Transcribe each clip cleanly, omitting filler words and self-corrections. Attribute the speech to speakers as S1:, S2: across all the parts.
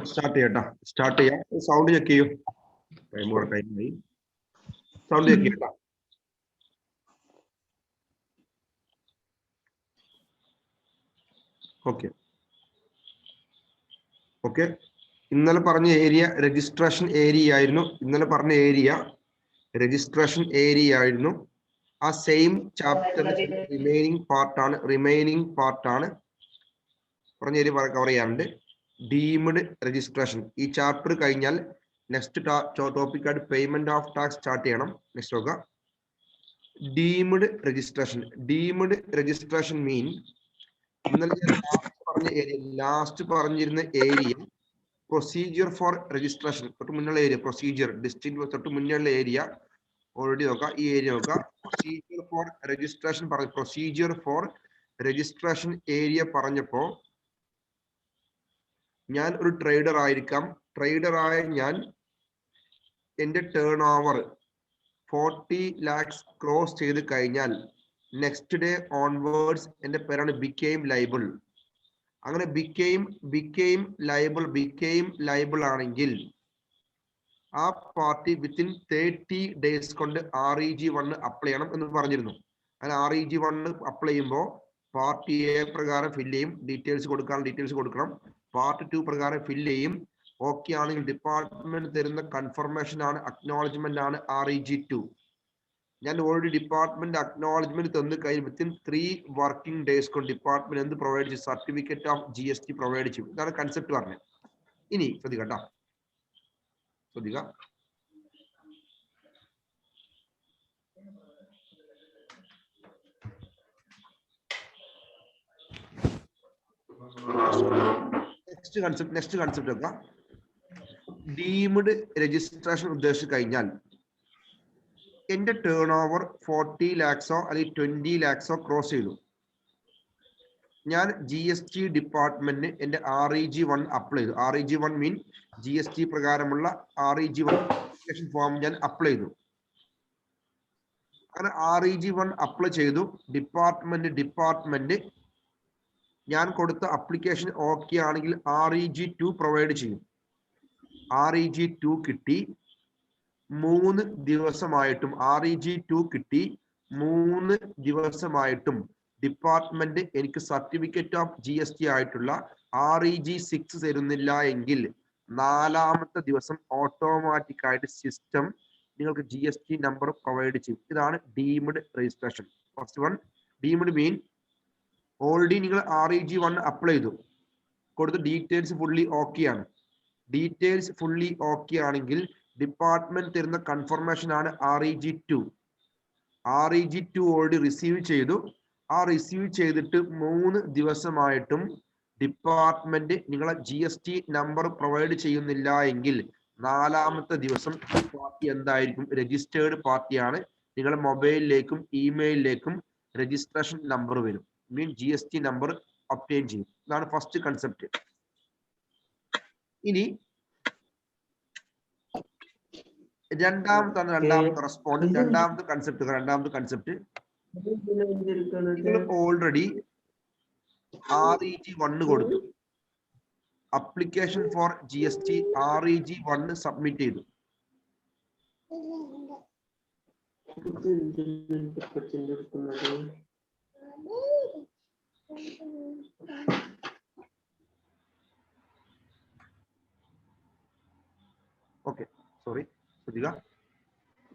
S1: Start here. Start here. Sound check you. More time. Sound check here. Okay. Okay. ഇന്നലെ പറഞ്ഞ area registration area ആയിരുന്നു. ഇന്നലെ പറഞ്ഞ area registration area ആയിരുന്നു. ആ സെയിം ചാപ്റ്റർ റിമൈനിങ് പാർട്ടാണ് പറഞ്ഞ ഏരിയ കവർ ചെയ്യാറുണ്ട്. ഡീംഡ് രജിസ്ട്രേഷൻ ഈ ചാപ്റ്റർ കഴിഞ്ഞാൽ നെക്സ്റ്റ് ടോപ്പിക് ആയിട്ട് പേയ്മെന്റ് ഓഫ് ടാക്സ് സ്റ്റാർട്ട് ചെയ്യണം. നെക്സ്റ്റ് നോക്കുക. ഡീംഡ് രജിസ്ട്രേഷൻ മീൻ ഇന്നലെ ലാസ്റ്റ് പറഞ്ഞിരുന്ന ഏരിയ പ്രൊസീജിയർ ഫോർ രജിസ്ട്രേഷൻ തൊട്ട് മുന്നുള്ള ഏരിയ പ്രൊസീജിയർ ഡിസ്ട്രിക്ട് തൊട്ട് മുന്നുള്ള ഏരിയ ഓൾറെഡി നോക്കാം. ഈ ഏരിയ നോക്കാം. പ്രൊസീജിയർ ഫോർ രജിസ്ട്രേഷൻ ഏരിയ പറഞ്ഞപ്പോ ഞാൻ ഒരു ട്രേഡർ ആയിരിക്കാം. ട്രേഡറായ ഞാൻ എന്റെ ടേൺ ഓവർ 40 lakhs ക്രോസ് ചെയ്ത് കഴിഞ്ഞാൽ നെക്സ്റ്റ് ഡേ ഓൺവേർഡ്സ് എന്റെ പേരാണ് ബിക്കെയിം ലൈബിൾ. അങ്ങനെ ബിക്കെയിം ലൈബിൾ ആണെങ്കിൽ ആ പാർട്ടി വിത്തിൻ 30 days കൊണ്ട് REG1 അപ്ലൈ ചെയ്യണം എന്ന് പറഞ്ഞിരുന്നു. അങ്ങനെ REG1 അപ്ലൈ ചെയ്യുമ്പോൾ പാർട്ടി എ പ്രകാരം ഫില്ല് ചെയ്യും. ഡീറ്റെയിൽസ് കൊടുക്കണം. പാർട്ട് 2 പ്രകാരം ഫില്ല് ചെയ്യും. ഓക്കെ ആണെങ്കിൽ ഡിപ്പാർട്ട്മെന്റ് തരുന്ന കൺഫർമേഷൻ ആണ്, അക്നോളജ്മെന്റ് ആണ് REG2. ഞാൻ ഓൾറെഡി ഡിപ്പാർട്ട്മെന്റ് അക്നോളജ്മെന്റ് തന്നു കഴിഞ്ഞ് വിത്തിൻ 3 working days കൊണ്ട് ഡിപ്പാർട്ട്മെന്റ് എന്ത് പ്രൊവൈഡ് ചെയ്യും? സർട്ടിഫിക്കറ്റ് ഓഫ് GST പ്രൊവൈഡ് ചെയ്യും. ഇതാണ് കൺസെപ്റ്റ് പറഞ്ഞത്. ഇനി ശ്രദ്ധിക്കട്ടോ, ശ്രദ്ധിക്കുക. നെക്സ്റ്റ് കൺസെപ്റ്റ് ഒക്കെ ഡീംഡ് രജിസ്ട്രേഷൻ ഉദ്ദേശിച്ചു കഴിഞ്ഞാൽ എന്റെ ടേൺ ഓവർ 40 lakhs അല്ലെങ്കിൽ 20 lakhs ക്രോസ് ചെയ്തു. ഞാൻ GST ഡിപ്പാർട്ട്മെന്റിന് എന്റെ REG1 അപ്ലൈ ചെയ്തു. REG1 മീൻ GST പ്രകാരമുള്ള REG1 അപ്ലിക്കേഷൻ ഫോം ഞാൻ അപ്ലൈ ചെയ്തു. അങ്ങനെ REG1 അപ്ലൈ ചെയ്തു. ഡിപ്പാർട്ട്മെന്റ് ഞാൻ കൊടുത്ത അപ്ലിക്കേഷൻ ഓക്കെ ആണെങ്കിൽ REG2 പ്രൊവൈഡ് ചെയ്യും. REG2 കിട്ടി 3 ദിവസമായിട്ടും ഡിപ്പാർട്ട്മെന്റ് എനിക്ക് സർട്ടിഫിക്കറ്റ് ഓഫ് GST ആയിട്ടുള്ള REG6 തരുന്നില്ല എങ്കിൽ 4ാമത്തെ ദിവസം ഓട്ടോമാറ്റിക് ആയിട്ട് സിസ്റ്റം നിങ്ങൾക്ക് GST നമ്പർ പ്രൊവൈഡ് ചെയ്യും. ഇതാണ് deemed registration. First one, deemed mean already നിങ്ങൾ REG1 അപ്ലൈ ചെയ്തു, കൊടുത്ത ഡീറ്റെയിൽസ് ഫുള്ളി ഓക്കെ ആണ്. ആണെങ്കിൽ ഡിപ്പാർട്ട്മെന്റ് തരുന്ന കൺഫർമേഷൻ ആണ് REG2. ഓൾറെഡി റിസീവ് ചെയ്തു. റിസീവ് ചെയ്തിട്ട് 3 ദിവസമായിട്ടും ഡിപ്പാർട്ട്മെന്റ് നിങ്ങളെ GST നമ്പർ പ്രൊവൈഡ് ചെയ്യുന്നില്ല എങ്കിൽ 4ാമത്തെ ദിവസം ഈ പാർട്ടി എന്തായിരിക്കും? രജിസ്റ്റേർഡ് പാർട്ടിയാണ്. നിങ്ങളുടെ മൊബൈലിലേക്കും ഇമെയിലിലേക്കും രജിസ്ട്രേഷൻ നമ്പർ വരും. മീൻ GST നമ്പർ ഒബ്റ്റെയിൻ ചെയ്യും. ഇതാണ് ഫസ്റ്റ് കൺസെപ്റ്റ്. ഇനി രണ്ടാമത്തെ കൺസെപ്റ്റ് നിങ്ങൾ ഓൾറെഡി REG1 കൊടുത്തു. Application four GST REG1 submit ചെയ്തു. ഓക്കെ, സോറി, ശ്രദ്ധിക്കുക.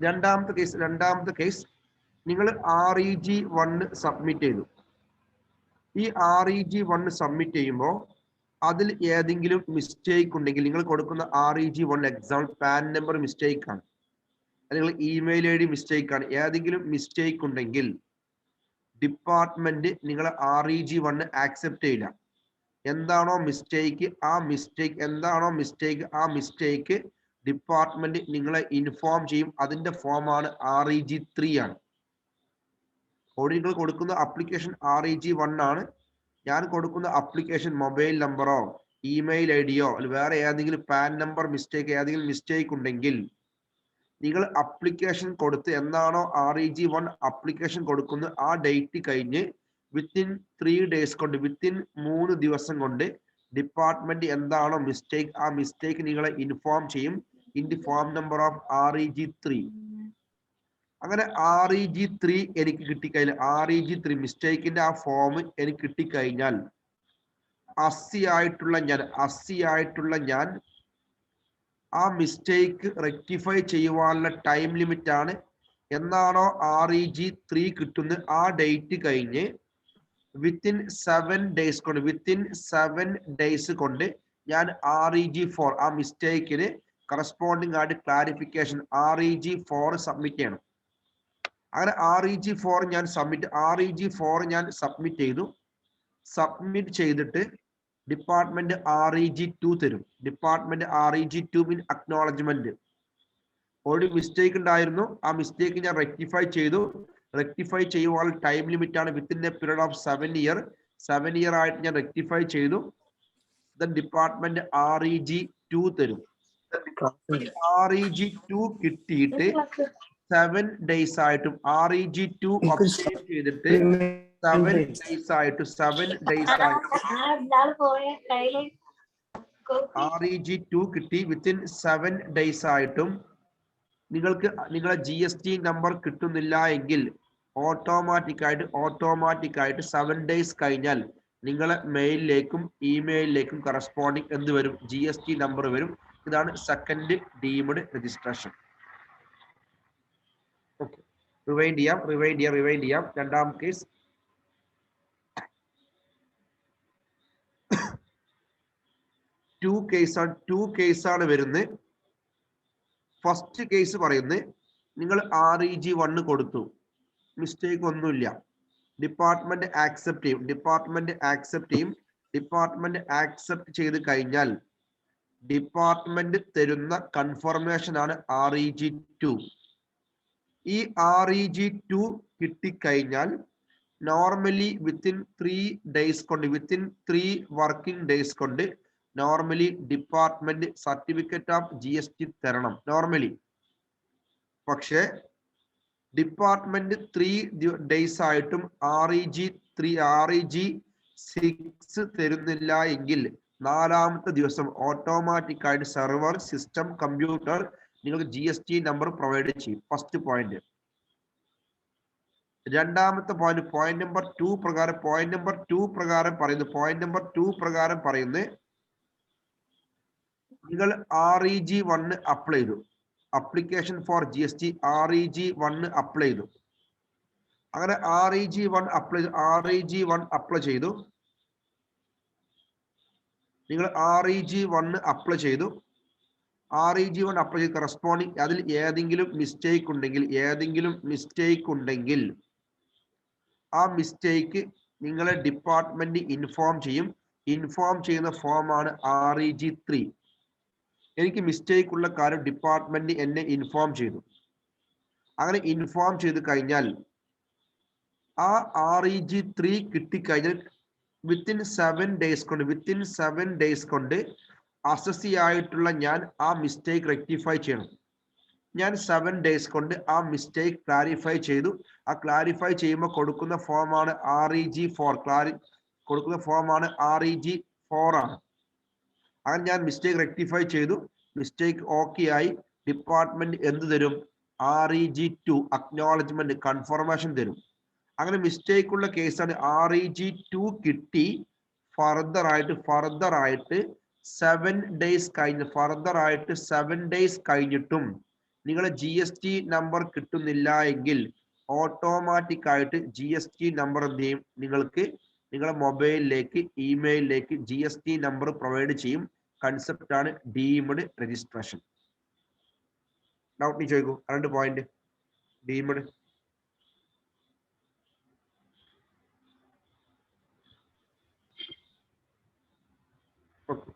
S1: രണ്ടാമത്തെ കേസ് നിങ്ങൾ REG1 സബ്മിറ്റ് ചെയ്തു. ഈ REG1 സബ്മിറ്റ് ചെയ്യുമ്പോൾ അതിൽ ഏതെങ്കിലും മിസ്റ്റേക്ക് ഉണ്ടെങ്കിൽ നിങ്ങൾ കൊടുക്കുന്ന REG1 example pan number mistake ആണ്, അല്ലെങ്കിൽ ഇമെയിൽ ID മിസ്റ്റേക്ക് ആണ്, ഏതെങ്കിലും മിസ്റ്റേക്ക് ഉണ്ടെങ്കിൽ ഡിപ്പാർട്ട്മെന്റ് നിങ്ങൾ REG1 ആക്സെപ്റ്റ് ചെയ്യില്ല. എന്താണോ മിസ്റ്റേക്ക് ആ മിസ്റ്റേക്ക് ഡിപ്പാർട്ട്മെന്റ് നിങ്ങളെ ഇൻഫോം ചെയ്യും. അതിന്റെ ഫോമാണ് REG3 ആണ്. ഓൾറെഡി നിങ്ങൾ കൊടുക്കുന്ന ആപ്ലിക്കേഷൻ REG1 ആണ്. ഞാൻ കൊടുക്കുന്ന ആപ്ലിക്കേഷൻ മൊബൈൽ നമ്പറോ ഇമെയിൽ IDയോ വേറെ ഏതെങ്കിലും പാൻ നമ്പർ മിസ്റ്റേക്ക് ഏതെങ്കിലും മിസ്റ്റേക്ക് ഉണ്ടെങ്കിൽ നിങ്ങൾ അപ്ലിക്കേഷൻ കൊടുത്ത് എന്താണോ REG1 അപ്ലിക്കേഷൻ കൊടുക്കുന്നത് ആ ഡേറ്റ് കഴിഞ്ഞ് വിത്തിൻ 3 ഡേയ്സ് കൊണ്ട്, വിത്തിൻ 3 ദിവസം കൊണ്ട് ഡിപ്പാർട്ട്മെന്റ് എന്താണോ മിസ്റ്റേക്ക് ആ മിസ്റ്റേക്ക് നിങ്ങളെ ഇൻഫോം ചെയ്യും in the form number of REG3. അങ്ങനെ REG3 എനിക്ക് കിട്ടിക്കഴിഞ്ഞാൽ, REG3 മിസ്റ്റേക്കിന്റെ ആ ഫോം എനിക്ക് കിട്ടിക്കഴിഞ്ഞാൽ അസ്സിയായിട്ടുള്ള ഞാൻ ആ മിസ്റ്റേക്ക് റെക്ടിഫൈ ചെയ്യുവാനുള്ള ടൈം ലിമിറ്റ് ആണ്. എന്നാണോ REG3 കിട്ടുന്നത് ആ ഡേറ്റ് കഴിഞ്ഞ് വിത്തിൻ 7 ഡേയ്സ് കൊണ്ട് ഞാൻ REG4 ആ മിസ്റ്റേക്കിന് കറസ്പോണ്ടിങ് ആയിട്ട് ക്ലാരിഫിക്കേഷൻ REG4 സബ്മിറ്റ് ചെയ്യണം. അങ്ങനെ REG4 ഞാൻ സബ്മിറ്റ് ചെയ്തു. സബ്മിറ്റ് ചെയ്തിട്ട് ഡിപ്പാർട്ട്മെന്റ് REG2 തരും. ഡിപ്പാർട്ട്മെന്റ് REG2 മീൻ അക്നോളജ്മെന്റ്. ഓൾറെഡി മിസ്റ്റേക്ക് ഉണ്ടായിരുന്നു, ആ മിസ്റ്റേക്ക് ഞാൻ റെക്ടിഫൈ ചെയ്തു. റെക്ടിഫൈ ചെയ്യുവാനുള്ള ടൈം ലിമിറ്റ് ആണ് within A period of 7 year ആയിട്ട് ഞാൻ റെക്ടിഫൈ ചെയ്തു. ദെൻ ഡിപ്പാർട്ട്മെന്റ് REG2 തരും. REG2 കിട്ടിയിട്ട് 7 ഡേയ്സ് ആയിട്ടും REG2 അപ്ഡേറ്റ് ചെയ്തിട്ട് 7 ഡേയ്സ് ആയിട്ട് REG2 കിട്ടി വിത്തിൻ 7 ഡേയ്സ് ആയിട്ടും നിങ്ങൾക്ക് നിങ്ങളെ GST നമ്പർ കിട്ടുന്നില്ല എങ്കിൽ ഓട്ടോമാറ്റിക് ആയിട്ട് 7 ഡേയ്സ് കഴിഞ്ഞാൽ നിങ്ങളെ മെയിലിലേക്കും ഇമെയിലിലേക്കും കറസ്പോണ്ടിങ് എന്ത് വരും, GST നമ്പർ വരും. ഇതാണ് second deemed registration. Okay, rewind ചെയ്യാം. രണ്ടാം കേസ് ടു കേസാണ് വരുന്നത്. ഫസ്റ്റ് കേസ് പറയുന്നത് നിങ്ങൾ REG1 കൊടുത്തു, മിസ്റ്റേക്ക് ഒന്നുമില്ല, ഡിപ്പാർട്ട്മെന്റ് ആക്സെപ്റ്റ് ചെയ്യും. ഡിപ്പാർട്ട്മെന്റ് ആക്സെപ്റ്റ് ചെയ്ത് കഴിഞ്ഞാൽ ഡിപ്പാർട്ട്മെന്റ് തരുന്ന കൺഫർമേഷൻ ആണ് REG2. ഈ REG2 കിട്ടിക്കഴിഞ്ഞാൽ നോർമലി വിത്തിൻ 3 വർക്കിംഗ് ഡേയ്സ് കൊണ്ട് normally department certificate of GST തരണം നോർമലി. പക്ഷെ ഡിപ്പാർട്ട്മെന്റ് 3 ഡേയ്സ് ആയിട്ടും REG6 തരുന്നില്ല എങ്കിൽ 4ാമത്തെ ദിവസം ഓട്ടോമാറ്റിക് ആയിട്ട് സെർവർ സിസ്റ്റം കമ്പ്യൂട്ടർ നിങ്ങൾക്ക് GST നമ്പർ പ്രൊവൈഡ് ചെയ്യും. First point. രണ്ടാമത്തെ പോയിന്റ് നമ്പർ 2 പ്രകാരം പറയുന്നത് നിങ്ങൾ REG1 അപ്ലൈ ചെയ്തു, application four GST REG1 apply ചെയ്തു. അങ്ങനെ REG1 അപ്ലൈ ചെയ്തു. നിങ്ങൾ REG1 അപ്ലൈ ചെയ്ത് കറസ്പോണ്ടിങ് അതിൽ ഏതെങ്കിലും മിസ്റ്റേക്ക് ഉണ്ടെങ്കിൽ ആ മിസ്റ്റേക്ക് നിങ്ങളെ ഡിപ്പാർട്ട്മെന്റ് ഇൻഫോം ചെയ്യുന്ന ഫോമാണ് REG3. എനിക്ക് മിസ്റ്റേക്ക് ഉള്ള കാര്യം ഡിപ്പാർട്ട്മെന്റ് എന്നെ ഇൻഫോം ചെയ്തു. അങ്ങനെ ഇൻഫോം ചെയ്ത് കഴിഞ്ഞാൽ ആ REG3 കിട്ടിക്കഴിഞ്ഞാൽ വിത്തിൻ 7 ഡേയ്സ് കൊണ്ട് അസസി ആയിട്ടുള്ള ഞാൻ ആ മിസ്റ്റേക്ക് റെക്ടിഫൈ ചെയ്യണം. ഞാൻ 7 ഡേയ്സ് കൊണ്ട് ആ മിസ്റ്റേക്ക് ക്ലാരിഫൈ ചെയ്തു. ആ ക്ലാരിഫൈ ചെയ്യുമ്പോൾ കൊടുക്കുന്ന ഫോമാണ് REG4 ആണ്. അങ്ങനെ ഞാൻ മിസ്റ്റേക്ക് റെക്ടിഫൈ ചെയ്തു, മിസ്റ്റേക്ക് ഓക്കെ ആയി. ഡിപ്പാർട്ട്മെന്റ് എന്ത് തരും, REG2 അക്നോളജ്മെന്റ് കൺഫർമേഷൻ തരും. അങ്ങനെ മിസ്റ്റേക്ക് ഉള്ള കേസാണ് REG2 കിട്ടി. ഫർദർ ആയിട്ട് 7 ഡേയ്സ് കഴിഞ്ഞിട്ടും നിങ്ങളെ GST നമ്പർ കിട്ടുന്നില്ല എങ്കിൽ ഓട്ടോമാറ്റിക് ആയിട്ട് GST നമ്പർ എന്ത് ചെയ്യും, നിങ്ങൾക്ക് നിങ്ങളുടെ മൊബൈലിലേക്ക് ഇമെയിലിലേക്ക് GST നമ്പർ പ്രൊവൈഡ് ചെയ്യും. കൺസെപ്റ്റ് ആണ് ഡീംഡ് രജിസ്ട്രേഷൻ. ഡൗട്ട് നീ ചോദിക്കൂ. 2 പോയിന്റ് ഡീംഡ്. ഓക്കെ.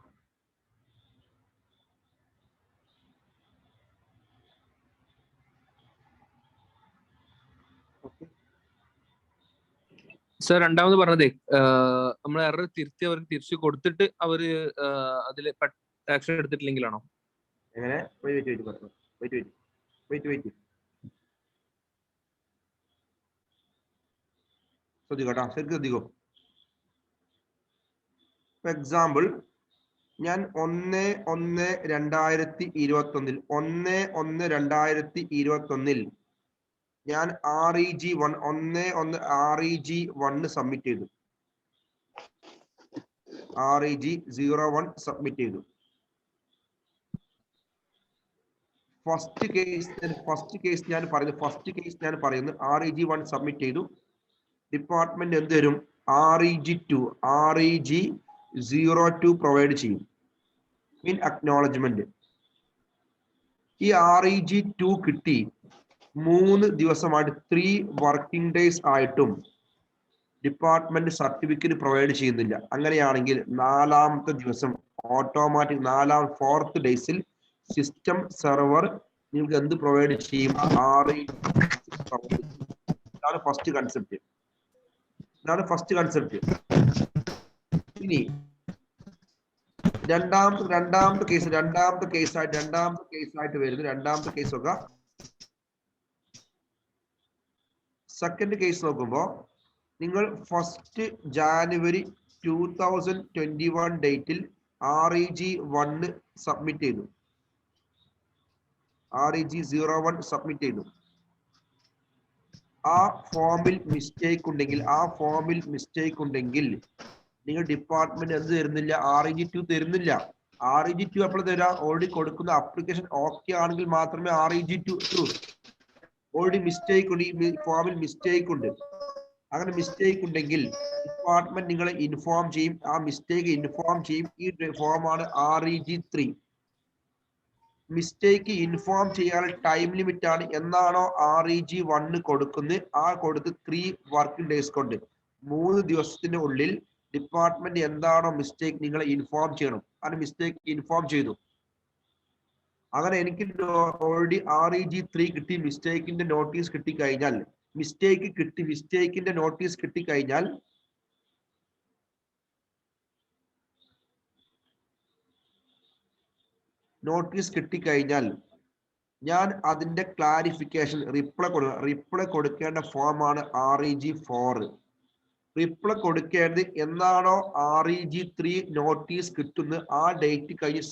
S2: സർ രണ്ടാമത് പറഞ്ഞതേ നമ്മൾ എറർ തിരുത്തി അവർക്ക് തിരിച്ചു കൊടുത്തിട്ട് അവര് അതിൽ ആക്ഷൻ എടുത്തിട്ടില്ലെങ്കിലാണോ?
S1: എങ്ങനെ? വെയിറ്റ് ശ്രദ്ധിക്കട്ടോ, ശരിക്കും ശ്രദ്ധിക്കോ. ഫോർ എക്സാമ്പിൾ, ഞാൻ 1/1/2021 ഞാൻ REG1 സബ്മിറ്റ് ചെയ്തു. REG01 സബ്മിറ്റ് ചെയ്തു. ഫസ്റ്റ് കേസ് ഞാൻ പറയുന്നു REG1 സബ്മിറ്റ് ചെയ്തു. ഡിപ്പാർട്ട്മെന്റ് എന്ത് തരും? REG02 പ്രൊവൈഡ് ചെയ്യും. മീൻ അക്നോളജ്മെന്റ്. ഈ REG2 കിട്ടി 3 ദിവസമായിട്ട് 3 വർക്കിംഗ് ഡേയ്സ് ആയിട്ടും ഡിപ്പാർട്ട്മെന്റ് സർട്ടിഫിക്കറ്റ് പ്രൊവൈഡ് ചെയ്യുന്നില്ല. അങ്ങനെയാണെങ്കിൽ 4ാമത്തെ ദിവസം ഓട്ടോമാറ്റിക് 4th ഡേയ്സിൽ സിസ്റ്റം സെർവർ നിങ്ങൾക്ക് എന്ത് പ്രൊവൈഡ് ചെയ്യും? ഇതാണ് ഫസ്റ്റ് കൺസെപ്റ്റ്. ഇനി രണ്ടാമത്തെ കേസായിട്ട് വരുന്നു. രണ്ടാമത്തെ കേസ് നോക്കുക. സെക്കൻഡ് കേസ് നോക്കുമ്പോൾ നിങ്ങൾ 1 ജാനുവരി 2021 ഡേറ്റിൽ REG1 സബ്മിറ്റ് ചെയ്തു. REG01 സബ്മിറ്റ് ചെയ്തു. ആ ഫോമിൽ മിസ്റ്റേക്ക് ഉണ്ടെങ്കിൽ നിങ്ങൾ ഡിപ്പാർട്ട്മെന്റ് എന്ത് തരുന്നില്ല? REG2 തരുന്നില്ല. REG2 അപ്പോൾ തരാം ഓൾറെഡി കൊടുക്കുന്ന അപ്ലിക്കേഷൻ ഓക്കെ ആണെങ്കിൽ മാത്രമേ REG2. ഓൾറെഡി മിസ്റ്റേക്ക് ഉണ്ട്, ഈ ഫോമിൽ മിസ്റ്റേക്ക് ഉണ്ട്. അങ്ങനെ മിസ്റ്റേക്ക് ഉണ്ടെങ്കിൽ ഡിപ്പാർട്ട്മെന്റ് നിങ്ങളെ ഇൻഫോം ചെയ്യും. ആ മിസ്റ്റേക്ക് ഇൻഫോം ചെയ്യും. ഈ ഫോമാണ് REG3. മിസ്റ്റേക്ക് ഇൻഫോം ചെയ്യാൻ ടൈം ലിമിറ്റ് ആണ്. എന്നാണോ REG1 കൊടുക്കുന്നത് ആ കൊടുത്ത് 3 വർക്കിംഗ് ഡേയ്സ് കൊണ്ട് 3 ദിവസത്തിന്റെ ഉള്ളിൽ ഡിപ്പാർട്ട്മെന്റ് എന്താണോ മിസ്റ്റേക്ക് നിങ്ങളെ ഇൻഫോം ചെയ്യണം. അങ്ങനെ മിസ്റ്റേക്ക് ഇൻഫോം ചെയ്തു. അങ്ങനെ എനിക്ക് ഓൾറെഡി REG3 കിട്ടി. മിസ്റ്റേക്കിന്റെ നോട്ടീസ് കിട്ടിക്കഴിഞ്ഞാൽ മിസ്റ്റേക്കിന്റെ നോട്ടീസ് കിട്ടിക്കഴിഞ്ഞാൽ ഞാൻ അതിന്റെ ക്ലാരിഫിക്കേഷൻ റിപ്ലൈ കൊടുക്കേണ്ട ഫോമാണ് REG4. റിപ്ലൈ കൊടുക്കേണ്ടത് എന്നാണോ REG3 നോട്ടീസ് കിട്ടുന്നത് ആ ഡേറ്റ് കഴിഞ്ഞ്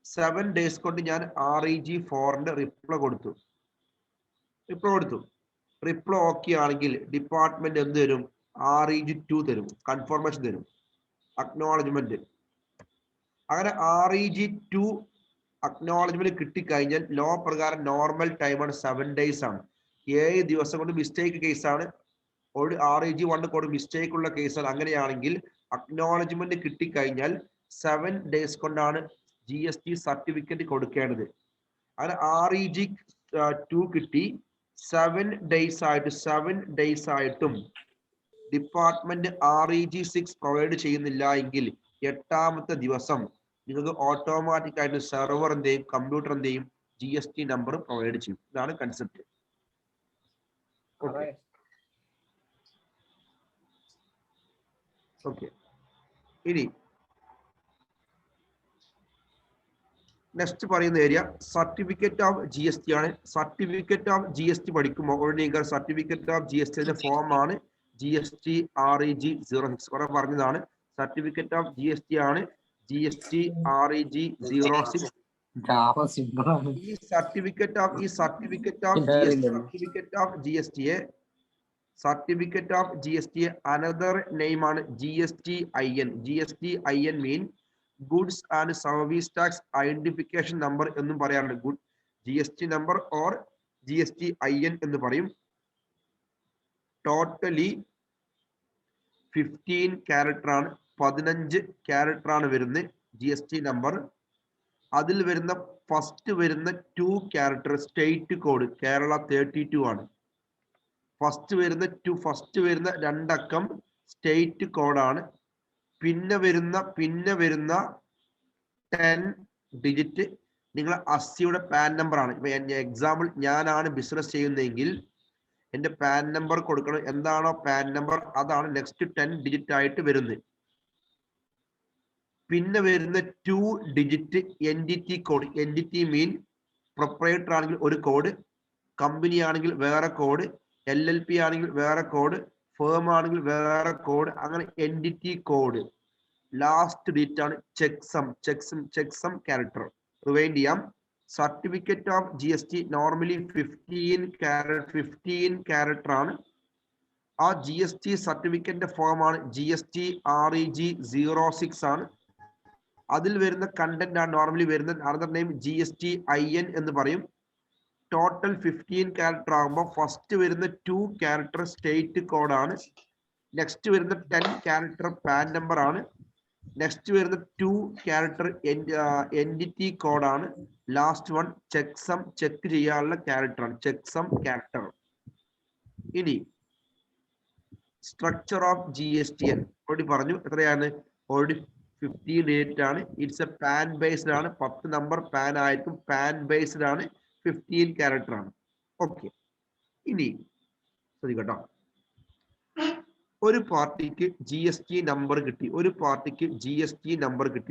S1: 7 ഡേയ്സ് കൊണ്ട് ഞാൻ REG4ന്റെ റിപ്ലൈ കൊടുത്തു. റിപ്ലൈ ഓക്കെ ആണെങ്കിൽ ഡിപ്പാർട്ട്മെന്റ് എന്ത് തരും? REG2 തരും, കൺഫർമേഷൻ തരും, അക്നോളജ്മെന്റ്. അങ്ങനെ REG2 അക്നോളജ്മെന്റ് കിട്ടിക്കഴിഞ്ഞാൽ ലോ പ്രകാരം നോർമൽ ടൈമാണ് 7 ഡേയ്സ് ആണ്. 7 ദിവസം കൊണ്ട് മിസ്റ്റേക്ക് കേസാണ്. REG1 കൊണ്ട് മിസ്റ്റേക്ക് ഉള്ള കേസാണ്. അങ്ങനെയാണെങ്കിൽ അക്നോളജ്മെന്റ് കിട്ടിക്കഴിഞ്ഞാൽ 7 ഡേയ്സ് കൊണ്ടാണ് GST സർട്ടിഫിക്കറ്റ് കൊടുക്കേണ്ടത്. അങ്ങനെ REG2 കിട്ടി 7 ഡേയ്സ് ആയിട്ടും ഡിപ്പാർട്ട്മെന്റ് REG6 പ്രൊവൈഡ് ചെയ്യുന്നില്ല എങ്കിൽ 8ാമത്തെ ദിവസം നിങ്ങൾക്ക് ഓട്ടോമാറ്റിക് ആയിട്ട് സെർവർ എന്തെയും കമ്പ്യൂട്ടർ എന്തെയും GST നമ്പർ പ്രൊവൈഡ് ചെയ്യും. ഇതാണ് കൺസെപ്റ്റ്. ഓക്കെ. ഇനി നെക്സ്റ്റ് പറയുന്ന ഏരിയ സർട്ടിഫിക്കറ്റ് ഓഫ് GST ആണ്. സർട്ടിഫിക്കറ്റ് ഓഫ് GST പഠിക്കുമ്പോൾ ഓൾറെഡി സർട്ടിഫിക്കറ്റ് ഓഫ് GSTന്റെ ഫോം ആണ് GST REG06. കുറെ പറഞ്ഞതാണ്. സർട്ടിഫിക്കറ്റ് ഓഫ് GST ആണ് GST REG06. ഈ certificate of GST another name ആണ് GSTIN. GSTIN mean goods and service tax identification number എന്നും പറയാറുണ്ട്. GST നമ്പർ ഓർ GSTIN എന്ന് പറയും. ടോട്ടലി 15 ക്യാരക്ടർ ആണ്, 15 ക്യാരക്ടർ ആണ് വരുന്നത് GST നമ്പർ. അതിൽ വരുന്ന ഫസ്റ്റ് വരുന്ന 2 ക്യാരക്ടർ സ്റ്റേറ്റ് കോഡ് കേരള 32 ആണ്. ഫസ്റ്റ് വരുന്ന 2 അക്കം സ്റ്റേറ്റ് കോഡാണ്. പിന്നെ വരുന്ന 10 ഡിജിറ്റ് നിങ്ങളെ അസ്സിയുടെ പാൻ നമ്പർ ആണ്. ഇപ്പൊ എക്സാമ്പിൾ ഞാനാണ് ബിസിനസ് ചെയ്യുന്നതെങ്കിൽ എന്റെ പാൻ നമ്പർ കൊടുക്കണം. എന്താണോ പാൻ നമ്പർ അതാണ് നെക്സ്റ്റ് 10 ഡിജിറ്റ് ആയിട്ട് വരുന്നത്. പിന്നെ വരുന്ന 2 ഡിജിറ്റ് എൻറ്റിറ്റി കോഡ്. എൻറ്റിറ്റി മീൻ പ്രൊപ്പറേറ്റർ ആണെങ്കിൽ ഒരു കോഡ്, കമ്പനി ആണെങ്കിൽ വേറെ കോഡ്, LLP ആണെങ്കിൽ വേറെ കോഡ്, ഫേം ആണെങ്കിൽ വേറെ കോഡ്, അങ്ങനെ എൻറ്റിറ്റി കോഡ്. ലാസ്റ്റ് ഡിജിറ്റ് ആണ് ചെക്സം ക്യാരക്ടർ. റിവൈൻഡ് ചെയ്യാം. Certificate of GST normally 15 character ആണ്. ആ GST സർട്ടിഫിക്കറ്റിന്റെ ഫോം ആണ് GST REG 06 ആണ്. അതിൽ വരുന്ന കണ്ടന്റ് ആണ് നോർമലി വരുന്നത്. അനദർ നെയിം GSTIN എന്ന് പറയും. ടോട്ടൽ 15 ക്യാരക്ടർ ആകുമ്പോൾ ഫസ്റ്റ് വരുന്ന 2 ക്യാരക്ടർ സ്റ്റേറ്റ് കോഡാണ്. നെക്സ്റ്റ് വരുന്ന 10 ക്യാരക്ടർ പാൻ നമ്പർ ആണ്. നെക്സ്റ്റ് വരുന്ന 2 ക്യാരക്ടർ എൻറ്റിറ്റി കോഡാണ്. ലാസ്റ്റ് വൺ ചെക്ക് ചെയ്യാനുള്ള ക്യാരക്ടർ ആണ്, ചെക്സം ക്യാരക്ടർ. ഇനി സ്ട്രക്ചർ ഓഫ് GSTN ഓൾറെഡി പറഞ്ഞു. എത്രയാണ്? ഓൾറെഡി 15 ഡിജിറ്റ് ആണ്. ഇറ്റ്സ് എ പാൻ ബേസ്ഡ് ആണ്. 10 നമ്പർ പാൻ ആയിരിക്കും. പാൻ ബേസ്ഡ് ആണ്. 15 ക്യാരക്ടർ ആണ്. ഓക്കെ. ഇനി ശ്രദ്ധിക്കട്ടോ, ഒരു പാർട്ടിക്ക് GST നമ്പർ കിട്ടി.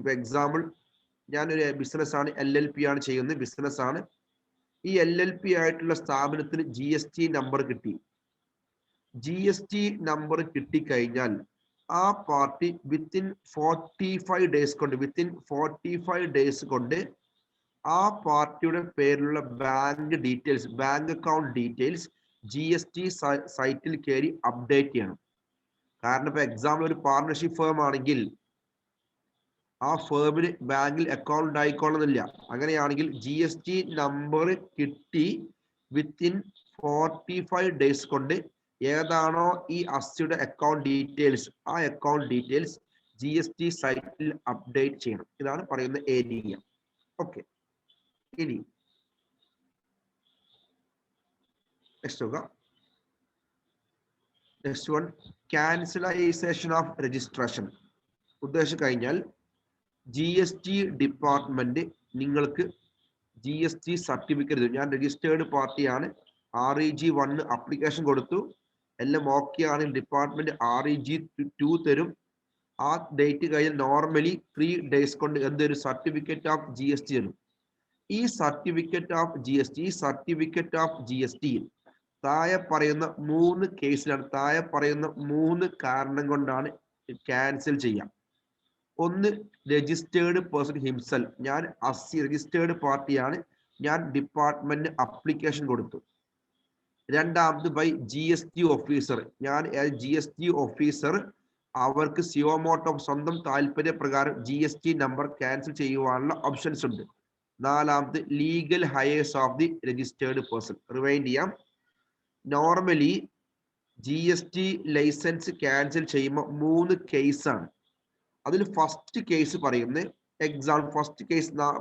S1: ഇപ്പൊ എക്സാമ്പിൾ ഞാനൊരു ബിസിനസ് ആണ്, LLP ആണ് ചെയ്യുന്നത്, ബിസിനസ് ആണ്. ഈ LLP ആയിട്ടുള്ള സ്ഥാപനത്തിന് GST നമ്പർ കിട്ടി. GST നമ്പർ കിട്ടിക്കഴിഞ്ഞാൽ ആ പാർട്ടി വിത്തിൻ 45 ഡേയ്സ് കൊണ്ട് ആ പാർട്ടിയുടെ പേരിലുള്ള ബാങ്ക് അക്കൗണ്ട് ഡീറ്റെയിൽസ് GST സൈറ്റിൽ കയറി അപ്ഡേറ്റ് ചെയ്യണം. കാരണം ഇപ്പൊ എക്സാമ്പിൾ ഒരു പാർട്ണർഷിപ്പ് ഫേം ആണെങ്കിൽ ആ ഫേമിന് ബാങ്കിൽ അക്കൗണ്ട് ആയിക്കോളുന്നില്ല. അങ്ങനെയാണെങ്കിൽ GST നമ്പർ കിട്ടി വിത്തിൻ 45 ഡേയ്സ് കൊണ്ട് ഏതാണോ ഈ അസ്സിയുടെ അക്കൗണ്ട് ഡീറ്റെയിൽസ്, ആ അക്കൗണ്ട് ഡീറ്റെയിൽസ് GST സൈറ്റിൽ അപ്ഡേറ്റ് ചെയ്യണം. ഇതാണ് പറയുന്ന ഏരിയ. ഓക്കെ. ഇനി നെക്സ്റ്റ് വൺ ക്യാൻസലൈസേഷൻ ഓഫ് രജിസ്ട്രേഷൻ. ഉദ്ദേശം കഴിഞ്ഞാൽ GST ഡിപ്പാർട്ട്മെന്റ് നിങ്ങൾക്ക് GST സർട്ടിഫിക്കറ്റ്, ഞാൻ രജിസ്റ്റേർഡ് പാർട്ടിയാണ്, REG 1 അപ്ലിക്കേഷൻ കൊടുത്തു, എല്ലാം ഓക്കെ ആണ്, ഡിപ്പാർട്ട്മെന്റ് REG 2 തരും. ആ ഡേറ്റ് കഴിഞ്ഞ് നോർമലി 3 ഡേയ്സ് കൊണ്ട് എന്തൊരു സർട്ടിഫിക്കറ്റ് ഓഫ് GST തരും. ഈ സർട്ടിഫിക്കറ്റ് ഓഫ് GST താഴെ പറയുന്ന 3 കേസിലാണ്, താഴെ പറയുന്ന 3 കാരണം കൊണ്ടാണ് ക്യാൻസൽ ചെയ്യാം. ഒന്ന്, രജിസ്റ്റേർഡ് പേഴ്സൺ ഹിംസെൽഫ്. ഞാൻ രജിസ്റ്റേർഡ് പാർട്ടിയാണ്, ഞാൻ ഡിപ്പാർട്ട്മെന്റ് അപ്ലിക്കേഷൻ കൊടുത്തു. രണ്ടാമത് ബൈ GST ഓഫീസർ. ഞാൻ GST ഓഫീസർ അവർക്ക് സിയോമോട്ടോ സ്വന്തം താല്പര്യ പ്രകാരം GST നമ്പർ ക്യാൻസൽ ചെയ്യുവാനുള്ള ഓപ്ഷൻസ് ഉണ്ട്. നാലാമത് legal heirs of the registered person. Rewind ചെയ്യാം. നോർമലി GST ലൈസൻസ് ക്യാൻസൽ ചെയ്യുമ്പോൾ 3 കേസാണ്. അതിൽ ഫസ്റ്റ് കേസ് പറയുന്നത്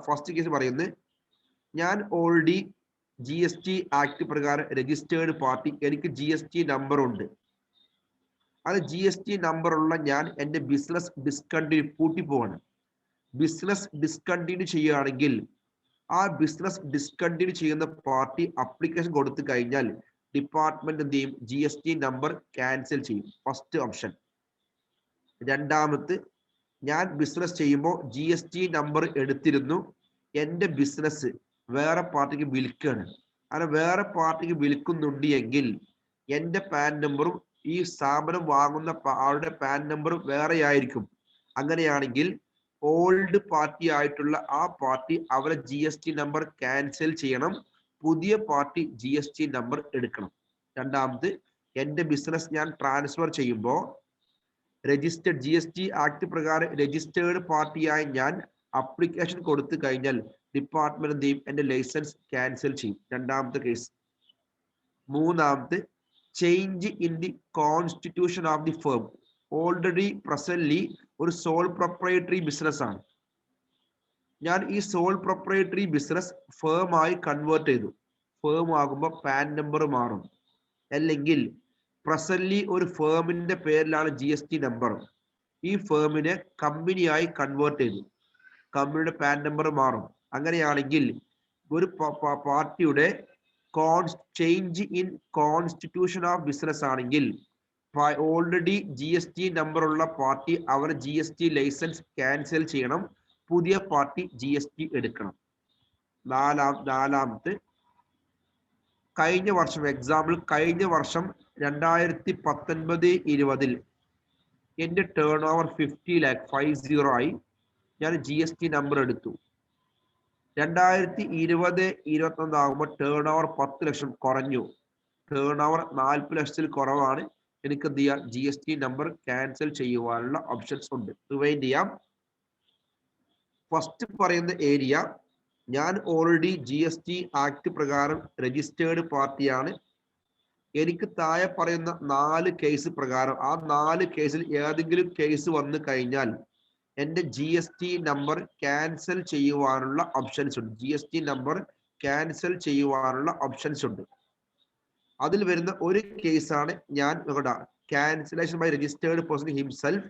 S1: ഫസ്റ്റ് കേസ് പറയുന്നത് ഞാൻ ഓൾറെഡി GST ആക്ട് പ്രകാരം രജിസ്റ്റേർഡ് പാർട്ടി, എനിക്ക് GST നമ്പർ ഉണ്ട്. അത് GST നമ്പർ ഉള്ള ഞാൻ എൻ്റെ ബിസിനസ് ഡിസ്കണ്ടിന്യൂ പൂട്ടിപ്പോവാണ്. ബിസിനസ് ഡിസ്കണ്ടിന്യൂ ചെയ്യുകയാണെങ്കിൽ ആ ബിസിനസ് ഡിസ്കണ്ടിന്യൂ ചെയ്യുന്ന പാർട്ടി അപ്ലിക്കേഷൻ കൊടുത്തു കഴിഞ്ഞാൽ ഡിപ്പാർട്ട്മെന്റ് എന്ത് ചെയ്യും? GST നമ്പർ ക്യാൻസൽ ചെയ്യും. First option. രണ്ടാമത്, ഞാൻ ബിസിനസ് ചെയ്യുമ്പോൾ GST നമ്പർ എടുത്തിരുന്നു, എൻ്റെ ബിസിനസ് വേറെ പാർട്ടിക്ക് വിൽക്കുകയാണ്. അങ്ങനെ വേറെ പാർട്ടിക്ക് വിൽക്കുന്നുണ്ട് എങ്കിൽ എൻ്റെ പാൻ നമ്പറും ഈ സ്ഥാപനം വാങ്ങുന്ന ആളുടെ പാൻ നമ്പറും വേറെ ആയിരിക്കും. അങ്ങനെയാണെങ്കിൽ ഓൾഡ് പാർട്ടി ആയിട്ടുള്ള ആ പാർട്ടി അവരെ GST നമ്പർ ക്യാൻസൽ ചെയ്യണം. പുതിയ പാർട്ടി GST നമ്പർ എടുക്കണം. രണ്ടാമത്, എൻ്റെ ബിസിനസ് ഞാൻ ട്രാൻസ്ഫർ ചെയ്യുമ്പോൾ രജിസ്റ്റേർഡ് GST ആക്ട് പ്രകാരം രജിസ്റ്റേർഡ് പാർട്ടിയായി ഞാൻ അപ്ലിക്കേഷൻ കൊടുത്തു കഴിഞ്ഞാൽ ഡിപ്പാർട്ട്മെന്റ് എന്ത് ചെയ്യും? എൻ്റെ ലൈസൻസ് ക്യാൻസൽ ചെയ്യും. രണ്ടാമത്തെ കേസ്. മൂന്നാമത്തെ change in the constitution of the firm. Already presently ഒരു സോൾ പ്രൊപ്രൈറ്ററി ബിസിനസ് ആണ്. ഞാൻ ഈ സോൾ പ്രൊപ്രൈറ്ററി ബിസിനസ് ഫേം ആയി കൺവേർട്ട് ചെയ്തു. ഫേം ആകുമ്പോൾ പാൻ നമ്പർ മാറും. അല്ലെങ്കിൽ പ്രസന്റ്ലി ഒരു ഫേമിന്റെ പേരിലാണ് GST നമ്പർ. ഈ ഫേമിനെ കമ്പനിയായി കൺവേർട്ട് ചെയ്തു. കമ്പനിയുടെ പാൻ നമ്പർ മാറും. അങ്ങനെയാണെങ്കിൽ ഒരു പാർട്ടിയുടെ change in constitution of business ആണെങ്കിൽ ഓൾറെഡി GST നമ്പർ ഉള്ള പാർട്ടി അവർ GST ലൈസൻസ് ക്യാൻസൽ ചെയ്യണം. പുതിയ പാർട്ടി GST എടുക്കണം. നാലാമത്തെ കഴിഞ്ഞ വർഷം എക്സാമ്പിൾ കഴിഞ്ഞ വർഷം 2019-20 എന്റെ ടേൺ ഓവർ 50 lakh 50 ആയി. ഞാൻ GST നമ്പർ എടുത്തു. 2020-21 ആകുമ്പോൾ ടേൺ ഓവർ 10 ലക്ഷം കുറഞ്ഞു. ടേൺ ഓവർ 40 ലക്ഷത്തിൽ കുറവാണ്. എനിക്ക് എന്ത് ചെയ്യാം? GST നമ്പർ ക്യാൻസൽ ചെയ്യുവാനുള്ള ഓപ്ഷൻസ് ഉണ്ട്. റിവൈൻഡ് ചെയ്യാം. ഫസ്റ്റ് പറയുന്ന ഏരിയ, ഞാൻ ഓൾറെഡി GST ആക്ട് പ്രകാരം രജിസ്റ്റേർഡ് പാർട്ടിയാണ്. എനിക്ക് താഴെ പറയുന്ന 4 കേസ് പ്രകാരം ആ 4 കേസിൽ ഏതെങ്കിലും കേസ് വന്നു കഴിഞ്ഞാൽ എന്റെ GST നമ്പർ ക്യാൻസൽ ചെയ്യുവാനുള്ള ഓപ്ഷൻസ് ഉണ്ട്. GST നമ്പർ ക്യാൻസൽ ചെയ്യുവാനുള്ള ഓപ്ഷൻസ് ഉണ്ട്. അതിൽ വരുന്ന ഒരു കേസാണ് ഞാൻ cancellation by registered person himself.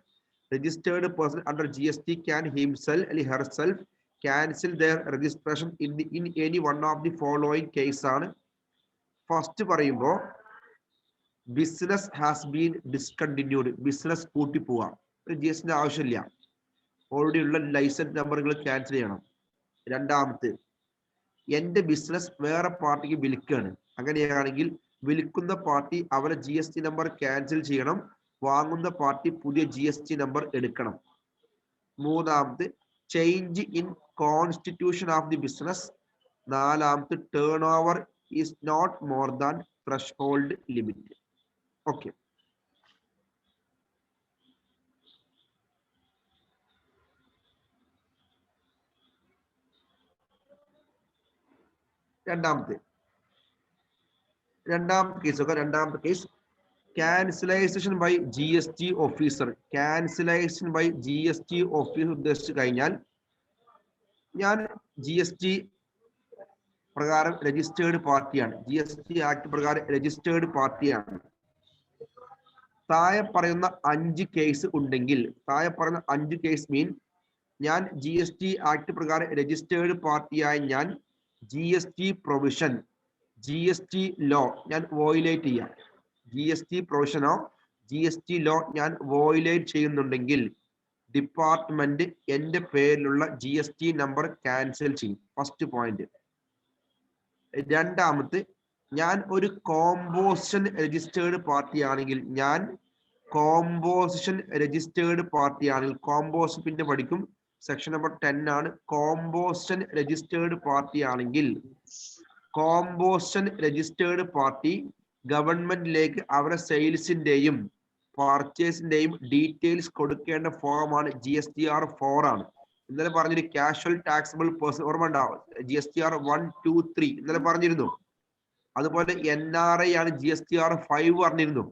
S1: Registered person under GST can himself or herself cancel their registration in any one of the following case ആണ്. ഫസ്റ്റ് പറയുമ്പോൾ business has been discontinued. Business പൂട്ടി പോവാം. GST ആവശ്യമില്ല. ഓൾറെഡി ഉള്ള licence നമ്പറുകൾ cancel ചെയ്യണം. രണ്ടാമത്തെ, എന്റെ ബിസിനസ് വേറെ പാർട്ടിക്ക് വിൽക്കുകയാണ്. അങ്ങനെയാണെങ്കിൽ വിൽക്കുന്ന പാർട്ടി അവരെ GST നമ്പർ ക്യാൻസൽ ചെയ്യണം. വാങ്ങുന്ന പാർട്ടി പുതിയ GST നമ്പർ എടുക്കണം. മൂന്നാമത്തെ, change in constitution of the business. നാലാമത്തെ, turnover is not more than threshold limit. Okay, രണ്ടാമത്തെ case cancellation by GST officer. cancellation by GST officer ഉദ്ദേശിച്ചു കഴിഞ്ഞാൽ ഞാൻ GST പ്രകാരം രജിസ്റ്റേർഡ് പാർട്ടിയാണ്. GST ആക്ട് പ്രകാരം രജിസ്റ്റേർഡ് പാർട്ടിയാണ്. താഴെ പറയുന്ന 5 കേസ് ഉണ്ടെങ്കിൽ, താഴെ പറയുന്ന 5 കേസ് മീൻ ഞാൻ GST ആക്ട് പ്രകാരം രജിസ്റ്റേർഡ് പാർട്ടിയായ ഞാൻ GST പ്രൊവിഷൻ, GST ലോ ഞാൻ വോയിലേറ്റ് ചെയ്യാം. GST പ്രൊവിഷനോ GST ലോ ഞാൻ വോയിലേറ്റ് ചെയ്യുന്നുണ്ടെങ്കിൽ ഡിപ്പാർട്ട്മെന്റ് എന്റെ പേരിലുള്ള GST നമ്പർ ക്യാൻസൽ ചെയ്യും. First point. രണ്ടാമത്തെ, ഞാൻ ഒരു കോമ്പോസിഷൻ രജിസ്റ്റേർഡ് പാർട്ടിയാണെങ്കിൽ, കോമ്പോസിഷൻ പിന്നെ പഠിക്കും, സെക്ഷൻ നമ്പർ 10 ആണ്. കോമ്പോസിഷൻ രജിസ്റ്റേർഡ് പാർട്ടി ആണെങ്കിൽ കോമ്പോസിഷൻ രജിസ്റ്റേർഡ് പാർട്ടി ഗവൺമെന്റിലേക്ക് അവരുടെ സെയിൽസിന്റെയും പർച്ചേസിന്റെയും ഡീറ്റെയിൽസ് കൊടുക്കേണ്ട ഫോമാണ് GSTR 4 ആണ്. ഇന്നലെ പറഞ്ഞൊരു കാഷ്വൽ ടാക്സബിൾ പേഴ്സൺ ഓർമ്മ ഉണ്ടാവും, GSTR 1, 2, 3 ഇന്നലെ പറഞ്ഞിരുന്നു. അതുപോലെ NRI ആണ് GSTR 5 പറഞ്ഞിരുന്നു.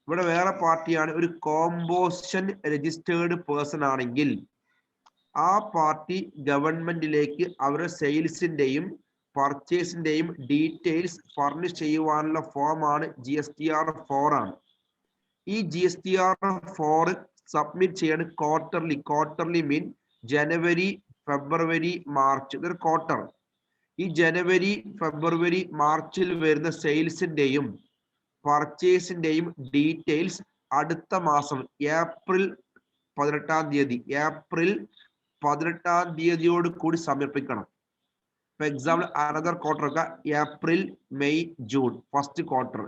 S1: ഇവിടെ വേറെ പാർട്ടിയാണ്. ഒരു കോമ്പോസിഷൻ രജിസ്റ്റേർഡ് പേഴ്സൺ ആണെങ്കിൽ ആ പാർട്ടി ഗവൺമെന്റിലേക്ക് അവരുടെ സെയിൽസിന്റെയും പർച്ചേസിന്റെയും ഡീറ്റെയിൽസ് ഫർണിഷ് ചെയ്യുവാനുള്ള ഫോമാണ് GSTR 4 ആണ്. ഈ GSTR 4 സബ്മിറ്റ് ചെയ്യാണ് ക്വാർട്ടർലി മീൻ ജനുവരി, ഫെബ്രുവരി, മാർച്ച്. ഇതൊരു ക്വാർട്ടർ. ഈ ജനുവരി, ഫെബ്രുവരി, മാർച്ചിൽ വരുന്ന സെയിൽസിന്റെയും പർച്ചേസിന്റെയും ഡീറ്റെയിൽസ് അടുത്ത മാസം ഏപ്രിൽ 18 തീയതിയോട് കൂടി സമർപ്പിക്കണം. ഫോർ എക്സാമ്പിൾ അനദർ ക്വാർട്ടർ ഒക്കെ April, May, June first quarter.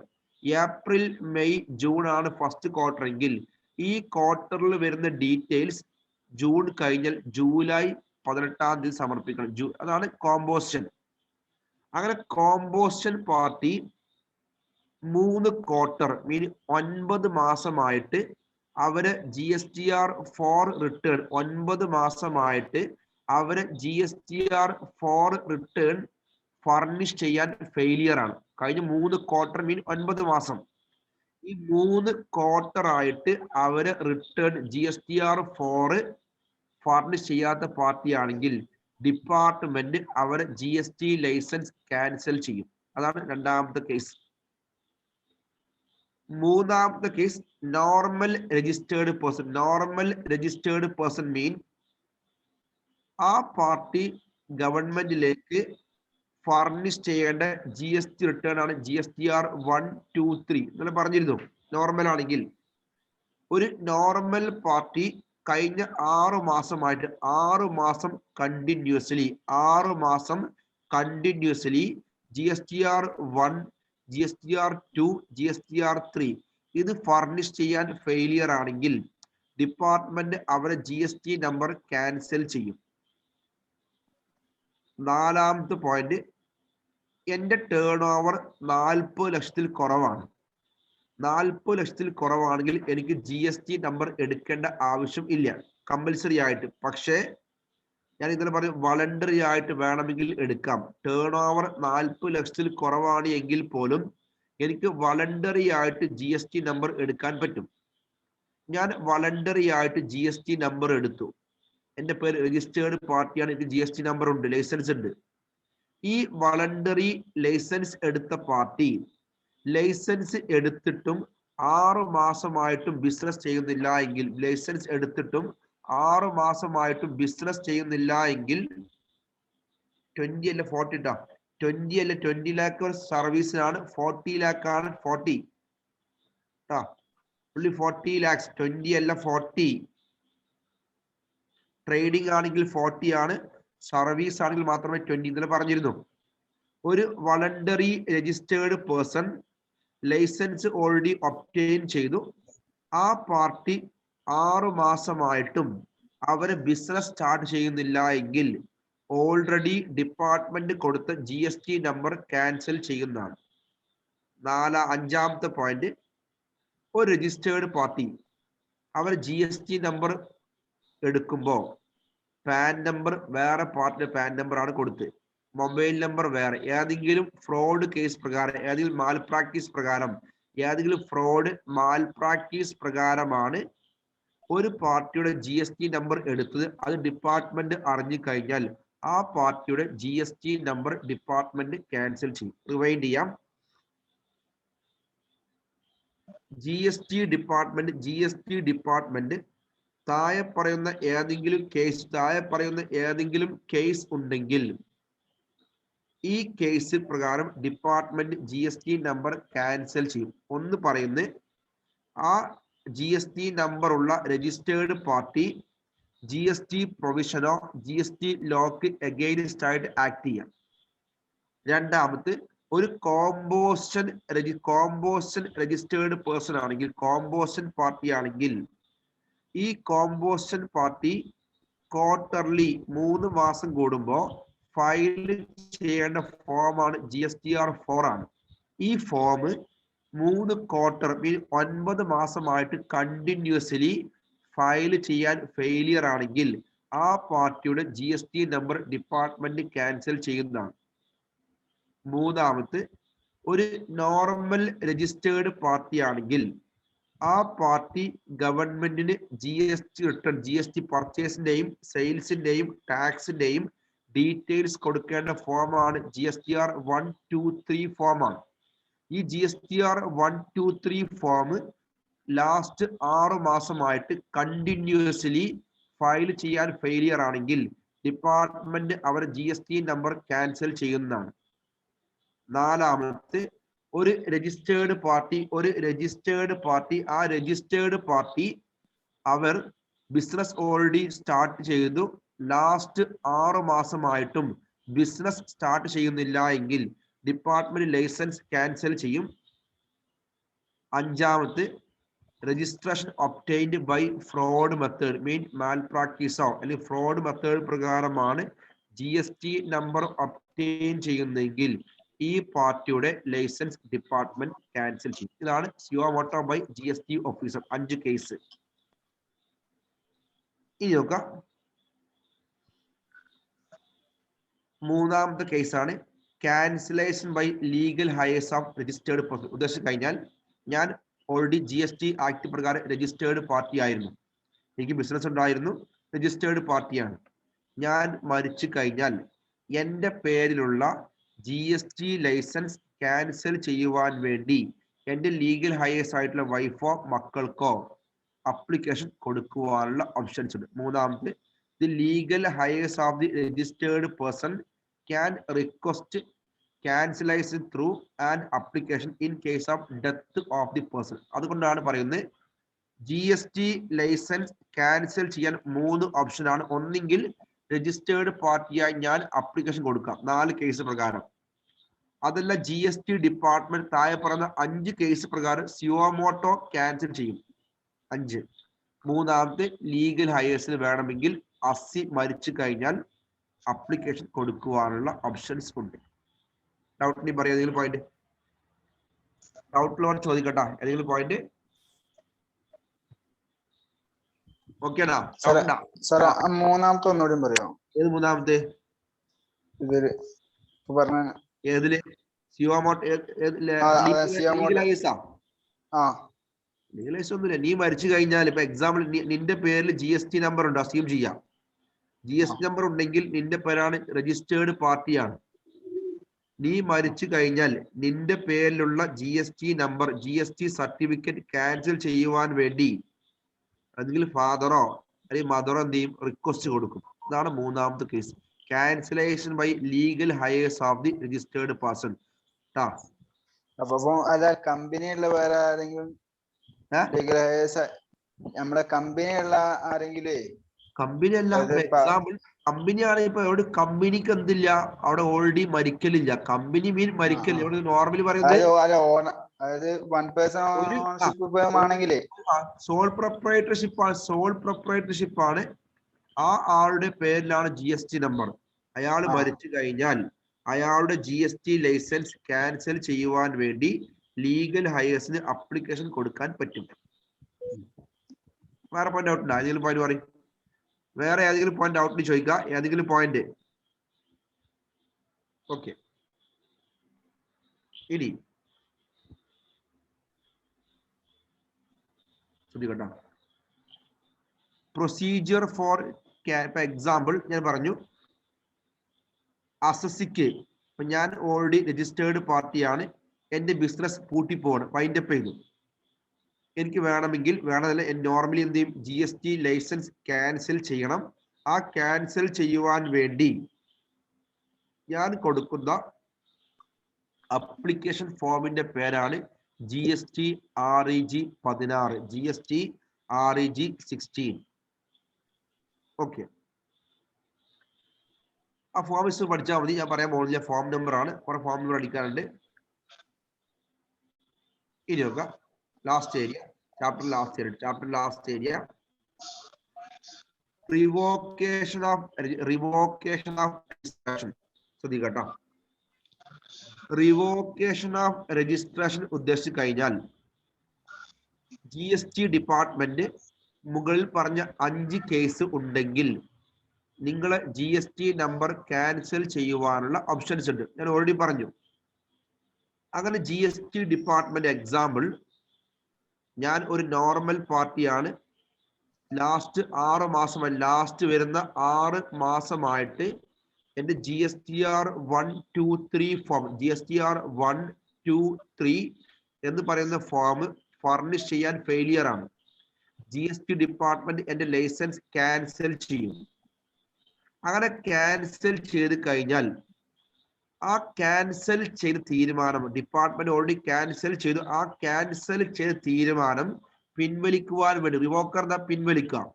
S1: April, May, June ആണ് ഫസ്റ്റ് ക്വാർട്ടർ എങ്കിൽ ഈ ക്വാർട്ടറിൽ വരുന്ന ഡീറ്റെയിൽസ് ജൂൺ കഴിഞ്ഞാൽ ജൂലൈ 18 തീയതി സമർപ്പിക്കണം. അതാണ് കോമ്പോസിഷൻ. അങ്ങനെ കോമ്പോസിഷൻ പാർട്ടി 3 ക്വാർട്ടർ മീൻ 9 മാസമായിട്ട് അവര് GSTR 4 റിട്ടേൺ 9 മാസമായിട്ട് അവര് GSTR 4 റിട്ടേൺ ഫർണിഷ് ചെയ്യാൻ ഫെയിലിയർ ആണ്. കഴിഞ്ഞ 3 ക്വാർട്ടർ മീൻ 9 മാസം. ഈ 3 ക്വാർട്ടർ ആയിട്ട് അവര് റിട്ടേൺ GSTR4 ഫർണിഷ് ചെയ്യാത്ത പാർട്ടി ആണെങ്കിൽ ഡിപ്പാർട്ട്മെന്റ് അവരെ GST ലൈസൻസ് ക്യാൻസൽ ചെയ്യും. അതാണ് രണ്ടാമത്തെ കേസ്. മൂന്നാമത്തെ case normal registered person. Normal registered person mean ആ പാർട്ടി ഗവൺമെന്റിലേക്ക് ഫർണിഷ് ചെയ്യേണ്ട GST റിട്ടേൺ ആണ് GSTR 1, 2, 3 നിങ്ങൾ പറഞ്ഞിരുന്നു. നോർമൽ ആണെങ്കിൽ ഒരു നോർമൽ പാർട്ടി കഴിഞ്ഞ 6 മാസമായിട്ട് 6 മാസം കണ്ടിന്യൂസ്ലി GSTR 1, GSTR 2, GSTR 3 ഇത് ഫർണിഷ് ചെയ്യാൻ ഫെയിലിയർ ആണെങ്കിൽ ഡിപ്പാർട്ട്മെന്റ് അവരെ GST നമ്പർ ക്യാൻസൽ ചെയ്യും. നാലാമത്തെ പോയിന്റ്, എന്റെ ടേൺ ഓവർ 40 ലക്ഷത്തിൽ കുറവാണ്. 40 ലക്ഷത്തിൽ കുറവാണെങ്കിൽ എനിക്ക് GST നമ്പർ എടുക്കേണ്ട ആവശ്യം ഇല്ല കമ്പൽസറി ആയിട്ട്. പക്ഷേ ഞാൻ ഇന്നലെ പറഞ്ഞു വളണ്ടറി ആയിട്ട് വേണമെങ്കിൽ എടുക്കാം. ടേൺ ഓവർ 40 ലക്ഷത്തിൽ കുറവാണ് എങ്കിൽ പോലും എനിക്ക് വളണ്ടറി ആയിട്ട് GST നമ്പർ എടുക്കാൻ പറ്റും. ഞാൻ വളണ്ടറി ആയിട്ട് GST നമ്പർ എടുത്തു. എന്റെ പേര് രജിസ്റ്റേർഡ് പാർട്ടിയാണ്, എനിക്ക് GST നമ്പർ ഉണ്ട്, ലൈസൻസ് ഉണ്ട്. ഈ വളണ്ടറി ലൈസൻസ് എടുത്ത പാർട്ടി ലൈസൻസ് എടുത്തിട്ടും 6 മാസമായിട്ടും ബിസിനസ് ചെയ്യുന്നില്ല എങ്കിൽ, ലൈസൻസ് എടുത്തിട്ടും 6 മാസമായിട്ടും ബിസിനസ് ചെയ്യുന്നില്ല എങ്കിൽ 20 അല്ല 40 ട്ടാ, 20 അല്ല 20 ലാക്ക് സർവീസിനാണ്, 40 ലാക്കാണ് 40 ട്ടാ, പുള്ളി 40 ലാക്സ്, 20 അല്ല 40. ട്രേഡിംഗ് ആണെങ്കിൽ 40 ആണ്, സർവീസ് ആണെങ്കിൽ മാത്രമേ 20. ഇന്നലെ പറഞ്ഞിരുന്നു. ഒരു voluntary registered person licence already obtain ചെയ്തു. ആ പാർട്ടി 6 മാസമായിട്ടും അവര് ബിസിനസ് സ്റ്റാർട്ട് ചെയ്യുന്നില്ല എങ്കിൽ ഓൾറെഡി ഡിപ്പാർട്ട്മെന്റ് കൊടുത്ത GST നമ്പർ ക്യാൻസൽ ചെയ്യുന്നതാണ്. അഞ്ചാമത്തെ പോയിന്റ്, ഒരു രജിസ്റ്റേർഡ് പാർട്ടി അവർ GST നമ്പർ എടുക്കുമ്പോൾ പാൻ നമ്പർ വേറെ പാർട്ടിയുടെ പാൻ നമ്പർ ആണ് കൊടുത്തത്, മൊബൈൽ നമ്പർ വേറെ. ഏതെങ്കിലും ഫ്രോഡ് കേസ് പ്രകാരം, ഏതെങ്കിലും മാൽ പ്രാക്ടീസ് പ്രകാരമാണ് ഒരു പാർട്ടിയുടെ GST നമ്പർ എടുത്തത്. അത് ഡിപ്പാർട്ട്മെന്റ് അറിഞ്ഞു കഴിഞ്ഞാൽ ആ പാർട്ടിയുടെ GST നമ്പർ ഡിപ്പാർട്ട്മെന്റ് ക്യാൻസൽ ചെയ്യും. റിവൈൻഡ് ചെയ്യാം. GST ഡിപ്പാർട്ട്മെന്റ് താഴെ പറയുന്ന ഏതെങ്കിലും കേസ് ഉണ്ടെങ്കിൽ ഈ കേസ് പ്രകാരം ഡിപ്പാർട്ട്മെന്റ് GST നമ്പർ ക്യാൻസൽ ചെയ്യും. ഒന്ന് പറയുന്നത്, ആ GST നമ്പർ ഉള്ള registered party GST പ്രൊവിഷനോ GST lock against ആയിട്ട് ആക്ട് ചെയ്യാം. രണ്ടാമത്, ഒരു കോമ്പോസിഷൻ രജിസ്റ്റേർഡ് പേഴ്സൺ ആണെങ്കിൽ, കോമ്പോസിഷൻ പാർട്ടി ആണെങ്കിൽ ഈ കോമ്പോസിഷൻ പാർട്ടി ക്വാർട്ടർലി 3 മാസം കൂടുമ്പോൾ ഫയൽ ചെയ്യേണ്ട ഫോമാണ് GSTR4 ആണ്. ഈ ഫോം 3 ക്വാർട്ടർ 9 മാസമായിട്ട് കണ്ടിന്യൂസ്ലി ഫയൽ ചെയ്യാൻ ഫെയിലിയർ ആണെങ്കിൽ ആ പാർട്ടിയുടെ GST നമ്പർ ഡിപ്പാർട്ട്മെന്റ് ക്യാൻസൽ ചെയ്യുന്നതാണ്. മൂന്നാമത്, ഒരു നോർമൽ രജിസ്റ്റേർഡ് പാർട്ടി ആണെങ്കിൽ ആ പാർട്ടി ഗവൺമെന്റിന് GST റിട്ടേൺ, GST പർച്ചേസിന്റെയും സെയിൽസിന്റെയും ടാക്സിന്റെയും ഡീറ്റെയിൽസ് കൊടുക്കേണ്ട ഫോമാണ് GSTR 1, 2, 3 ഫോമാണ്. ഈ GSTR 1, 2, 3 ഫോം ലാസ്റ്റ് 6 മാസമായിട്ട് കണ്ടിന്യൂസ്ലി ഫയൽ ചെയ്യാൻ ഫെയിലിയർ ആണെങ്കിൽ ഡിപ്പാർട്ട്മെന്റ് അവർ GST നമ്പർ ക്യാൻസൽ ചെയ്യുന്നതാണ്. നാലാമത്തെ, ഒരു രജിസ്റ്റേർഡ് പാർട്ടി അവർ ബിസിനസ് ഓൾറെഡി സ്റ്റാർട്ട് ചെയ്തു, ലാസ്റ്റ് 6 മാസമായിട്ടും ബിസിനസ് സ്റ്റാർട്ട് ചെയ്യുന്നില്ല എങ്കിൽ ഡിപ്പാർട്ട്മെന്റ് ലൈസൻസ് ക്യാൻസൽ ചെയ്യും. അഞ്ചാമത്തെ, registration obtained by fraud method mal പ്രാക്ടീസോ അല്ലെങ്കിൽ ഫ്രോഡ് മെത്തേഡ് പ്രകാരമാണ് GST നമ്പർ ഒബ്റ്റെയിൻ ചെയ്യുന്നതെങ്കിൽ ഈ പാർട്ടിയുടെ ലൈസൻസ് ഡിപ്പാർട്ട്മെന്റ് ക്യാൻസൽ ചെയ്യും. ഇതാണ് suo motu by GST officer. 5 case. ഇനി നോക്കാം, മൂന്നാമത്തെ കേസാണ് cancellation by legal heirs of registered person ഉദ്ദേശിച്ചു കഴിഞ്ഞാൽ ഞാൻ ഓൾറെഡി GST ആക്ട് പ്രകാരം രജിസ്റ്റേർഡ് പാർട്ടി ആയിരുന്നു, എനിക്ക് ബിസിനസ് ഉണ്ടായിരുന്നു, രജിസ്റ്റേർഡ് പാർട്ടിയാണ്. ഞാൻ മരിച്ചു കഴിഞ്ഞാൽ എൻ്റെ പേരിലുള്ള GST ലൈസൻസ് ക്യാൻസൽ ചെയ്യുവാൻ വേണ്ടി എൻ്റെ ലീഗൽ ഹയേഴ്സ് ആയിട്ടുള്ള വൈഫോ മക്കൾക്കോ അപ്ലിക്കേഷൻ കൊടുക്കുവാനുള്ള ഓപ്ഷൻസ് ഉണ്ട്. മൂന്നാമത്തെ, the legal heirs of the registered person can request cancellation through an application in case of death of the person. അതുകൊണ്ടാണ് പറയുന്നത് GST ലൈസൻസ് ക്യാൻസൽ ചെയ്യാൻ 3 ഓപ്ഷൻ ആണ്. ഒന്നെങ്കിൽ രജിസ്റ്റേർഡ് പാർട്ടിയായി ഞാൻ അപ്ലിക്കേഷൻ കൊടുക്കാം 4 കേസ് പ്രകാരം, അതല്ല GST ഡിപ്പാർട്ട്മെന്റ് താഴെ പറയുന്ന 5 കേസ് പ്രകാരം സിയോമോട്ടോ ക്യാൻസൽ ചെയ്യും 5. മൂന്നാമത്തെ, ലീഗൽ ഹയേഴ്സിന് വേണമെങ്കിൽ അസി മരിച്ചു കഴിഞ്ഞാൽ അപ്ലിക്കേഷൻ കൊടുക്കുവാനുള്ള ഓപ്ഷൻസ് ഉണ്ട്. ഡൗട്ട് നീ പറയാം, ഏതെങ്കിലും പോയിന്റ് ഡൗട്ടിലോട് ചോദിക്കട്ടെ, ഏതെങ്കിലും പോയിന്റ്? ഓക്കേടാ?
S3: മൂന്നാമത്തെ ഒന്നുകൂടി പറയോ?
S1: ഏത് മൂന്നാമത്തെ? ഏതില്? ലീഗലൈസ് ഒന്നുമില്ല. നീ മരിച്ചു കഴിഞ്ഞാൽ ഇപ്പൊ എക്സാമ്പിൾ നിന്റെ പേരിൽ GST നമ്പർ ഉണ്ട്, അസ്യൂം ചെയ്യാം. GST നമ്പർ ഉണ്ടെങ്കിൽ നിന്റെ പേരാണ് രജിസ്റ്റേർഡ് പാർട്ടിയാണ്. നീ മരിച്ചു കഴിഞ്ഞാൽ നിന്റെ പേരിലുള്ള GST number, GST certificate cancel ചെയ്യുവാൻ വേണ്ടി അല്ലെങ്കിൽ ഫാദറോ അല്ലെങ്കിൽ മദറോ എന്ത് ചെയ്യും? റിക്വസ്റ്റ് കൊടുക്കും. ഇതാണ് മൂന്നാമത്തെ case, cancellation by legal heirs of the registered person.
S3: കമ്പനിയുള്ള വേറെ ആരെങ്കിലും നമ്മുടെ കമ്പനിയുള്ള ആരെങ്കിലും?
S1: കമ്പനി അല്ല, എക്സാമ്പിൾ കമ്പനി ആണ്. ഇപ്പൊ എവിടെ കമ്പനിക്ക് എന്തില്ല, അവിടെ ഓൾറെഡി മരിക്കലില്ല. കമ്പനി മീൻ മരിക്കൽ നോർമലി പറയുന്നത് സോൾ പ്രൊപ്രൈറ്റർഷിപ്പ് ആണ്. സോൾ പ്രൊപ്രൈറ്റർഷിപ്പ് ആണ്. ആ ആളുടെ പേരിലാണ് GST നമ്പർ. അയാൾ മരിച്ചു കഴിഞ്ഞാൽ അയാളുടെ GST ലൈസൻസ് ക്യാൻസൽ ചെയ്യുവാൻ വേണ്ടി ലീഗൽ ഹയേഴ്സിന് അപ്ലിക്കേഷൻ കൊടുക്കാൻ പറ്റും. വേറെ പോയിന്റ് ഔട്ട് ഉണ്ടോ? ഏതെങ്കിലും പോയിന്റ് പറയും. വേറെ ഏതെങ്കിലും പോയിന്റ് ഔട്ടിന് ചോദിക്കുക, ഏതെങ്കിലും പോയിന്റ്? ഓക്കെ, ഇനി ശ്രദ്ധിക്കട്ടോ. പ്രൊസീജിയർ ഫോർ എക്സാമ്പിൾ ഞാൻ പറഞ്ഞു അസസിക്ക് ഇപ്പൊ ഞാൻ ഓൾറെഡി രജിസ്റ്റേർഡ് പാർട്ടിയാണ്, എന്റെ ബിസിനസ് പൂട്ടിപ്പോവാണ്, വൈൻഡപ്പ് ചെയ്തു. എനിക്ക് വേണമെങ്കിൽ വേണമെന്നില്ല നോർമലി എന്ത് ചെയ്യും? GST ലൈസൻസ് ക്യാൻസൽ ചെയ്യണം. ആ ക്യാൻസൽ ചെയ്യുവാൻ വേണ്ടി ഞാൻ കൊടുക്കുന്ന അപ്ലിക്കേഷൻ ഫോമിന്റെ പേരാണ് GST REG 16, GST REG 16. Okay, ആ ഫോം പഠിച്ചാൽ മതി. ഞാൻ പറയാൻ പോകുന്നില്ല, ഫോം നമ്പർ ആണ്. കുറെ ഫോം നമ്പർ അടിക്കാറുണ്ട്. ഇനി നോക്കാം, last area, chapter last area revocation of registration. ശ്രദ്ധിക്കട്ടോ, റിവോക്കേഷൻ ഓഫ് രജിസ്ട്രേഷൻ ഉദ്ദേശിച്ചു കഴിഞ്ഞാൽ GST ഡിപ്പാർട്ട്മെന്റ് മുകളിൽ പറഞ്ഞ 5 കേസ് ഉണ്ടെങ്കിൽ നിങ്ങളെ GST നമ്പർ ക്യാൻസൽ ചെയ്യുവാനുള്ള ഓപ്ഷൻസ് ഉണ്ട്. ഞാൻ ഓൾറെഡി പറഞ്ഞു. അങ്ങനെ GST ഡിപ്പാർട്ട്മെന്റ് എക്സാമ്പിൾ, ഞാൻ ഒരു നോർമൽ പാർട്ടിയാണ്. ലാസ്റ്റ് 6 മാസം, ലാസ്റ്റ് വരുന്ന 6 മാസമായിട്ട് എന്റെ GSTR 123 ഫോം, GSTR 123 എന്ന് പറയുന്ന ഫോം ഫർണിഷ് ചെയ്യാൻ ഫെയിലിയർ ആണ്. GST ഡിപ്പാർട്ട്മെന്റ് എന്റെ ലൈസൻസ് ക്യാൻസൽ ചെയ്യും. അങ്ങനെ ക്യാൻസൽ ചെയ്ത് കഴിഞ്ഞാൽ ആ ക്യാൻസൽ ചെയ്ത തീരുമാനം ഡിപ്പാർട്ട്മെന്റ് ഓൾറെഡി ക്യാൻസൽ ചെയ്തു. ആ ക്യാൻസൽ ചെയ്ത തീരുമാനം പിൻവലിക്കുവാൻ വേണ്ടി, റിവോക്കർ പിൻവലിക്കാം.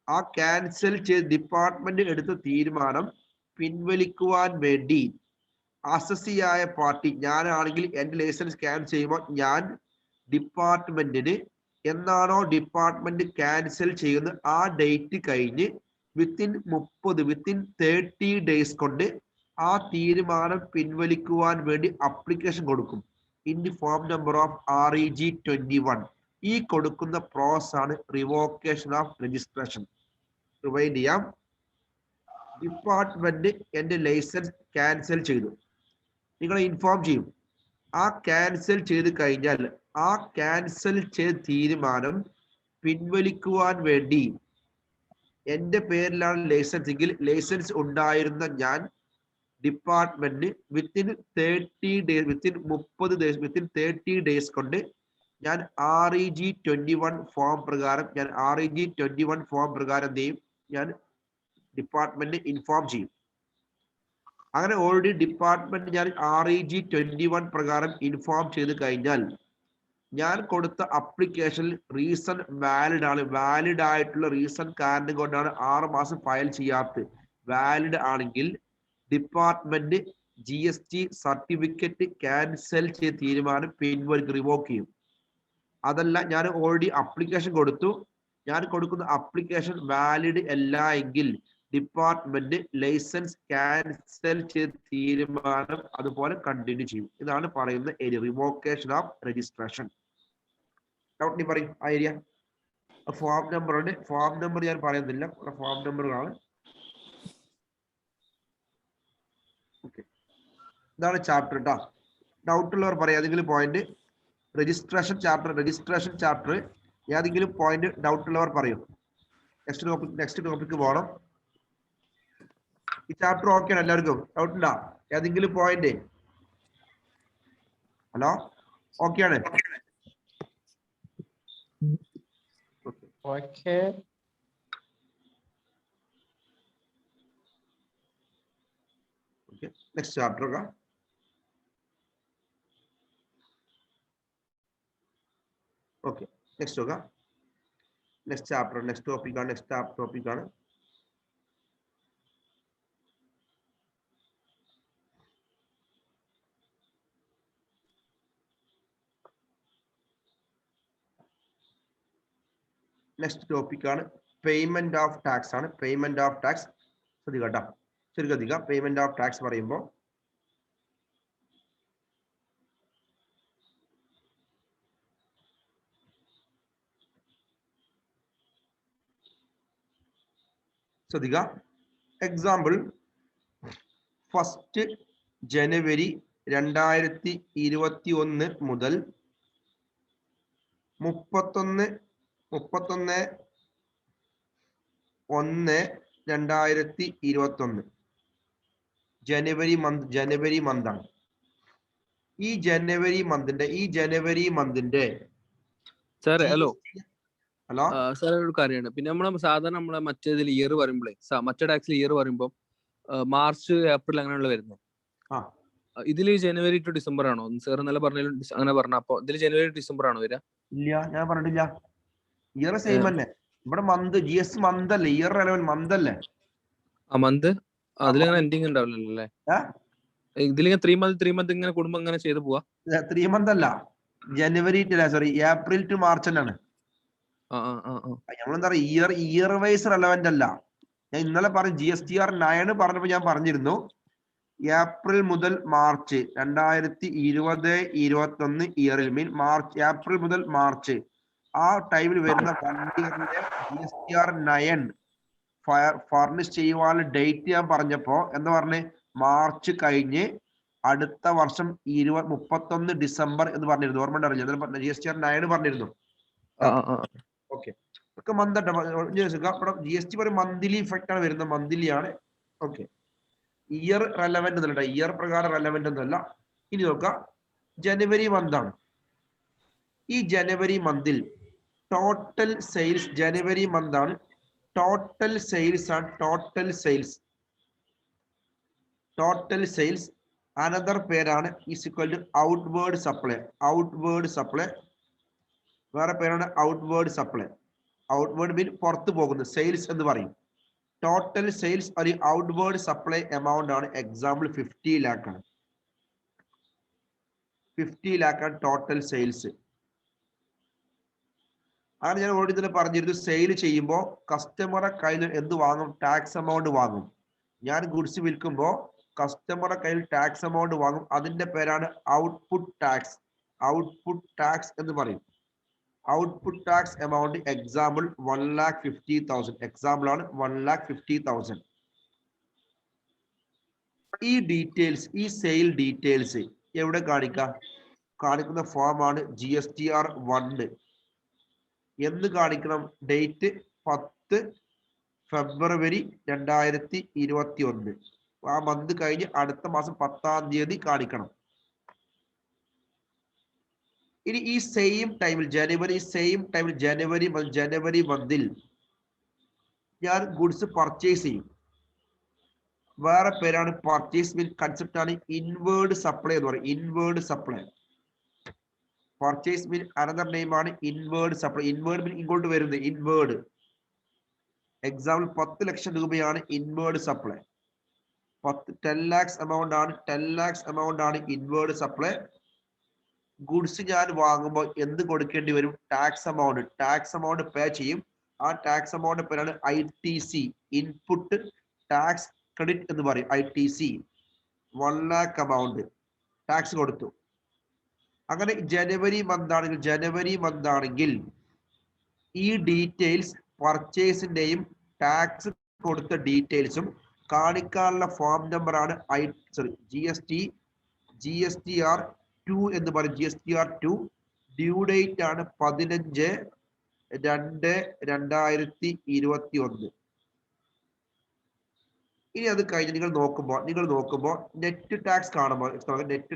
S1: ആ ക്യാൻസൽ ചെയ്ത് ഡിപ്പാർട്ട്മെന്റ് എടുത്ത തീരുമാനം പിൻവലിക്കുവാൻ വേണ്ടി അസസിയായ പാർട്ടി ഞാനാണെങ്കിൽ എന്റെ ലൈസൻസ് ക്യാൻസൽ ചെയ്യുമ്പോൾ ഞാൻ ഡിപ്പാർട്ട്മെന്റിന് എന്നാണോ ഡിപ്പാർട്ട്മെന്റ് ക്യാൻസൽ ചെയ്യുന്ന ആ ഡേറ്റ് കഴിഞ്ഞ് വിത്തിൻ 30 ഡേയ്സ് കൊണ്ട് ആ തീരുമാനം പിൻവലിക്കുവാൻ വേണ്ടി അപ്ലിക്കേഷൻ കൊടുക്കും in the form number of REG 21. ഈ കൊടുക്കുന്ന പ്രോസസ് ആണ് റിവോക്കേഷൻ ഓഫ് രജിസ്ട്രേഷൻ. റിവൈൻഡ് ചെയ്യാം. ഡിപ്പാർട്ട്മെന്റ് എന്റെ ലൈസൻസ് ക്യാൻസൽ ചെയ്തു. നിങ്ങളെ ഇൻഫോം ചെയ്യും. ആ ക്യാൻസൽ ചെയ്ത് കഴിഞ്ഞാൽ ആ ക്യാൻസൽ ചെയ്ത തീരുമാനം പിൻവലിക്കുവാൻ വേണ്ടി എന്റെ പേരിലാണ് ലൈസൻസ് എങ്കിൽ ലൈസൻസ് ഉണ്ടായിരുന്ന ഞാൻ department within 30 days within 30 days കൊണ്ട് ഞാൻ REG-21 ഫോം പ്രകാരം എന്ത് ചെയ്യും, ഞാൻ ഡിപ്പാർട്ട്മെന്റ് ഇൻഫോം ചെയ്യും. അങ്ങനെ ഓൾറെഡി ഡിപ്പാർട്ട്മെന്റ് ഞാൻ REG-21 പ്രകാരം ഇൻഫോം ചെയ്ത് കഴിഞ്ഞാൽ ഞാൻ കൊടുത്ത അപ്ലിക്കേഷനിൽ റീസൺ വാലിഡ് ആണ്. വാലിഡ് ആയിട്ടുള്ള റീസൺ കാരണം കൊണ്ടാണ് 6 മാസം ഫയൽ ചെയ്യാത്തത്. വാലിഡ് ആണെങ്കിൽ ഡിപ്പാർട്ട്മെന്റ് GST സർട്ടിഫിക്കറ്റ് ക്യാൻസൽ ചെയ്ത് തീരുമാനം പിൻവലിക്ക് റിവോക്ക് ചെയ്യും. അതല്ല, ഞാൻ ഓൾറെഡി അപ്ലിക്കേഷൻ കൊടുത്തു, ഞാൻ കൊടുക്കുന്ന അപ്ലിക്കേഷൻ വാലിഡ് അല്ല എങ്കിൽ ഡിപ്പാർട്ട്മെന്റ് ലൈസൻസ് ക്യാൻസൽ ചെയ്ത് തീരുമാനം അതുപോലെ കണ്ടിന്യൂ ചെയ്യും. ഇതാണ് പറയുന്ന area, revocation of registration. Doubt നീ പറയും ആ ഏരിയ. ഫോം നമ്പർ ഉണ്ട്, ഫോം നമ്പർ ഞാൻ പറയുന്നില്ല, ഫോം നമ്പറുകളാണ്. ഓക്കെ, ഇതാണ് ചാപ്റ്റർ കേട്ടോ. ഡൗട്ട് ഉള്ളവർ പറയാം ഏതെങ്കിലും പോയിന്റ്. രജിസ്ട്രേഷൻ ചാപ്റ്റർ ഏതെങ്കിലും പോയിന്റ് ഡൗട്ട് ഉള്ളവർ പറയൂ. നെക്സ്റ്റ് ടോപ്പിക്ക് പോകണം. ഈ ചാപ്റ്റർ ഓക്കെ ആണ് എല്ലാവർക്കും? ഡൗട്ട് ഉണ്ടോ? ഏതെങ്കിലും പോയിന്റ്? ഹലോ, ഓക്കെ ആണ്?
S4: ഓക്കെ.
S1: നെക്സ്റ്റ് ചാപ്റ്റർ ഒക്കെ ഓക്കെ. നെക്സ്റ്റ് നോക്കാം. നെക്സ്റ്റ് ചാപ്റ്റർ, നെക്സ്റ്റ് ടോപ്പിക് ആണ്. നെക്സ്റ്റ് ടോപ്പിക് ആണ് പേയ്മെന്റ് ഓഫ് ടാക്സ് ആണ്. പേയ്മെന്റ് ഓഫ് ടാക്സ് ശ്രദ്ധിക്കട്ടോ, ചുരുക്കധിക പേയ്മെന്റ് ഓഫ് ടാക്സ് പറയുമ്പോൾ ശ്രദ്ധിക്കുക. എക്സാമ്പിൾ, 1 ജനുവരി 2021 മുതൽ 31/1/2021 ജനുവരി മന്ത് ആണ്. ഈ ജനുവരി മന്തിന്റെ
S2: സാറേ ഹലോ
S1: ഹലോ
S2: സാർ ഒരു കാര്യമാണ്. പിന്നെ സാധാരണ നമ്മളെ മറ്റേതിൽ ഇയർ പറയുമ്പോഴേ മറ്റേ ടാക്സിൽ ഇയർ പറയുമ്പോൾ മാർച്ച് ഏപ്രിൽ അങ്ങനെയുള്ള വരുന്നത്. ഇതില് ജനുവരി ടു ഡിസംബർ ആണോ സാർ? നല്ല പറഞ്ഞാലും അങ്ങനെ പറഞ്ഞ, അപ്പൊ ഇതിൽ ജനുവരി ടു ഡിസംബർ ആണോ വരിക?
S1: ഇല്ല, ഞാൻ പറഞ്ഞിട്ടില്ല. ഇയർ സെയിം അല്ലേ ഇവിടെ? മന്ത് GS മന്ത് അല്ലേ, ഇയർ റെലവന്റ് മന്ത് അല്ലേ?
S2: ആ മന്ത് അതിലങ്ങനെ എൻഡിങ് ഉണ്ടാവില്ലല്ലോ അല്ലേ? ഇതിലിങ്ങനെ 3 മന്ത് ഇങ്ങനെ കുടുംബം ഇങ്ങനെ ചെയ്ത് പോവാ?
S1: 3 മന്ത് അല്ല, ജനുവരി ഏപ്രിൽ ടു മാർച്ച് തന്നെയാണ്. നമ്മളെന്താ പറയുക, ഇയർ വൈസ് റെലവന്റ് അല്ല. ഞാൻ ഇന്നലെ പറഞ്ഞു GSTR 9 പറഞ്ഞപ്പോ ഞാൻ പറഞ്ഞിരുന്നു ഏപ്രിൽ മുതൽ മാർച്ച് 2020-21 ഇയറിൽ ഏപ്രിൽ മുതൽ മാർച്ച് ആ ടൈമിൽ വരുന്ന വണ്ടികളുടെ GSTR 9 ഫർണിഷ് ചെയ്യുവാനുള്ള ഡേറ്റ് ഞാൻ പറഞ്ഞപ്പോ എന്താ പറഞ്ഞ്, മാർച്ച് കഴിഞ്ഞ് അടുത്ത വർഷം 31 ഡിസംബർ എന്ന് പറഞ്ഞിരുന്നു. ഓർമ്മ ഉണ്ടാവില്ല, GSTR 9 പറഞ്ഞിരുന്നു. ഓക്കെ, ഒക്കെ മന്ത് GST ഒരു മന്ത്ലി ഇഫക്റ്റ് ആണ് വരുന്നത്, മന്ത്ലി ആണ്. ഓക്കെ, ഇയർ റെലവന്റ് എന്നല്ല, ഇയർ പ്രകാരം റെലവന്റ് എന്നല്ല. ഇനി നോക്കാം, ജനുവരി മന്താണ്. ഈ ജനുവരി മന്തിൽ ടോട്ടൽ സെയിൽസ്, ജനുവരി മന്താണ്, ടോട്ടൽ സെയിൽസ് ആണ്. ടോട്ടൽ സെയിൽസ് അനദർ പേരാണ് is equal to outward supply. വേറെ പേരാണ് ഔട്ട്വേർഡ് സപ്ലൈ. ഔട്ട്വേർഡ് മീൻ പുറത്തു പോകുന്നത്, സെയിൽസ് എന്ന് പറയും. ടോട്ടൽ സെയിൽസ് ഒരു ഔട്ട്വേർഡ് സപ്ലൈ എമൗണ്ട് ആണ്. എക്സാമ്പിൾ 50 lakh ആണ്. 50 lakh ആണ് ടോട്ടൽ സെയിൽസ്. അങ്ങനെ ഞാൻ ഓൾറെഡി തന്നെ പറഞ്ഞിരുന്നു, സെയിൽ ചെയ്യുമ്പോൾ കസ്റ്റമറെ കയ്യിൽ എന്ത് വാങ്ങും? ടാക്സ് എമൗണ്ട് വാങ്ങും. ഞാൻ ഗുഡ്സ് വിൽക്കുമ്പോൾ കസ്റ്റമറെ കയ്യിൽ ടാക്സ് എമൗണ്ട് വാങ്ങും. അതിന്റെ പേരാണ് ഔട്ട്പുട്ട് ടാക്സ് എന്ന് പറയും. Output tax amount example 1,50,000. Example ആണ് 1,50,000. ഈ ഡീറ്റെയിൽസ്, ഈ സെയിൽ ഡീറ്റെയിൽസ് എവിടെ കാണിക്കാം? കാണിക്കുന്ന ഫോമാണ് GSTR 1. എന്ന് കാണിക്കണം? ഡേറ്റ് 10 ഫെബ്രുവരി 2021. ആ മന്ത് കഴിഞ്ഞ് അടുത്ത മാസം 10-ാം തീയതി കാണിക്കണം. ഇനി ഈ സെയിം ടൈമിൽ ജനുവരി മന്തിൽ ഞാൻ ഗുഡ്സ് പർച്ചേസ് ചെയ്യും. വേറെ പേരാണ് പർച്ചേസ് മീൻ കൺസെപ്റ്റ് ആണ് ഇൻവേർഡ് സപ്ലൈ എന്ന് പറയും. ഇൻവേർഡ് സപ്ലൈ പർച്ചേസ് മീൻ അനദർ നെയിം ആണ് ഇൻവേർഡ് സപ്ലൈ. ഇൻവേർഡ് മീൻ ഇങ്ങോട്ട് വരുന്നത് ഇൻവേർഡ്. എക്സാമ്പിൾ 10 ലക്ഷം രൂപയാണ് ഇൻവേർഡ് സപ്ലൈ. 10 lakhs amount ആണ്. 10 lakhs amount ആണ് ഇൻവേർഡ് സപ്ലൈ. ഗുഡ്സ് ഞാൻ വാങ്ങുമ്പോൾ എന്ത് കൊടുക്കേണ്ടി വരും? ടാക്സ് എമൗണ്ട് പേ ചെയ്യും. ആ ടാക്സ് എമൗണ്ട് പേരാണ് ITC, ഇൻപുട്ട് ടാക്സ് ക്രെഡിറ്റ് എന്ന് പറയും. ITC 1 lakh amount ടാക്സ് കൊടുത്തു. അങ്ങനെ ജനുവരി മന്ത് ആണെങ്കിൽ ഈ ഡീറ്റെയിൽസ് പർച്ചേസിന്റെയും ടാക്സ് കൊടുത്ത ഡീറ്റെയിൽസും കാണിക്കാനുള്ള ഫോം നമ്പർ ആണ് GSTR 2 എന്ന് പറയും. GSTR 2 ഡ്യൂ ഡേറ്റ് ആണ് 15/2/2021. ഇനി അത് കഴിഞ്ഞ് നിങ്ങൾ നോക്കുമ്പോൾ നെറ്റ് ടാക്സ് കാണുമ്പോൾ നെറ്റ്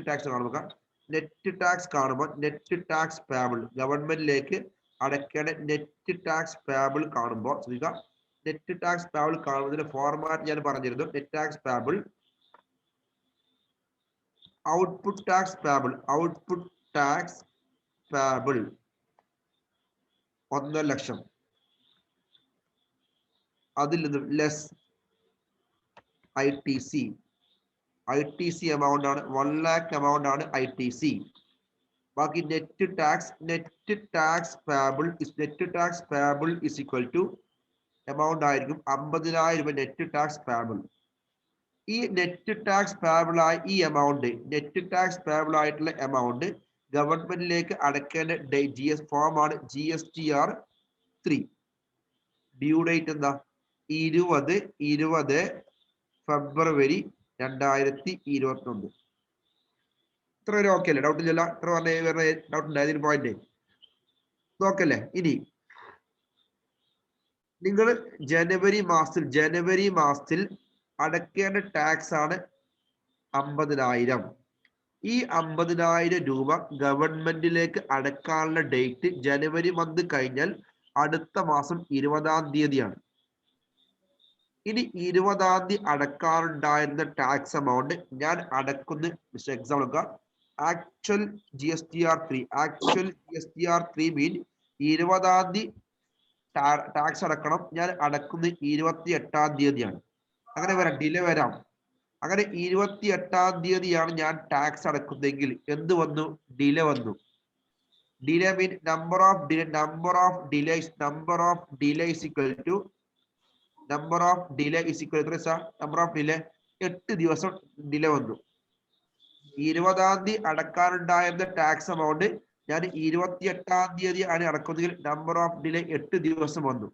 S1: ടാക്സ് പേബിൾ ഗവൺമെന്റിലേക്ക് അടയ്ക്കേണ്ട നെറ്റ് ടാക്സ് പേബിൾ കാണുമ്പോൾ ശ്രദ്ധിക്കുക. നെറ്റ് ടാക്സ് പേബിൾ കാണുന്നതിന്റെ ഫോർമാറ്റ് ഞാൻ പറഞ്ഞിരുന്നു. Net tax payable, output tax payable 1 ലക്ഷം. അതിൽ നിന്നും ലെസ് ITC amount ആണ് 1 lakh amount ആണ് ITC. ബാക്കി net tax payable is equal to amount ആയിരിക്കും 50,000 രൂപ നെറ്റ് ടാക്സ് പേബിൾ. ഈ നെറ്റ് ടാക്സ് പേബിൾ ആയിട്ടുള്ള എമൗണ്ട് ഗവൺമെന്റിലേക്ക് അടയ്ക്കേണ്ട ഫോം ആണ് GSTR 3. ഡ്യൂ ഡേറ്റ് എന്താ? 20 ഫെബ്രുവരി 2021. ഇത്ര വരെ ഓക്കെ അല്ലേ? ഡൗട്ട് ഇല്ലല്ലോ? ഇത്ര പറഞ്ഞ ഡൗട്ട് ഉണ്ടായതിന് പോയിന്റ് നോക്കല്ലേ? ഇനി നിങ്ങൾ ജനുവരി മാസത്തിൽ അടയ്ക്കേണ്ട ടാക്സ് ആണ് 50,000. ഈ 50,000 രൂപ ഗവൺമെന്റിലേക്ക് അടക്കാനുള്ള ഡേറ്റ് ജനുവരി മന്ത് കഴിഞ്ഞാൽ അടുത്ത മാസം 20-ാം തീയതിയാണ്. ഇനി 20-ാം തീയതി അടക്കാറുണ്ടായിരുന്ന ടാക്സ് എമൗണ്ട് ഞാൻ അടക്കുന്ന എക്സാമ്പിൾ ആക്ച്വൽ GSTR 3 മീൻ 20-ാം തീയതി ടാക്സ് അടക്കണം. ഞാൻ അടക്കുന്നത് 28-ാം തീയതിയാണ്. അങ്ങനെ വരാം, ഡിലേ വരാം. അങ്ങനെ 28-ാം തീയതിയാണ് ഞാൻ ടാക്സ് അടക്കുന്നതെങ്കിൽ എന്ത് വന്നു? ഡിലേ വന്നു. Delay mean number of delay is equal to number of delay 8 ദിവസം ഡിലേ വന്നു. 20-ാം തീയതി അടക്കാനുണ്ടായിരുന്ന ടാക്സ് എമൗണ്ട് ഞാൻ 28-ാം തീയതി ആണ് അടക്കുന്നതെങ്കിൽ നമ്പർ ഓഫ് ഡിലേ 8 ദിവസം വന്നു.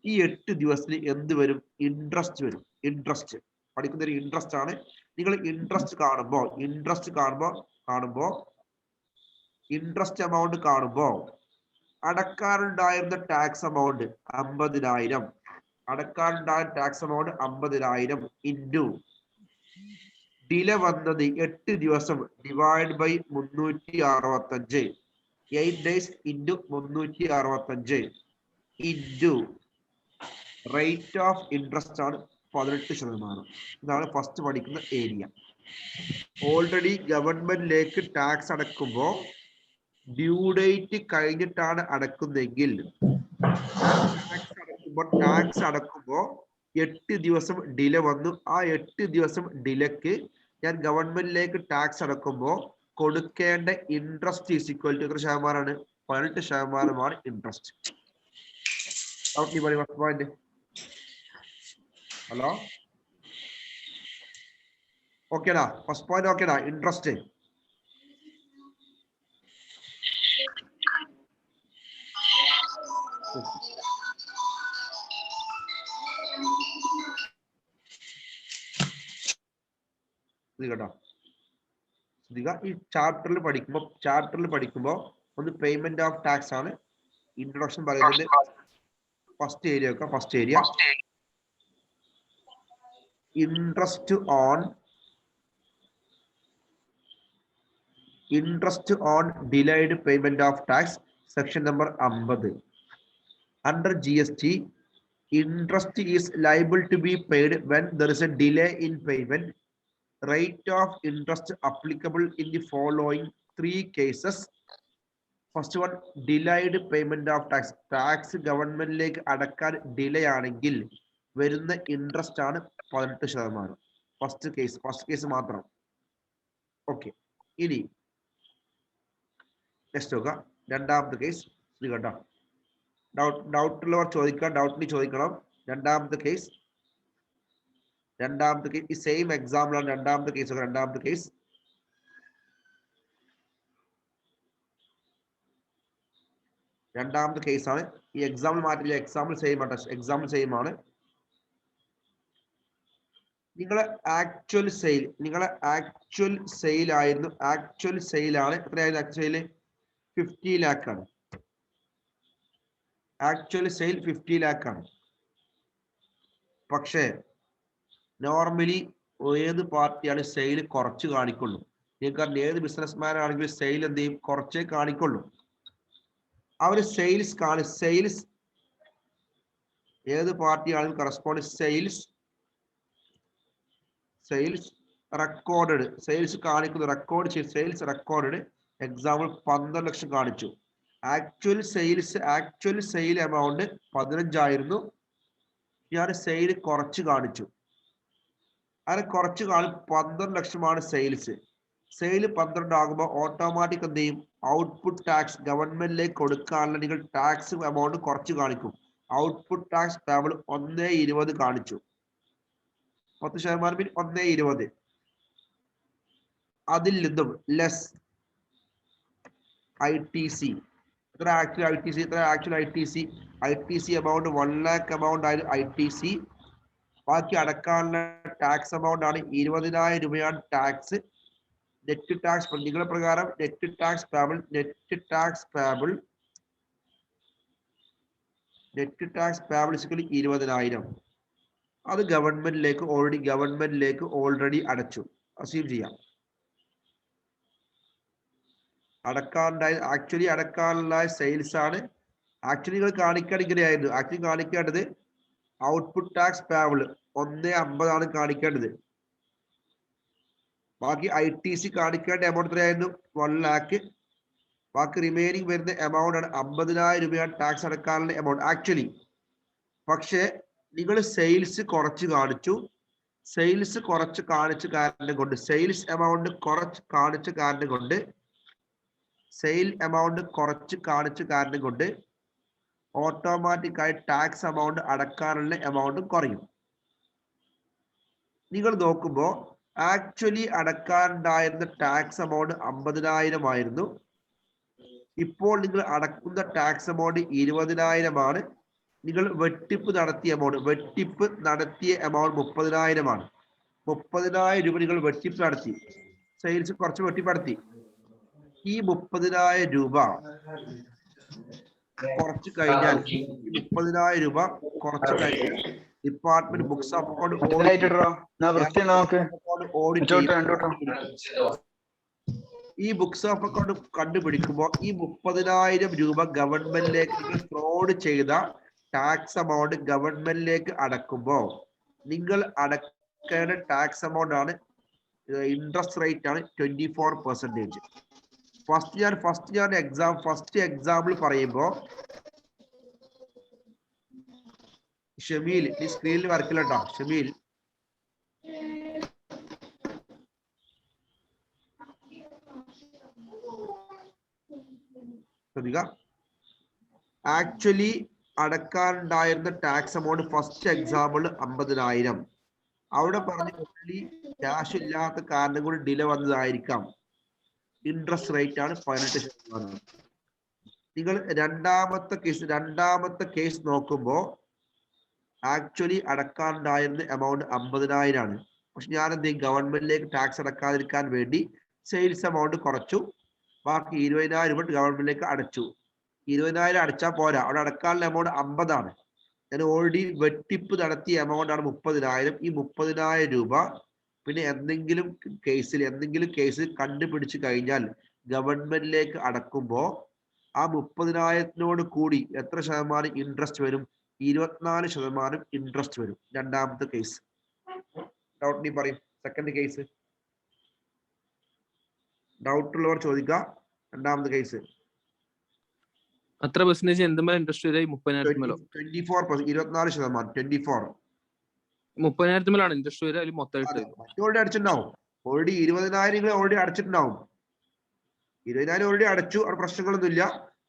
S1: ഈ 8 ദിവസത്തിൽ എന്ത് വരും? ഇൻട്രസ്റ്റ് വരും. ഇൻട്രസ്റ്റ് പഠിക്കുന്ന ഒരു ഇൻട്രസ്റ്റ് ആണ്. നിങ്ങൾ ഇൻട്രസ്റ്റ് എമൗണ്ട് കാണുമ്പോൾ അടക്കാനുണ്ടായിരുന്ന ടാക്സ് എമൗണ്ട് 50,000. അടക്കാനുണ്ടായ ടാക്സ് എമൗണ്ട് 50,000 ഇൻറ്റു ഡിലേ വന്നത് 8 ദിവസം divide by 365. 8 days into 365 into rate of interest ആണ് 18%. ഇതാണ് ഫസ്റ്റ് പഠിക്കുന്ന ഏരിയ. ഓൾറെഡി ഗവൺമെന്റിലേക്ക് ടാക്സ് അടക്കുമ്പോൾ ഡ്യൂ ഡേറ്റ് കഴിഞ്ഞിട്ടാണ് അടക്കുന്നതെങ്കിൽ ടാക്സ് അടക്കുമ്പോൾ 8 ദിവസം ഡിലേ വന്നു. ആ 8 ദിവസം ഡിലേക്ക് ഞാൻ ഗവൺമെന്റിലേക്ക് ടാക്സ് അടക്കുമ്പോൾ കൊടുക്കേണ്ട ഇൻട്രസ്റ്റ് ഈസ് ഈക്വൽ ടു എത്ര ശതമാനമാണ്? 18% ഇൻട്രസ്റ്റ്. ഹലോ, ഓക്കേടാ? ഫസ്റ്റ് പോയിന്റ് ഓക്കേടാ? ഇൻട്രസ്റ്റ് കേട്ടോ. ഈ ചാപ്റ്ററിൽ പഠിക്കുമ്പോൾ ഒന്ന് പേയ്മെന്റ് ഓഫ് ടാക്സ് ആണ്. ഇൻട്രൊഡക്ഷൻ പറയുന്നത് ഫസ്റ്റ് ഏരിയ വെക്കാം. First area interest on delayed payment of tax, section number 50. Under GST, interest is liable to be paid when there is a delay in payment. Rate of interest applicable in the following 3 cases. First one, delayed payment of tax. Tax ഗവൺമെന്റിലേക്ക് അടക്കാൻ delay ആണെങ്കിൽ വരുന്ന interest ആണ് 18%. First case മാത്രം. Okay, ഇനി next നോക്കാം. രണ്ടാമത്തെ case ഇത് കേട്ടോ. ഡൗട്ടുള്ളവർ ചോദിക്കാം, ഡൗട്ടിന് ചോദിക്കണം. രണ്ടാമത്തെ കേസ് ഈ സെയിം എക്സാമ്പിൾ ആണ്. രണ്ടാമത്തെ കേസ് രണ്ടാമത്തെ കേസാണ്. ഈ എക്സാമ്പിൾ മാറ്റില്ല, എക്സാമ്പിൾ സെയിം ആണ്. നിങ്ങളെ ആക്ച്വൽ സെയിൽ ആയിരുന്നു. ആക്ച്വൽ സെയിൽ ആണ്. എത്രയായിരുന്നു ആക്ച്വൽ സെയിൽ? 50 lakh ആണ്. ആക്ച്വൽ സെയിൽ 50 lakh ആണ്. പക്ഷേ നോർമലി ഏത് പാർട്ടിയാണ് സെയിൽ കുറച്ച് കാണിക്കുള്ളൂ? നിങ്ങൾക്ക് ഏത് ബിസിനസ്മാൻ ആണെങ്കിലും സെയിൽ എന്ത് ചെയ്യും? കുറച്ചേ കാണിക്കുള്ളൂ. അവര് സെയിൽസ് ഏത് പാർട്ടിയാണെങ്കിലും കറസ്പോണ്ട് സെയിൽസ് റെക്കോർഡഡ്, സെയിൽസ് കാണിക്കുന്നു, റെക്കോർഡ് ചെയ്ത് സെയിൽസ് റെക്കോർഡഡ്. എക്സാമ്പിൾ 12 ലക്ഷം കാണിച്ചു. ആക്ച്വൽ സെയിൽ എമൗണ്ട് 15 ആയിരുന്നു. ഞാൻ സെയിൽ കുറച്ച് കാണിച്ചു. അങ്ങനെ കുറച്ച് 12 ലക്ഷമാണ് സെയിൽസ്. സെയിൽ 12 ആകുമ്പോൾ ഓട്ടോമാറ്റിക് എന്ത് ചെയ്യും? ഔട്ട്പുട്ട് ടാക്സ് ഗവൺമെന്റിലേക്ക് കൊടുക്കാനുള്ള നിങ്ങൾ ടാക്സ് എമൗണ്ട് കുറച്ച് കാണിക്കും. ഔട്ട്പുട്ട് ടാക്സ് പേബിൾ 1.20 കാണിച്ചു. 10% 1.20. അതിൽ നിന്നും ലെസ് ITC. എത്ര actual ITC amount 1 lakh amount ആയിരുന്നു ITC. ബാക്കി അടക്കാനുള്ള ടാക്സ് എമൗണ്ട് ആണ് 20,000 രൂപയാണ് ടാക്സ്. നെറ്റ് ടാക്സ് നിങ്ങളുടെ പ്രകാരം നെറ്റ് ടാക്സ് പേബിൾ 20,000. അത് ഗവൺമെന്റിലേക്ക് ഓൾറെഡി അടച്ചു. അസ്യൂം ചെയ്യാം. അടക്കാനുള്ള സെയിൽസ് ആണ്. ആക്ച്വലി നിങ്ങൾ കാണിക്കാൻ ഇങ്ങനെയായിരുന്നു. ആക്ച്വലി കാണിക്കേണ്ടത് ഔട്ട്പുട്ട് ടാക്സ് പേബിൾ 1.50 ആണ് കാണിക്കേണ്ടത്. ബാക്കി ITC കാണിക്കേണ്ട എമൗണ്ട് എത്രയായിരുന്നു? 1 lakh. ബാക്കി റിമൈനിങ് വരുന്ന എമൗണ്ട് ആണ് 50,000 രൂപയാണ് ടാക്സ് അടക്കാനുള്ള എമൗണ്ട് ആക്ച്വലി. പക്ഷേ നിങ്ങൾ സെയിൽസ് കുറച്ച് കാണിച്ചു. സെയിൽസ് കുറച്ച് കാണിച്ച കാരണം കൊണ്ട് സെയിൽ എമൗണ്ട് കുറച്ച് കാണിച്ച കാരണം കൊണ്ട് ഓട്ടോമാറ്റിക്കായി ടാക്സ് എമൗണ്ട് അടക്കാനുള്ള എമൗണ്ട് കുറയും. നിങ്ങൾ നോക്കുമ്പോൾ ആക്ച്വലി അടക്കാനുണ്ടായിരുന്ന ടാക്സ് എമൗണ്ട് 50,000 ആയിരുന്നു. ഇപ്പോൾ നിങ്ങൾ അടക്കുന്ന ടാക്സ് എമൗണ്ട് 20,000 ആണ്. നിങ്ങൾ വെട്ടിപ്പ് നടത്തിയ എമൗണ്ട് 30,000 ആണ്. 30,000 രൂപ നിങ്ങൾ വെട്ടിപ്പ് നടത്തി. സെയിൽസ് കുറച്ച് വെട്ടിപ്പ് നടത്തി. ഈ 30,000 രൂപ കുറച്ച് കഴിഞ്ഞാൽ ഡിപ്പാർട്ട്മെന്റ് ബുക്സ് ഓഫ് അക്കൗണ്ട് ഈ ബുക്സ് ഓഫ് അക്കൗണ്ട് കണ്ടുപിടിക്കുമ്പോൾ ഈ 30,000 രൂപ ഗവൺമെന്റിലേക്ക് ഫ്രോഡ് ചെയ്ത ടാക്സ് എമൗണ്ട് ഗവൺമെന്റിലേക്ക് അടക്കുമ്പോൾ നിങ്ങൾ അടക്കേണ്ട ടാക്സ് എമൗണ്ട് ആണ് ഇൻട്രസ്റ്റ് റേറ്റ് ആണ് 24%. ഫസ്റ്റ് എക്സാമ്പിൾ പറയുമ്പോൾ ഷമീൽ ഈ സ്ക്രീനിൽ വർക്കില്ല കേട്ടോ. ഷമീൽ ആക്ച്വലി അടക്കാനുണ്ടായിരുന്ന ടാക്സ് എമൗണ്ട് ഫസ്റ്റ് എക്സാമ്പിൾ 50,000. അവിടെ പറഞ്ഞ ക്യാഷ് ഇല്ലാത്ത കാരണം കൊണ്ട് ഡിലേ വന്നതായിരിക്കാം. ഇൻട്രസ്റ്റ് റേറ്റ് ആണ് 18%. നിങ്ങൾ രണ്ടാമത്തെ കേസ് നോക്കുമ്പോൾ ആക്ച്വലി അടക്കാനുണ്ടായിരുന്ന എമൗണ്ട് 50,000 ആണ്. പക്ഷെ ഞാൻ എന്ത് ചെയ്യും, ഗവൺമെന്റിലേക്ക് ടാക്സ് അടക്കാതിരിക്കാൻ വേണ്ടി സെയിൽസ് എമൗണ്ട് കുറച്ചു, ബാക്കി 20,000 രൂപ ഗവൺമെന്റിലേക്ക് അടച്ചു. 20,000 അടച്ചാൽ പോരാ, അവിടെ അടക്കാനുള്ള എമൗണ്ട് 50 ഞാൻ ഓൾറെഡി വെട്ടിപ്പ് നടത്തിയ എമൗണ്ട് ആണ് 30,000. ഈ 30,000 രൂപ പിന്നെ എന്തെങ്കിലും കേസിൽ കണ്ടുപിടിച്ചു കഴിഞ്ഞാൽ ഗവൺമെന്റിലേക്ക് അടക്കുമ്പോ ആ 30,000 കൂടി എത്ര ശതമാനം ഇൻട്രസ്റ്റ് വരും? 24% ഇൻട്രസ്റ്റ് വരും. രണ്ടാമത്തെ കേസ് ഡൗട്ട് നീ പറയും. സെക്കൻഡ് കേസ് ഡൗട്ട് ഉള്ളവർ ചോദിക്കുക. രണ്ടാമത്തെ കേസ്
S2: അത്ര പെർസെന്റേജ് എന്തുമേ ഇൻട്രസ്റ്റ് വരെ? 30,000
S1: 24%.
S2: 30,000 ഇൻട്രസ്റ്റ് വരെ, അതിൽ മൊത്തമായിട്ട്
S1: ഓൾറെഡി അടച്ചിട്ടുണ്ടാവും. ഓൾറെഡി 20,000 ഓൾറെഡി അടച്ചിട്ടുണ്ടാവും. 20,000 ഓൾറെഡി അടച്ചു, അവിടെ പ്രശ്നങ്ങളൊന്നുമില്ല.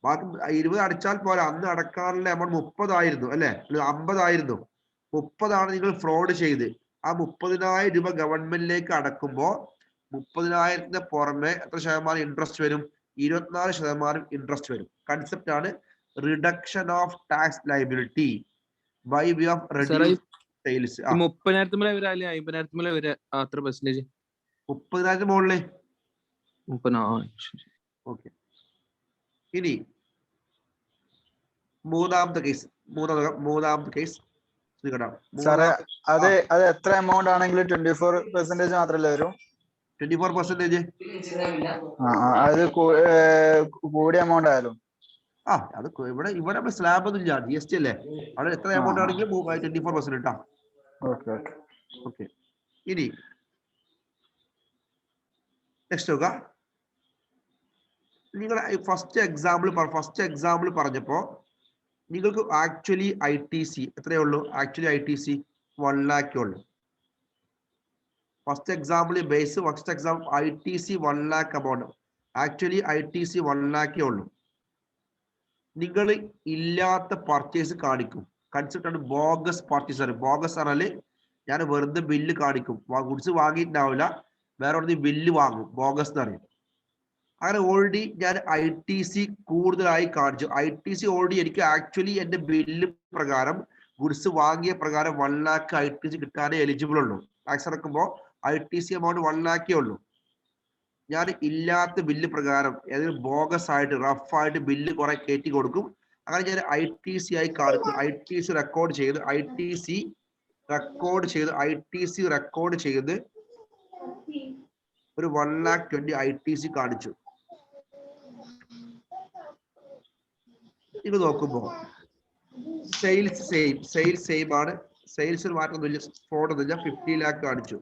S1: ബാക്കി 20 അടച്ചാൽ പോരാ, അന്ന് അടക്കാനുള്ള എമൗണ്ട് 30 ആയിരുന്നു അല്ലെ, 50 ആയിരുന്നു. 30 നിങ്ങൾ ഫ്രോഡ് ചെയ്ത്. ആ 30,000 രൂപ ഗവൺമെന്റിലേക്ക് അടക്കുമ്പോ 30,000 പുറമെ എത്ര ശതമാനം ഇൻട്രസ്റ്റ് വരും? 24% ഇൻട്രസ്റ്റ് വരും. കൺസെപ്റ്റ് ആണ് reduction of tax liability by way of reduce sales.
S2: 30,000 വരെ 50,000 വരെ അത്ര പെർസെന്റേജ്?
S1: 30,000 മുകളില്.
S2: 30.
S1: ഓക്കെ. ഇനി മൂന്നാമത്തെ കേസ്
S3: സാറേ, അത് എത്ര എമൗണ്ട് ആണെങ്കിലും 24% മാത്രമല്ലേ വരും?
S1: 24%.
S3: അത് കൂടിയ എമൗണ്ട് ആയാലും
S1: അത് ഇവിടെ സ്ലാബ് ഒന്നും ഇല്ല, GST അല്ലേ. അവിടെ എത്ര എമൗണ്ട് ആണെങ്കിലും 24% ഇട്ടാ. ഓക്കെ. ഇനി നെക്സ്റ്റ് നോക്കുക. നിങ്ങൾ ഫസ്റ്റ് എക്സാമ്പിൾ പറഞ്ഞപ്പോ നിങ്ങൾക്ക് ആക്ച്വലി ITC എത്രയേ ഉള്ളൂ? ആക്ച്വലി ITC 1 lakh ഉള്ളൂ. First example ITC 1 lakh amount. Actually ITC 1 lakh ഉള്ളൂ. നിങ്ങൾ ഇല്ലാത്ത പർച്ചേസ് കാണിക്കും. കൺസെപ്റ്റ് ആണ് ബോഗസ് പർച്ചേസ്. ബോഗസ് പറഞ്ഞാല് ഞാൻ വെറുതെ ബില്ല് കാണിക്കും, ഗുഡ്സ് വാങ്ങിയിട്ടുണ്ടാവില്ല, വേറെ ഒരു ബില്ല് വാങ്ങും, ബോഗസ് എന്ന് പറയും. അങ്ങനെ ഓൾറെഡി ഞാൻ ITC കൂടുതലായി കാണിച്ചു. ITC ഓൾറെഡി എനിക്ക് ആക്ച്വലി എന്റെ ബില്ല് പ്രകാരം ഗുഡ്സ് വാങ്ങിയ പ്രകാരം 1 lakh ITC കിട്ടാനേ എലിജിബിൾ ഉള്ളൂ. ടാക്സ് അടക്കുമ്പോൾ ITC എമൗണ്ട് 1 lakh ഉള്ളൂ. ഞാൻ ഇല്ലാത്ത ബില്ല് പ്രകാരം ഏതെങ്കിലും ബോഗസ് ആയിട്ട് റഫായിട്ട് ബില്ല് കുറെ കയറ്റി കൊടുക്കും. അങ്ങനെ ഞാൻ ITC ആയി കാണിക്കും. ITC റെക്കോർഡ് ചെയ്ത് ഒരു 1,20,000 ITC കാണിച്ചു. ഇത് നോക്കുമ്പോ സെയിൽസ് സെയിം ആണ്. സെയിൽസിന് മാറ്റമൊന്നുമില്ല, ഫ്രോഡ് ഒന്നുമില്ല. 50 lakh കാണിച്ചു.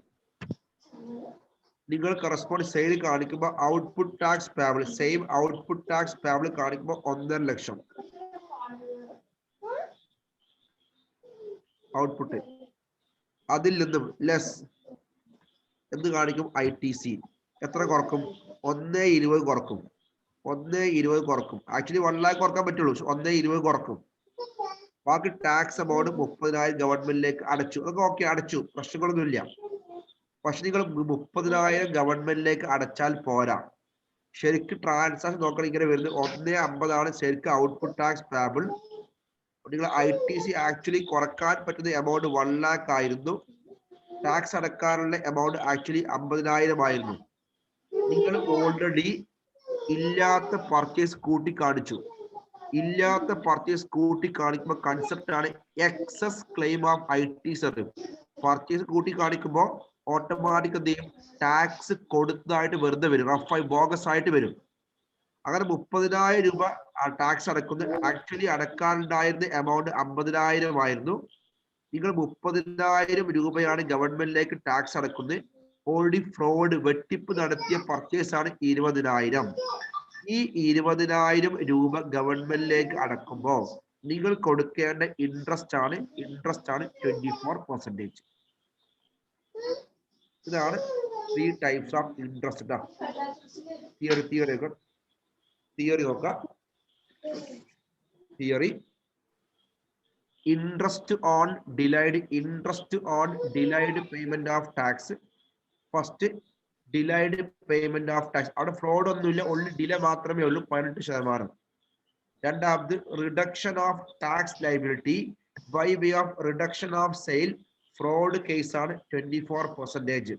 S1: നിങ്ങൾ കറസ്പോണ്ട് സെയിൽ കാണിക്കുമ്പോൾ ഔട്ട്പുട്ട് ടാക്സ് പേബിൾ കാണിക്കുമ്പോൾ 1.5 ലക്ഷം ഔട്ട്പുട്ട്. അതിൽ നിന്നും ലെസ് എന്ത് കാണിക്കും? ITC എത്ര കുറക്കും? 1.20 കുറക്കും. 1.20 കുറക്കും. ആക്ച്വലി 1 lakh കുറക്കാൻ പറ്റുള്ളൂ, 1.20 കുറക്കും. ബാക്കി ടാക്സ് എമൗണ്ട് 30,000 ഗവൺമെന്റിലേക്ക് അടച്ചു. അതൊക്കെ ഓക്കെ, അടച്ചു, പ്രശ്നങ്ങളൊന്നുമില്ല. പക്ഷെ നിങ്ങൾ 30,000 ഗവൺമെന്റിലേക്ക് അടച്ചാൽ പോരാ. ശരിക്കും ട്രാൻസാക്ഷൻ നോക്കണം, ഇങ്ങനെ വരുന്നത് 1.50 ശരിക്കും ഔട്ട്പുട്ട് ടാക്സ് പേബിൾ. നിങ്ങൾ ITC ആക്ച്വലി കുറക്കാൻ പറ്റുന്ന എമൗണ്ട് 1 lakh ആയിരുന്നു. ടാക്സ് അടക്കാനുള്ള എമൗണ്ട് ആക്ച്വലി 50,000 ആയിരുന്നു. നിങ്ങൾ ഓൾറെഡി ഇല്ലാത്ത പർച്ചേസ് കൂട്ടി കാണിച്ചു. കാണിക്കുമ്പോൾ കൺസെപ്റ്റ് ആണ് excess claim of ITC. Purchase കൂട്ടി കാണിക്കുമ്പോൾ ഓട്ടോമാറ്റിക് എന്ത് ചെയ്യും? ടാക്സ് കൊടുത്തതായിട്ട് വെറുതെ വരും, റഫായി ബോഗസ് ആയിട്ട് വരും. അങ്ങനെ 30,000 രൂപ ടാക്സ് അടക്കുന്നത്. ആക്ച്വലി അടക്കാനുണ്ടായിരുന്ന എമൗണ്ട് 50,000 ആയിരുന്നു. നിങ്ങൾ 30,000 രൂപയാണ് ഗവൺമെന്റിലേക്ക് ടാക്സ് അടക്കുന്നത്. ഓൾറെഡി ഫ്രോഡ് വെട്ടിപ്പ് നടത്തിയ പർച്ചേസ് ആണ് 20,000. ഈ 20,000 രൂപ ഗവൺമെന്റിലേക്ക് അടക്കുമ്പോൾ നിങ്ങൾ കൊടുക്കേണ്ട ഇൻട്രസ്റ്റ് ആണ് 24%. ഇതാണ് 3 ടൈപ്സ് ഓഫ് ഇൻട്രസ്റ്റ്. തിയറി നോക്കാം. Theory interest on delayed payment of tax. First delayed payment of tax. അവിടെ ഫ്രോഡ് ഒന്നുമില്ല, ഓൺലി ഡിലേ മാത്രമേ ഉള്ളൂ, 18%. രണ്ടാമത് reduction of tax liability by way of reduction of sale fraud കേസാണ് 24%.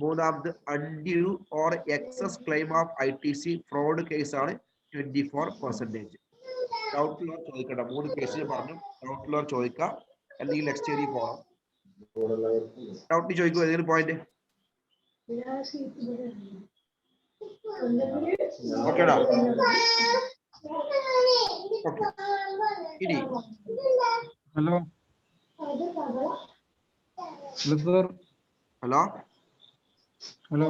S1: മൂന്നാമത് undue or excess claim of ITC fraud കേസാണ് 24%. ഡൗട്ടിലോ ചോദിക്കട്ടെ, 3 case പറഞ്ഞു. ഡൗട്ടിലോ ചോദിക്കാം, അല്ലെങ്കിൽ നെക്സ്റ്റ് ഏരിയ പോകാം. ഡൗട്ടിൽ ചോദിക്കൂ ഏതെങ്കിലും പോയിന്റ്. ഓക്കേടാ. ഓക്കെ, ഇനി
S4: ഹലോ
S1: ഹലോ
S4: ഹലോ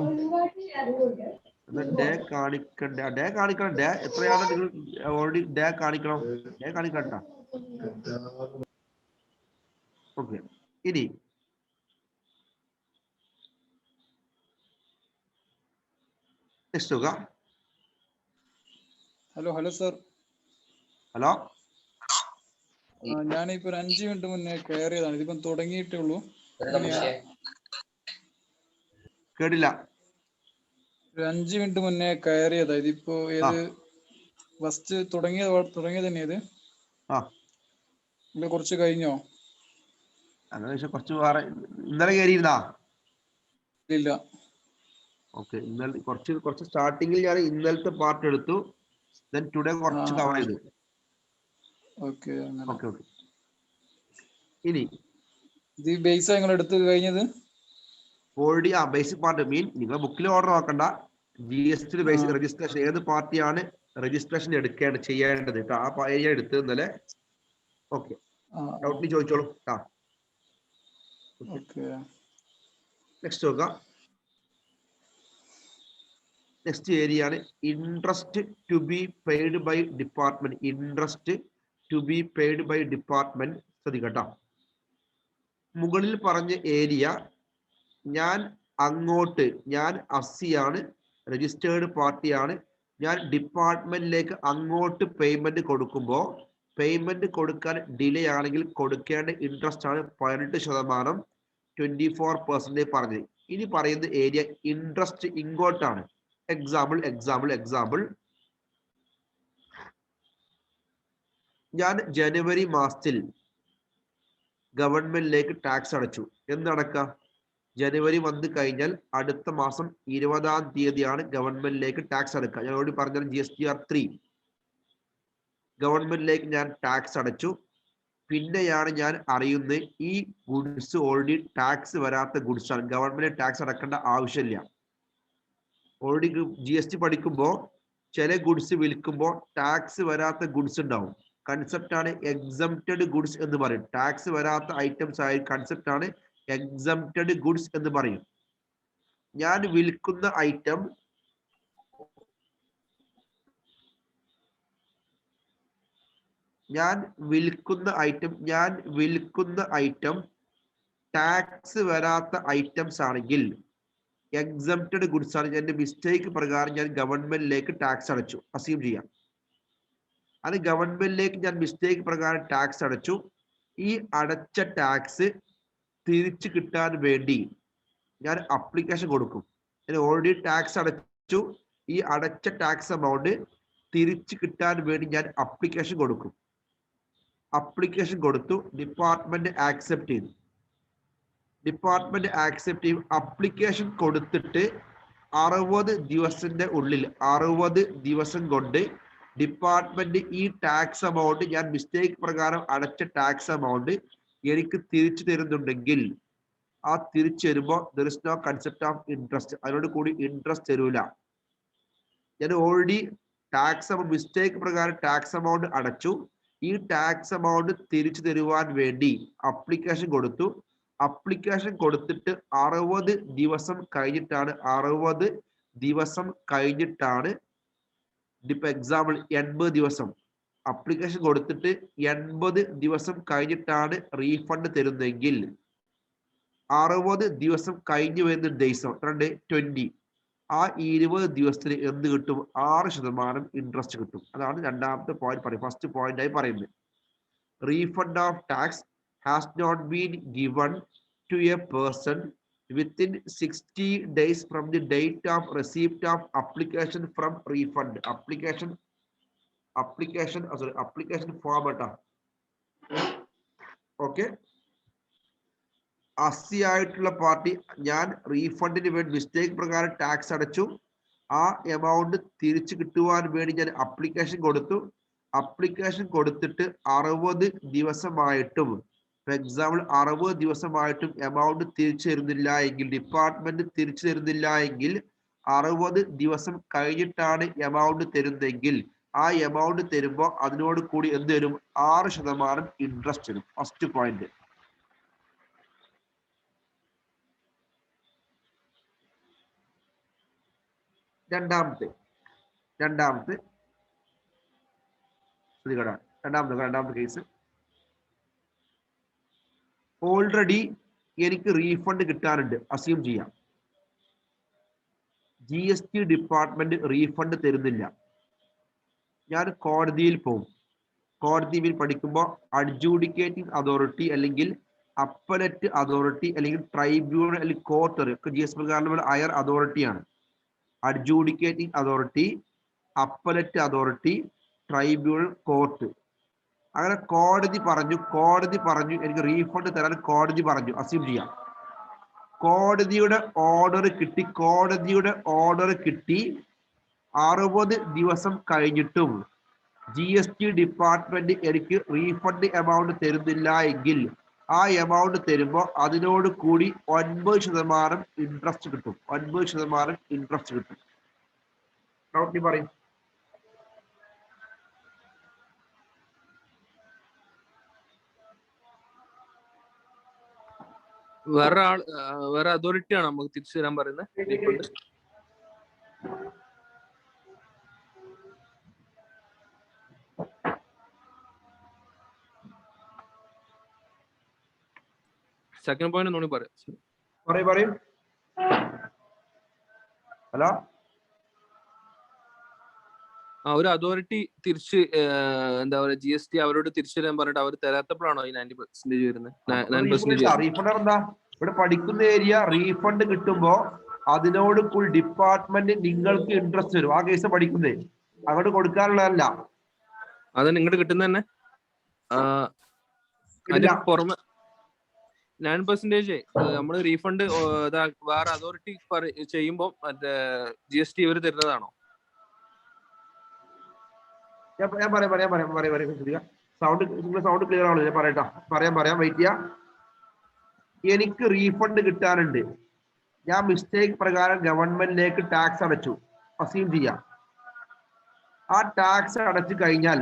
S1: ഡേ കാണിക്കണ്ട, ഡേ കാണിക്കണം. ഡേ എത്രയാണ് നിങ്ങൾ ഓൾറെഡി ഡേ കാണിക്കണം, ഡേ കാണിക്കണ്ട. ഓക്കെ, ഇനി നെക്സ്റ്റ് നോക്കാം.
S4: Hello hello sir.
S1: ഹലോ,
S4: ഞാനിപ്പോ ഒരു 5 മിനിറ്റ് മുന്നേ കയറിയതാണ്. ഇതിപ്പം തുടങ്ങിയിട്ടേ ഉള്ളൂ.
S1: കേട്ടില്ല.
S4: ഒരു 5 മിനിറ്റ് മുന്നേ കയറിയതാ. ഇതിപ്പോ ഏത് ഫസ്റ്റ് തുടങ്ങിയത് തന്നെ ഇത്? ഇല്ല, കുറച്ച് കഴിഞ്ഞോ?
S1: അങ്ങനെ കുറച്ച് വേറെ. ഇന്നലെ കയറിയിരുന്നാ?
S4: ഇല്ല.
S1: ഓക്കെ, ഇന്നലെ കുറച്ച് സ്റ്റാർട്ടിങ്ങിൽ ഞാൻ ഇന്നലത്തെ പാർട്ട് എടുത്തു. ദെൻ ടുഡേ കുറച്ച് കവർ ചെയ്തു.
S4: Okay
S1: okay okay. ഇനി
S4: ഇത് ബേസ് നിങ്ങൾ എടുത്ത് കഴിഞ്ഞത്
S1: ഓൾറെഡി ബേസിക് പാർട്ട് മീൻ നിങ്ങൾ ബുക്കിൽ ഓർഡർ നോക്കണ്ട. GST ബേസിക് രജിസ്ട്രേഷൻ ഏത് പാർട്ടിയാണ് രജിസ്ട്രേഷൻ ചെയ്യേണ്ടത് ആ ഏരിയ എടുത്ത് ഇന്നലെ. ഓക്കെ, ഡൗട്ടിൽ ചോദിച്ചോളൂ. നെക്സ്റ്റ് നോക്കാം. നെക്സ്റ്റ് ഏരിയ ആണ് interest to be paid by department. Interest to be paid by department. ശ്രദ്ധിക്കട്ടോ, മുകളിൽ പറഞ്ഞ ഏരിയ ഞാൻ അസ്സിയാണ്, രജിസ്റ്റേർഡ് പാർട്ടിയാണ്. ഞാൻ ഡിപ്പാർട്ട്മെന്റിലേക്ക് അങ്ങോട്ട് പേയ്മെന്റ് കൊടുക്കുമ്പോൾ പേയ്മെന്റ് കൊടുക്കാൻ ഡിലേ ആണെങ്കിൽ കൊടുക്കേണ്ട ഇൻട്രസ്റ്റ് ആണ് 18%, 24% പറഞ്ഞത്. ഇനി പറയുന്ന ഏരിയ ഇൻട്രസ്റ്റ് ഇങ്ങോട്ടാണ്. എക്സാമ്പിൾ ഞാൻ ജനുവരി മാസത്തിൽ ഗവൺമെന്റിലേക്ക് ടാക്സ് അടച്ചു. എന്നടക്കാം? ജനുവരി വന്നു കഴിഞ്ഞാൽ അടുത്ത മാസം 20-ാം തീയതിയാണ് ഗവൺമെന്റിലേക്ക് ടാക്സ് അടക്കുക. ഞാൻ ഓൾറെഡി പറഞ്ഞ GSTR 3 ഗവൺമെന്റിലേക്ക് ഞാൻ ടാക്സ് അടച്ചു. പിന്നെയാണ് ഞാൻ അറിയുന്നത് ഈ ഗുഡ്സ് ഓൾറെഡി ടാക്സ് വരാത്ത ഗുഡ്സ് ആണ്, ഗവൺമെന്റ് ടാക്സ് അടക്കേണ്ട ആവശ്യമില്ല. ഓൾറെഡി GST പഠിക്കുമ്പോൾ ചില ഗുഡ്സ് വിൽക്കുമ്പോൾ ടാക്സ് വരാത്ത ഗുഡ്സ് ഉണ്ടാവും. കൺസെപ്റ്റ് ആണ് എക്സംപ്റ്റഡ് ഗുഡ്സ് എന്ന് പറയും. ടാക്സ് വരാത്ത ഐറ്റംസ് ആയ കൺസെപ്റ്റ് ആണ് എക്സംപ്റ്റഡ് ഗുഡ്സ് എന്ന് പറയും. ഞാൻ വിൽക്കുന്ന ഐറ്റം ടാക്സ് വരാത്ത ഐറ്റംസ് ആണെങ്കിൽ എക്സംപ്റ്റഡ് ഗുഡ്സ് ആണ്. എന്റെ മിസ്റ്റേക്ക് പ്രകാരം ഞാൻ ഗവൺമെന്റിലേക്ക് ടാക്സ് അടച്ചു. അസ്യൂം ചെയ്യാം, അത് ഗവൺമെന്റിലേക്ക് ഞാൻ മിസ്റ്റേക്ക് പ്രകാരം ടാക്സ് അടച്ചു. ഈ അടച്ച ടാക്സ് തിരിച്ചു കിട്ടാൻ വേണ്ടി ഞാൻ അപ്ലിക്കേഷൻ കൊടുക്കും. ഞാൻ ഓൾറെഡി ടാക്സ് അടച്ചു, ഈ അടച്ച ടാക്സ് എമൗണ്ട് തിരിച്ചു കിട്ടാൻ വേണ്ടി ഞാൻ അപ്ലിക്കേഷൻ കൊടുക്കും. അപ്ലിക്കേഷൻ കൊടുത്തു, ഡിപ്പാർട്ട്മെന്റ് ആക്സെപ്റ്റ് ചെയ്തു. അപ്ലിക്കേഷൻ കൊടുത്തിട്ട് 60 ദിവസത്തിന്റെ ഉള്ളിൽ 60 ദിവസം കൊണ്ട് ഡിപ്പാർട്ട്മെന്റ് ഈ ടാക്സ് എമൗണ്ട്, ഞാൻ മിസ്റ്റേക്ക് പ്രകാരം അടച്ച ടാക്സ് എമൗണ്ട് എനിക്ക് തിരിച്ചു തരുന്നുണ്ടെങ്കിൽ ആ തിരിച്ചു തരുമ്പോൾ there is no concept of interest. അതിനോട് കൂടി ഇൻട്രസ്റ്റ് തരൂല. ഞാൻ ഓൾറെഡി മിസ്റ്റേക്ക് പ്രകാരം ടാക്സ് എമൗണ്ട് അടച്ചു. ഈ ടാക്സ് എമൗണ്ട് തിരിച്ചു തരുവാൻ വേണ്ടി അപ്ലിക്കേഷൻ കൊടുത്തു. അപ്ലിക്കേഷൻ കൊടുത്തിട്ട് 60 ദിവസം കഴിഞ്ഞിട്ടാണ് ഇപ്പൊ എക്സാമ്പിൾ 80 ദിവസം അപ്ലിക്കേഷൻ കൊടുത്തിട്ട് 80 ദിവസം കഴിഞ്ഞിട്ടാണ് റീഫണ്ട് തരുന്നെങ്കിൽ 60 ദിവസം കഴിഞ്ഞു വരുന്ന ദിവസം 20, ആ 20 ദിവസത്തിന് എന്ത് കിട്ടും? 6% ഇൻട്രസ്റ്റ് കിട്ടും. അതാണ് രണ്ടാമത്തെ പോയിന്റ് പറയുന്നത്. ഫസ്റ്റ് പോയിന്റ് ആയി പറയുന്നത് refund of tax has not been given to a person within 60 days from the date of receipt of application from refund. application form. Okay, അസിയായിട്ടുള്ള പാർട്ടി ഞാൻ റീഫണ്ടിന് വേണ്ടി മിസ്റ്റേക്ക് പ്രകാരം ടാക്സ് അടച്ചു. ആ എമൗണ്ട് തിരിച്ചു കിട്ടുവാൻ വേണ്ടി ഞാൻ അപ്ലിക്കേഷൻ കൊടുത്തു. അപ്ലിക്കേഷൻ കൊടുത്തിട്ട് 60 ദിവസമായിട്ടും, ഫോർ എക്സാമ്പിൾ 60 ദിവസമായിട്ടും എമൗണ്ട് തിരിച്ചു തരുന്നില്ല എങ്കിൽ, ഡിപ്പാർട്ട്മെന്റ് തിരിച്ചു തരുന്നില്ല എങ്കിൽ, 60 ദിവസം കഴിഞ്ഞിട്ടാണ് എമൗണ്ട് തരുന്നതെങ്കിൽ, ആ എമൗണ്ട് തരുമ്പോൾ അതിനോട് കൂടി എന്ത് വരും? 6% ഇൻട്രസ്റ്റ് വരും. First point. രണ്ടാമത്തെ കേസ്, ഓൾറെഡി എനിക്ക് റീഫണ്ട് കിട്ടാനുണ്ട്, അസ്യൂം ചെയ്യാം. GST ഡിപ്പാർട്ട്മെന്റ് റീഫണ്ട് തരുന്നില്ല. ഞാൻ കോടതിയിൽ പോകും. കോടതിയിൽ പഠിക്കുമ്പോൾ അഡ്ജൂഡിക്കേറ്റിംഗ് അതോറിറ്റി അല്ലെങ്കിൽ അപ്പലറ്റ് അതോറിറ്റി അല്ലെങ്കിൽ ട്രൈബ്യൂണൽ അല്ലെങ്കിൽ കോർട്ട്, GST പ്രകാരം ഹയർ അതോറിറ്റിയാണ്. Adjudicating authority, appellate authority, tribunal, court. അങ്ങനെ കോടതി പറഞ്ഞു എനിക്ക് റീഫണ്ട് തരാൻ കോടതി പറഞ്ഞു, അസ്യൂം ചെയ്യാം. കോടതിയുടെ ഓർഡർ കിട്ടി 60 ദിവസം കഴിഞ്ഞിട്ടും GST ഡിപ്പാർട്ട്മെന്റ് എനിക്ക് റീഫണ്ട് എമൗണ്ട് തരുന്നില്ല എങ്കിൽ, ആ എമൗണ്ട് തരുമ്പോൾ അതിനോട് കൂടി 9% ഇൻട്രസ്റ്റ് കിട്ടും. 9% ഇൻട്രസ്റ്റ് കിട്ടും. പറയും.
S2: വേറെ അതോറിറ്റി ആണോ നമുക്ക് തിരിച്ചു തരാൻ പറയുന്നത്? റീഫണ്ട് സെക്കൻഡ് പോയിന്റ് ഒന്നുകൂടി
S1: പറയും. ഹലോ,
S2: ഒരു അതോറിറ്റി തിരിച്ച് എന്താ പറയുക, GST അവരോട് തിരിച്ചു തരാൻ പറഞ്ഞിട്ട് അവർ തരാത്തപ്പോഴാണോ ഈ 90% വരുന്നത്? 9%
S1: റീഫണ്ട് എന്താ ഇവിടെ പഠിക്കുന്ന ഏരിയ? റീഫണ്ട് കിട്ടുമ്പോ അതിനോട് കൂടി ഡിപ്പാർട്ട്മെന്റ് നിങ്ങൾക്ക് ഇൻട്രസ്റ്റ് വരും. ആ കേസ് പഠിക്കുന്നേ, അങ്ങോട്ട് കൊടുക്കാനുള്ളതല്ല.
S2: അത് നിങ്ങോട്ട് കിട്ടുന്ന തന്നെ പുറമെ 9% നമ്മള് റീഫണ്ട് വേറെ അതോറിറ്റി ചെയ്യുമ്പോ മറ്റേ GST ഇവർ തരുന്നതാണോ?
S1: ഞാൻ പറയാം. സൗണ്ട് ക്ലിയർ ആണല്ലോ? ഞാൻ പറയാം. വെയിറ്റ് ചെയ്യാം. എനിക്ക് റീഫണ്ട് കിട്ടാനുണ്ട്. ഞാൻ മിസ്റ്റേക്ക് പ്രകാരം ഗവൺമെന്റിലേക്ക് ടാക്സ് അടച്ചു, അസ്യൂം ചെയ്യാം. ആ ടാക്സ് അടച്ചു കഴിഞ്ഞാൽ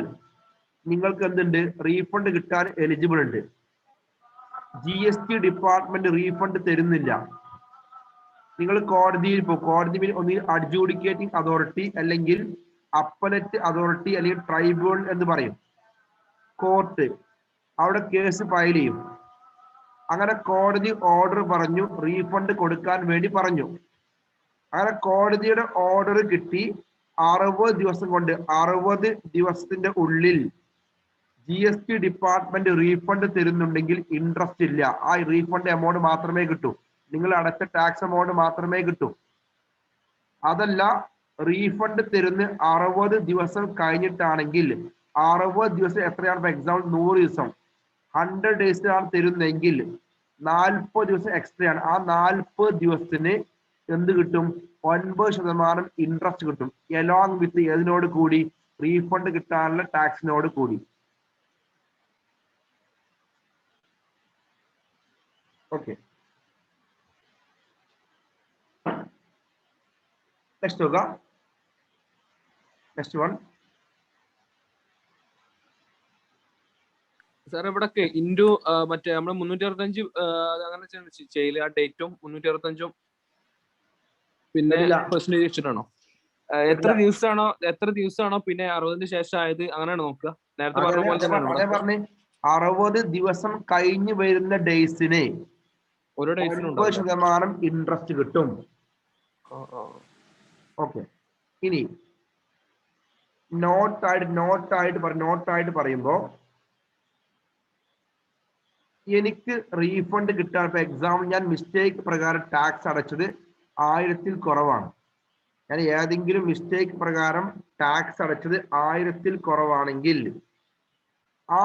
S1: നിങ്ങൾക്ക് എന്തുണ്ട്? റീഫണ്ട് കിട്ടാൻ എലിജിബിൾ ഉണ്ട്. GST ഡിപ്പാർട്ട്മെന്റ് റീഫണ്ട് തരുന്നില്ല. നിങ്ങൾ കോടതിയിൽ പോകും. കോടതിയിൽ ഒന്നുകിൽ അഡ്ജൂഡിക്കേറ്റിംഗ് അതോറിറ്റി അല്ലെങ്കിൽ അപ്പലറ്റ് അതോറിറ്റി അല്ലെങ്കിൽ ട്രൈബ്യൂണൽ എന്ന് പറയും, കോർട്ട്. അവിടെ കേസ് ഫയൽ ചെയ്യും. അങ്ങനെ കോടതി ഓർഡർ പറഞ്ഞു, റീഫണ്ട് കൊടുക്കാൻ വേണ്ടി പറഞ്ഞു. അങ്ങനെ കോടതിയുടെ ഓർഡർ കിട്ടി 60 ദിവസം കൊണ്ട്, 60 ദിവസത്തിന്റെ ഉള്ളിൽ GST ഡിപ്പാർട്ട്മെന്റ് റീഫണ്ട് തരുന്നുണ്ടെങ്കിൽ ഇൻട്രസ്റ്റ് ഇല്ല. ആ റീഫണ്ട് എമൗണ്ട് മാത്രമേ കിട്ടൂ. നിങ്ങൾ അടച്ച ടാക്സ് എമൗണ്ട് മാത്രമേ കിട്ടൂ. അതല്ല, റീഫണ്ട് തരുന്ന 60 ദിവസം കഴിഞ്ഞിട്ടാണെങ്കിൽ, 60 ദിവസം എത്രയാണ്? ഫോർ എക്സാമ്പിൾ 100 ദിവസം, 100 ഡേയ്സിനാണ് തരുന്നെങ്കിൽ 40 ദിവസം എക്സ്ട്രാ ആണ്. ആ 40 ദിവസത്തിന് എന്ത് കിട്ടും? 9% ഇൻട്രസ്റ്റ് കിട്ടും. എലോങ് വിത്ത് ഏതിനോട് കൂടി? റീഫണ്ട് കിട്ടാനുള്ള ടാക്സിനോട് കൂടി. ഓക്കെ, നെക്സ്റ്റ് നോക്കാം. Next one.
S2: സാർ ഇവിടെ ഇൻഡു മറ്റേ നമ്മള് 365 അങ്ങനെ ചെയ്യില്ല. ആ ഡേറ്റും 365 പിന്നെ പെർസെന്റേജ് വെച്ചിട്ടാണോ? എത്ര ദിവസമാണോ പിന്നെ 60 ശേഷം ആയത്, അങ്ങനെയാണ് നോക്കുക? നേരത്തെ പറഞ്ഞ പോലെ തന്നെ
S1: 60 ദിവസം കഴിഞ്ഞ് വരുന്ന ഡേയ്സിന്
S2: ഓരോ ഡേയ്സിനും
S1: 9% ഇൻട്രസ്റ്റ് കിട്ടും. ഓക്കെ, ഇനി നോട്ടായിട്ട് പറയുമ്പോ എനിക്ക് റീഫണ്ട് കിട്ടാൻ, ഇപ്പൊ എക്സാമ്പിൾ ഞാൻ മിസ്റ്റേക്ക് പ്രകാരം ടാക്സ് അടച്ചത് 1000-ൽ കുറവാണ്. ഞാൻ ഏതെങ്കിലും മിസ്റ്റേക്ക് പ്രകാരം ടാക്സ് അടച്ചത് 1000-ൽ കുറവാണെങ്കിൽ, ആ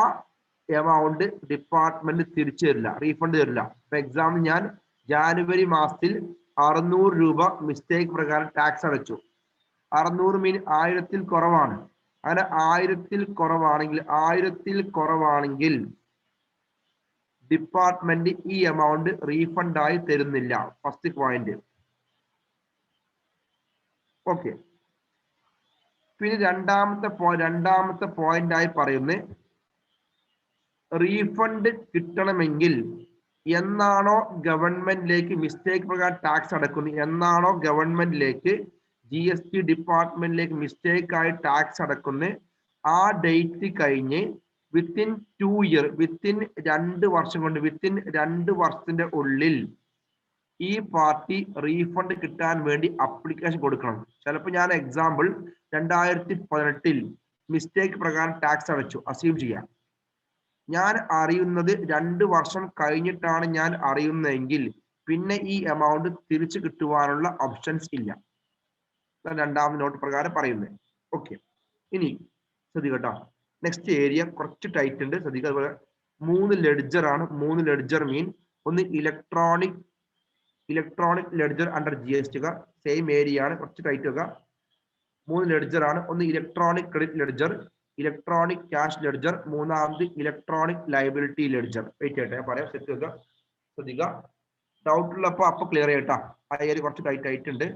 S1: എമൗണ്ട് ഡിപ്പാർട്ട്മെന്റ് തിരിച്ചു തരില്ല, റീഫണ്ട് തരില്ല. ഫോർ എക്സാമ്പിൾ ഞാൻ ജാനുവരി മാസത്തിൽ 600 രൂപ മിസ്റ്റേക്ക് പ്രകാരം ടാക്സ് അടച്ചു. 600 മീൻ 1000 കുറവാണ്. അങ്ങനെ 1000 കുറവാണെങ്കിൽ ഡിപ്പാർട്ട്മെന്റ് ഈ എമൗണ്ട് റീഫണ്ട് ആയി തരുന്നില്ല. First point. ഓക്കെ. പിന്നെ രണ്ടാമത്തെ പോയിന്റ് ആയി പറയുന്നത്, റീഫണ്ട് കിട്ടണമെങ്കിൽ എന്നാണോ ഗവൺമെന്റിലേക്ക് മിസ്റ്റേക്ക് പ്രകാരം ടാക്സ് അടക്കുന്നത്, എന്നാണോ ഗവൺമെന്റിലേക്ക് GST ഡിപ്പാർട്ട്മെന്റിലേക്ക് മിസ്റ്റേക്ക് ആയി ടാക്സ് അടക്കുന്നത്, ആ ഡേറ്റ് കഴിഞ്ഞ് വിത്തിൻ 2 ഇയർ, വിത്തിൻ 2 വർഷം കൊണ്ട്, വിത്തിൻ 2 വർഷത്തിന്റെ ഉള്ളിൽ ഈ പാർട്ടി റീഫണ്ട് കിട്ടാൻ വേണ്ടി അപ്ലിക്കേഷൻ കൊടുക്കണം. ചിലപ്പോൾ ഞാൻ എക്സാമ്പിൾ 2018 മിസ്റ്റേക്ക് പ്രകാരം ടാക്സ് അടച്ചു, അസ്യൂം ചെയ്യാം. ഞാൻ അറിയുന്നത് 2 വർഷം കഴിഞ്ഞിട്ടാണ് ഞാൻ അറിയുന്നതെങ്കിൽ പിന്നെ ഈ എമൗണ്ട് തിരിച്ചു കിട്ടുവാനുള്ള ഓപ്ഷൻസ് ഇല്ല. രണ്ടാമത്തെ നോട്ട് പ്രകാരം പറയുന്നത്. ഓക്കെ. ഇനി ശ്രദ്ധിക്കട്ടോ, നെക്സ്റ്റ് ഏരിയ കുറച്ച് ടൈറ്റ് ഉണ്ട്, ശ്രദ്ധിക്കുക. അതുപോലെ 3 ലെഡ്ജർ ആണ്. 3 ലെഡ്ജർ മീൻ, ഒന്ന് electronic ledger under GST, same area ആണ്, കുറച്ച് ടൈറ്റ് ഒക്കെ. 3 ലെഡ്ജർ ആണ്. ഒന്ന് electronic credit ledger, electronic cash ledger, മൂന്നാമത് ഇലക്ട്രോണിക് ലയബിലിറ്റി ലെഡ്ജർ. വെയിറ്റ് ചെയ്യട്ടെ, ഞാൻ പറയാം, സെറ്റ് വെക്കുക, ശ്രദ്ധിക്കുക. ഡൗട്ട് ഉള്ളപ്പോ അപ്പൊ ക്ലിയർ ചെയ്യട്ടാ. ആ ഏരിയ കുറച്ച് ടൈറ്റ് ആയിട്ടുണ്ട്.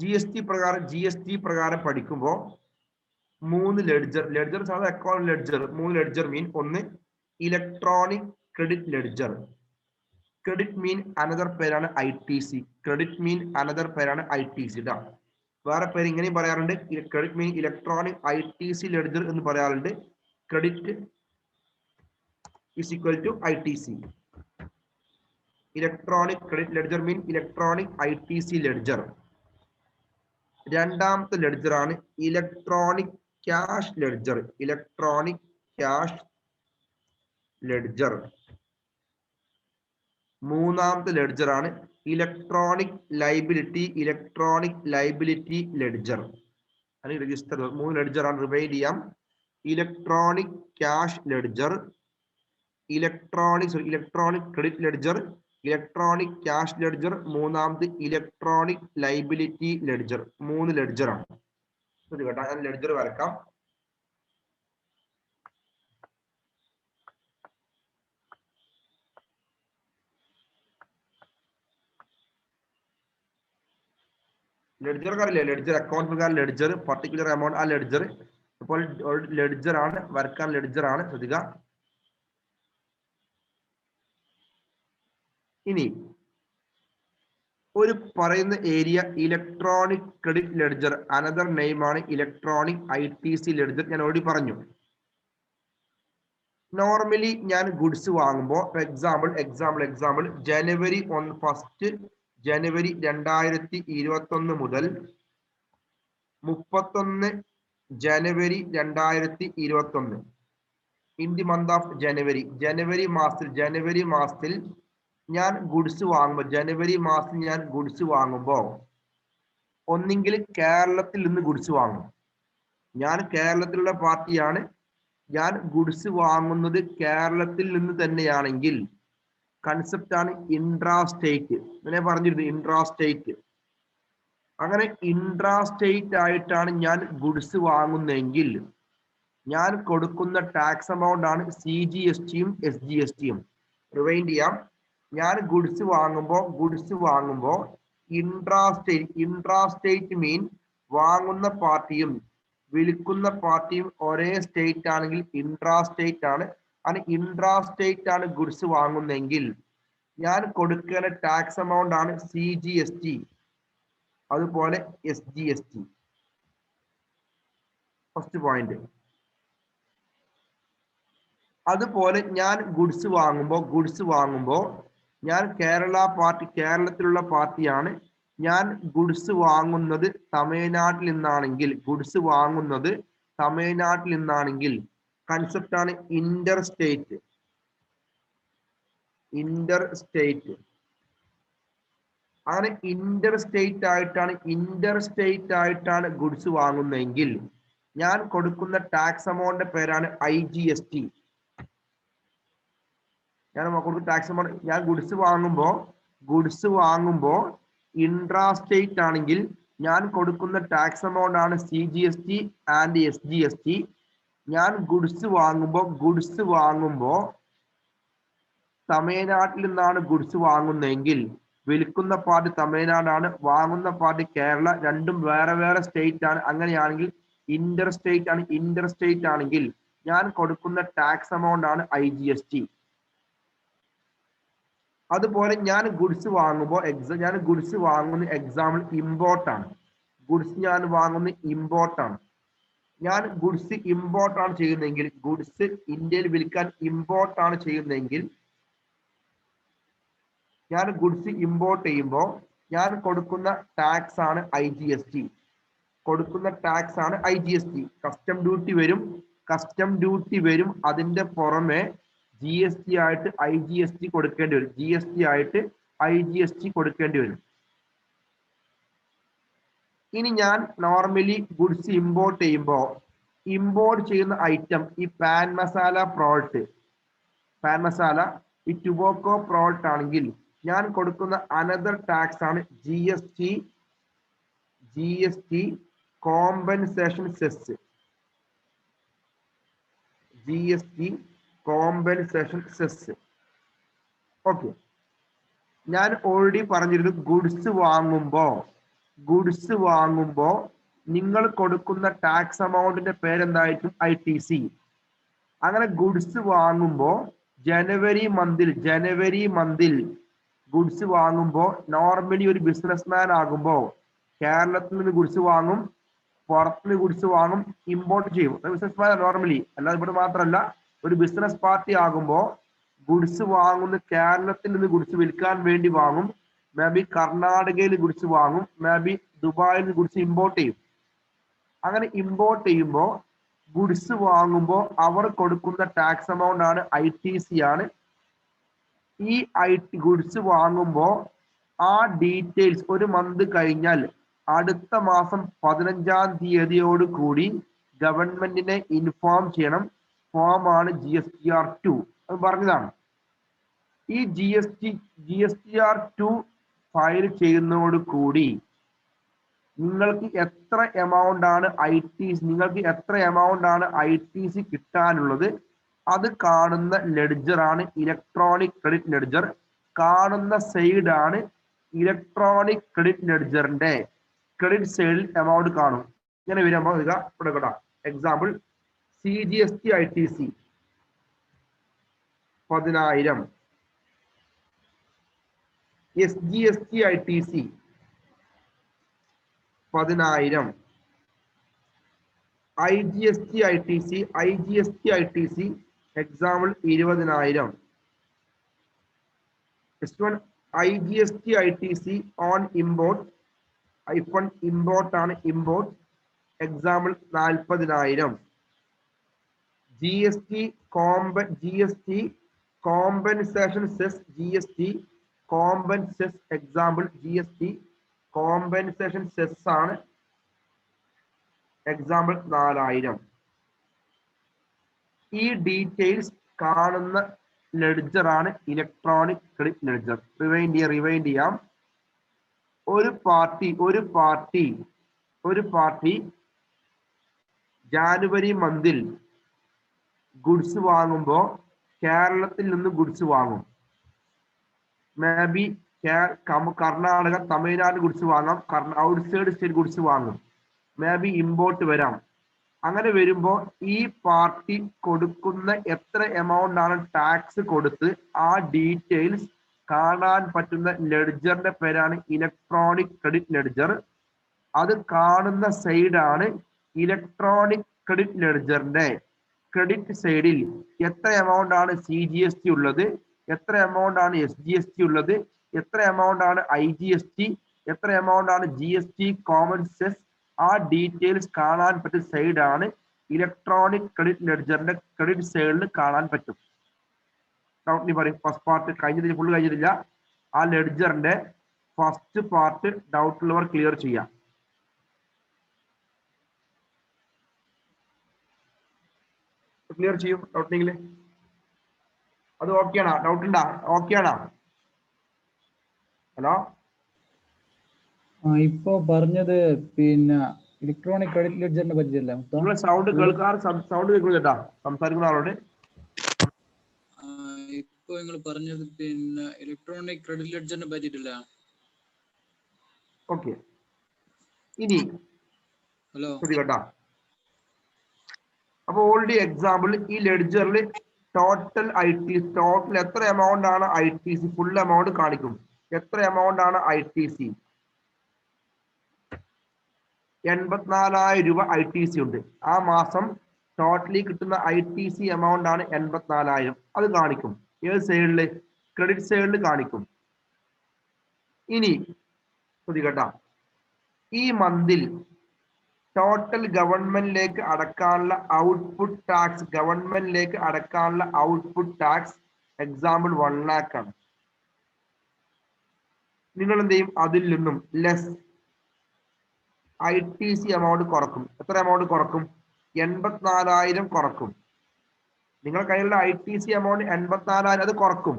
S1: GST പ്രകാരം പഠിക്കുമ്പോൾ 3 ലെഡ്ജർ സാധാരണ അക്കൗണ്ട് ലെഡ്ജർ. 3 ലെഡ്ജർ മീൻ, ഒന്ന് electronic credit ledger. Credit mean another പേരാണ് ITC. ക്രെഡിറ്റ് മീൻ അനദർ പേരാണ് ITC. വേറെ പേര് ഇങ്ങനെയും പറയാറുണ്ട്. Credit mean electronic ITC ledger എന്ന് പറയാറുണ്ട്. Credit is equal to ITC. Electronic credit ledger mean electronic ITC ledger. രണ്ടാമത്തെ ലെഡ്ജർ ആണ് electronic cash ledger. Electronic cash ledger. മൂന്നാമത്തെ ലെഡ്ജർ ആണ് ഇലക്ട്രോണിക് ലൈബിലിറ്റി ലെഡ്ജർ. അല്ലെങ്കിൽ രജിസ്റ്റർ. 3 ലെഡ്ജർ ആണ്. റിവൈൻഡ് ചെയ്യാം. Electronic cash ledger, electronic credit ledger, electronic cash ledger, മൂന്നാമത് electronic liability ledger. 3 ledger ആണ്. കേട്ടോ, ഞാൻ ലെഡ്ജർ വരക്കാം. ലെഡ്ജർ അറിയില്ലേ? ലെഡ്ജർ അക്കൗണ്ട് പ്രകാരം ലെഡ്ജർ, പർട്ടിക്കുലർ എമൗണ്ട് ആ ലെഡ്ജർ. അപ്പോൾ ലെഡ്ജർ ആണ് വരക്കാൻ, ലെഡ്ജർ ആണ്. ശ്രദ്ധിക്കുക. ഇനി ഒരു പറയുന്ന area electronic credit ledger, another name ആണ് ഇലക്ട്രോണിക് ITC ലെഡ്ജർ. ഞാൻ ഓൾറെഡി പറഞ്ഞു. നോർമലി ഞാൻ ഗുഡ്സ് വാങ്ങുമ്പോൾ എക്സാമ്പിൾ ജനുവരി 2021 മുതൽ 31 ജനുവരി 2021 ഇൻ ദി മന്ത് ഓഫ് ജനുവരി മാസത്തിൽ ഞാൻ ഗുഡ്സ് വാങ്ങുമ്പോൾ ഒന്നെങ്കിൽ കേരളത്തിൽ നിന്ന് ഗുഡ്സ് വാങ്ങും. ഞാൻ കേരളത്തിലുള്ള പാർട്ടിയാണ്. ഞാൻ ഗുഡ്സ് വാങ്ങുന്നത് കേരളത്തിൽ നിന്ന് തന്നെയാണെങ്കിൽ കൺസെപ്റ്റ് ആണ് ഇൻട്രാ സ്റ്റേറ്റ്. ഞാൻ പറഞ്ഞിരുന്നു ഇൻട്രാ സ്റ്റേറ്റ്. അങ്ങനെ ഇൻട്രാ സ്റ്റേറ്റ് ആയിട്ടാണ് ഞാൻ ഗുഡ്സ് വാങ്ങുന്നതെങ്കിൽ ഞാൻ കൊടുക്കുന്ന ടാക്സ് എമൗണ്ട് ആണ് CGSTയും SGSTയും. റിവൈൻഡ് ചെയ്യാം. ഞാൻ ഗുഡ്സ് വാങ്ങുമ്പോൾ ഇൻട്രാ സ്റ്റേറ്റ് മീൻ വാങ്ങുന്ന പാർട്ടിയും വിൽക്കുന്ന പാർട്ടിയും ഒരേ സ്റ്റേറ്റ് ആണെങ്കിൽ ഇൻട്രാ സ്റ്റേറ്റ് ആണ്. അങ്ങനെ ഇൻട്രാ സ്റ്റേറ്റ് ആണ് ഗുഡ്സ് വാങ്ങുന്നെങ്കിൽ ഞാൻ കൊടുക്കേണ്ട ടാക്സ് എമൗണ്ട് ആണ് CGST, അതുപോലെ SGST. First point. അതുപോലെ ഞാൻ ഗുഡ്സ് വാങ്ങുമ്പോൾ ഞാൻ കേരളത്തിലുള്ള പാർട്ടിയാണ്. ഞാൻ ഗുഡ്സ് വാങ്ങുന്നത് തമിഴ്നാട്ടിൽ നിന്നാണെങ്കിൽ കൺസെപ്റ്റ് ആണ് ഇന്റർ സ്റ്റേറ്റ്. അങ്ങനെ ഇന്റർ സ്റ്റേറ്റ് ആയിട്ടാണ് ഗുഡ്സ് വാങ്ങുന്നതെങ്കിൽ ഞാൻ കൊടുക്കുന്ന ടാക്സ് എമൗണ്ടിന്റെ പേരാണ് IGST. ഞാൻ കൊടുക്കുന്ന ടാക്സ് എമൗണ്ട്, ഞാൻ ഗുഡ്സ് വാങ്ങുമ്പോൾ ഇൻട്രാ സ്റ്റേറ്റ് ആണെങ്കിൽ ഞാൻ കൊടുക്കുന്ന ടാക്സ് എമൗണ്ട് ആണ് CGST ആൻഡ് SGST. ഞാൻ ഗുഡ്സ് വാങ്ങുമ്പോൾ തമിഴ്നാട്ടിൽ നിന്നാണ് ഗുഡ്സ് വാങ്ങുന്നതെങ്കിൽ വിൽക്കുന്ന പാർട്ടി തമിഴ്നാടാണ്, വാങ്ങുന്ന പാർട്ടി കേരള, രണ്ടും വേറെ വേറെ സ്റ്റേറ്റ് ആണ്. അങ്ങനെയാണെങ്കിൽ ഇന്റർ സ്റ്റേറ്റ് ആണെങ്കിൽ ഞാൻ കൊടുക്കുന്ന ടാക്സ് എമൗണ്ട് ആണ് IGST. അതുപോലെ ഞാൻ ഗുഡ്സ് വാങ്ങുമ്പോൾ എക്സാമ്പിൾ ഇമ്പോർട്ടാണ്. ഞാൻ ഗുഡ്സ് ഇമ്പോർട്ടാണ് ചെയ്യുന്നതെങ്കിൽ, ഗുഡ്സ് ഇന്ത്യയിൽ വിൽക്കാൻ ഇമ്പോർട്ടാണ് ചെയ്യുന്നതെങ്കിൽ, ഞാൻ ഗുഡ്സ് ഇമ്പോർട്ട് ചെയ്യുമ്പോൾ ഞാൻ കൊടുക്കുന്ന ടാക്സ് ആണ് IGST. കസ്റ്റം ഡ്യൂട്ടി വരും. അതിന്റെ പുറമെ GST ആയിട്ട് IGST കൊടുക്കേണ്ടി വരും. ഇനി ഞാൻ നോർമലി ഗുഡ്സ് ഇമ്പോർട്ട് ചെയ്യുന്ന ഐറ്റം ഈ പാൻ മസാല, ഈ ടുബാക്കോ പ്രോഡക്റ്റ് ആണെങ്കിൽ ഞാൻ കൊടുക്കുന്ന അനദർ ടാക്സ് ആണ് GST കോമ്പൻസേഷൻ സെസ്. ഓക്കെ, ഞാൻ ഓൾറെഡി പറഞ്ഞിരുന്നു ഗുഡ്സ് വാങ്ങുമ്പോ നിങ്ങൾ കൊടുക്കുന്ന ടാക്സ് എമൗണ്ടിന്റെ പേരെന്തായിരിക്കും? ITC. അങ്ങനെ ഗുഡ്സ് വാങ്ങുമ്പോ ജനുവരി മന്തിൽ ഗുഡ്സ് വാങ്ങുമ്പോ നോർമലി ഒരു ബിസിനസ്മാൻ ആകുമ്പോ കേരളത്തിൽ നിന്ന് ഗുഡ്സ് വാങ്ങും, പുറത്തുനിന്ന് ഗുഡ്സ് വാങ്ങും, ഇമ്പോർട്ട് ചെയ്യും. ബിസിനസ്മാൻ നോർമലി, അല്ലാതെ ഇവിടെ മാത്രമല്ല, ഒരു ബിസിനസ് പാർട്ടി ആകുമ്പോ ഗുഡ്സ് വാങ്ങുന്ന കേരളത്തിൽ നിന്ന് ഗുഡ്സ് വിൽക്കാൻ വേണ്ടി വാങ്ങും, മേ ബി കർണാടകയിൽ ഗുഡ്സ് വാങ്ങും, മേ ബി ദുബായിൽ നിന്ന് ഗുഡ്സ് ഇമ്പോർട്ട് ചെയ്യും. അങ്ങനെ ഇമ്പോർട്ട് ചെയ്യുമ്പോൾ ഗുഡ്സ് വാങ്ങുമ്പോൾ അവർ കൊടുക്കുന്ന ടാക്സ് എമൗണ്ട് ആണ് ITC ആണ്. ഈ ഗുഡ്സ് വാങ്ങുമ്പോൾ ആ ഡീറ്റെയിൽസ് ഒരു മന്ത് കഴിഞ്ഞാൽ അടുത്ത മാസം 15-ാം തീയതിയോട് കൂടി ഗവൺമെന്റിനെ ഇൻഫോം ചെയ്യണം. ഫോം ആണ് GSTR2. അത് പറഞ്ഞതാണ്. ഈ GSTR2 ഫയൽ ചെയ്യുന്നതോട് കൂടി നിങ്ങൾക്ക് എത്ര എമൗണ്ട് ആണ് ITC കിട്ടാനുള്ളത് അത് കാണുന്ന ലെഡ്ജർ ആണ് ഇലക്ട്രോണിക് ക്രെഡിറ്റ് ലെഡ്ജർ. കാണുന്ന സൈഡ് ആണ് ഇലക്ട്രോണിക് ക്രെഡിറ്റ് ലെഡ്ജറിന്റെ ക്രെഡിറ്റ് സൈഡിൽ എമൗണ്ട് കാണും. ഇങ്ങനെ വരുമ്പോൾ ഇവിടെ example CGST ITC 10,000, SGST ITC 10,000, IGST ITC example 20,000. IGST ITC on import, import ആണ്, import example 40,000. GST compensation cess, example GST compensation cess ആണ്, എക്സാമ്പിൾ 4,000. ഈ ഡീറ്റെയിൽസ് കാണുന്ന ലെഡ്ജർ ആണ് ഇലക്ട്രോണിക് ക്രെഡിറ്റ് ലെഡ്ജർ. റിവൈൻഡ് ചെയ്യാം. ഒരു പാർട്ടി ജാനുവരി മന്തിൽ ഗുഡ്സ് വാങ്ങുമ്പോൾ കേരളത്തിൽ നിന്ന് ഗുഡ്സ് വാങ്ങും. May be Karnataka, Tamil Nadu goods വാങ്ങാം, ഔട്ട്സൈഡ് സ്റ്റേറ്റ് ഗുഡ്സ് വാങ്ങും, മേ ബി ഇമ്പോർട്ട് വരാം. അങ്ങനെ വരുമ്പോൾ ഈ പാർട്ടി കൊടുക്കുന്ന എത്ര എമൗണ്ട് ആണ് ടാക്സ് കൊടുത്ത് ആ ഡീറ്റെയിൽസ് കാണാൻ പറ്റുന്ന ലെഡ്ജറിന്റെ പേരാണ് ഇലക്ട്രോണിക് ക്രെഡിറ്റ് ലെഡ്ജർ. അത് കാണുന്ന സൈഡാണ് ഇലക്ട്രോണിക് ക്രെഡിറ്റ് ലെഡ്ജറിന്റെ ക്രെഡിറ്റ് സൈഡിൽ എത്ര എമൗണ്ട് ആണ് CGST ഉള്ളത്, എത്ര എമൗണ്ട് ആണ് SGST ഉള്ളത്, എത്ര എമൗണ്ട് ആണ് IGST, എത്ര എമൗണ്ട് ആണ് GST കോമൺ സെസ്, ആ ഡീറ്റെയിൽസ് കാണാൻ പറ്റുന്ന സൈഡാണ് ഇലക്ട്രോണിക് ക്രെഡിറ്റ് ലെഡ്ജറിന്റെ ക്രെഡിറ്റ് സൈഡിൽ കാണാൻ പറ്റും. ഡൗട്ട് നീ പറയും, ഫസ്റ്റ് പാർട്ട് കഴിഞ്ഞിട്ടില്ല, ഫുള്ള് കഴിഞ്ഞിട്ടില്ല. ആ ലെഡ്ജറിന്റെ ഫസ്റ്റ് പാർട്ട് ഡൗട്ട് ഉള്ളവർ ക്ലിയർ ചെയ്യാം. ക്ലിയർ ചെയ്യും ഡൗട്ട് ഉണ്ടെങ്കിൽ. അത് ഓക്കെയാണോ? ഡൗട്ട് ഉണ്ടാ? ഓക്കെയാണോ? ഹലോ,
S4: ഇപ്പൊ പറഞ്ഞത് പിന്നെ ഇലക്ട്രോണിക് ക്രെഡിറ്റ് ലെഡ്ജറിനെ പറ്റിയല്ല.
S1: നിങ്ങൾ സൗണ്ട് കേൾക്കാറ്, സൗണ്ട് കേൾക്കുന്നില്ല സംസാരിക്കുന്ന ആളോട്.
S4: ഇപ്പൊ നിങ്ങൾ പറഞ്ഞത് പിന്നെ ഇലക്ട്രോണിക് ക്രെഡിറ്റ് ലെഡ്ജറിനെ പറ്റിയിട്ടില്ല.
S1: ഓക്കെ, ഇനി
S4: ഹലോ,
S1: കേട്ടാ. അപ്പൊ ഓൾറെഡി എക്സാമ്പിൾ ഈ ലെഡ്ജറിൽ ടോട്ടൽ ടോട്ടൽ എത്ര എമൗണ്ട് ആണ് ITC, ഫുൾ എമൗണ്ട് കാണിക്കും. എത്ര എമൗണ്ട് ആണ് ITC? 84,000 രൂപ ITC ഉണ്ട്. ആ മാസം ടോട്ടലി കിട്ടുന്ന ITC എമൗണ്ട് ആണ് 84,000. അത് കാണിക്കും. ഏത് സൈഡില്? ക്രെഡിറ്റ് സൈഡിൽ കാണിക്കും. ഇനി കേട്ടാ, ഈ മന്തിൽ ടോട്ടൽ ഗവൺമെന്റിലേക്ക് അടക്കാനുള്ള ഔട്ട്പുട്ട് ടാക്സ്, ഗവൺമെന്റിലേക്ക് അടക്കാനുള്ള ഔട്ട്പുട്ട് ടാക്സ് എക്സാമ്പിൾ 1 lakh ആണ്. നിങ്ങൾ എന്ത് ചെയ്യും? അതിൽ നിന്നും ലെസ് ITC എമൗണ്ട് കുറക്കും. എത്ര എമൗണ്ട് കുറക്കും? 84,000 കുറക്കും. നിങ്ങളുടെ കയ്യിലുള്ള ITC എമൗണ്ട് 84,000, അത് കുറക്കും.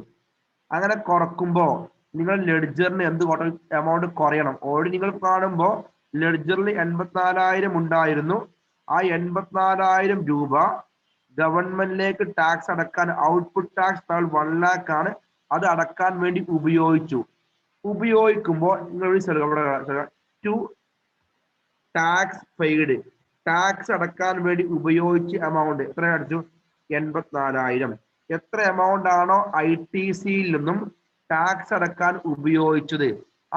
S1: അങ്ങനെ കുറക്കുമ്പോ നിങ്ങൾ ലെഡ്ജറിന് എന്ത് എമൗണ്ട് കുറയണം? ഓൾറെഡി നിങ്ങൾ കാണുമ്പോ ലെഡ്ജറിൽ 84,000 ഉണ്ടായിരുന്നു. ആ 84,000 രൂപ ഗവൺമെന്റിലേക്ക് ടാക്സ് അടക്കാൻ, ഔട്ട്പുട്ട് ടാക്സ് 1 lakh ആണ്, അത് അടക്കാൻ വേണ്ടി ഉപയോഗിച്ചു. ഉപയോഗിക്കുമ്പോൾ നിങ്ങൾ ടു ടാക്സ് പെയ്ഡ്, ടാക്സ് അടക്കാൻ വേണ്ടി ഉപയോഗിച്ച എമൗണ്ട് എത്ര അടച്ചു? 84,000. എത്ര എമൗണ്ട് ആണോ ITCയിൽ നിന്നും ടാക്സ് അടക്കാൻ ഉപയോഗിച്ചത്,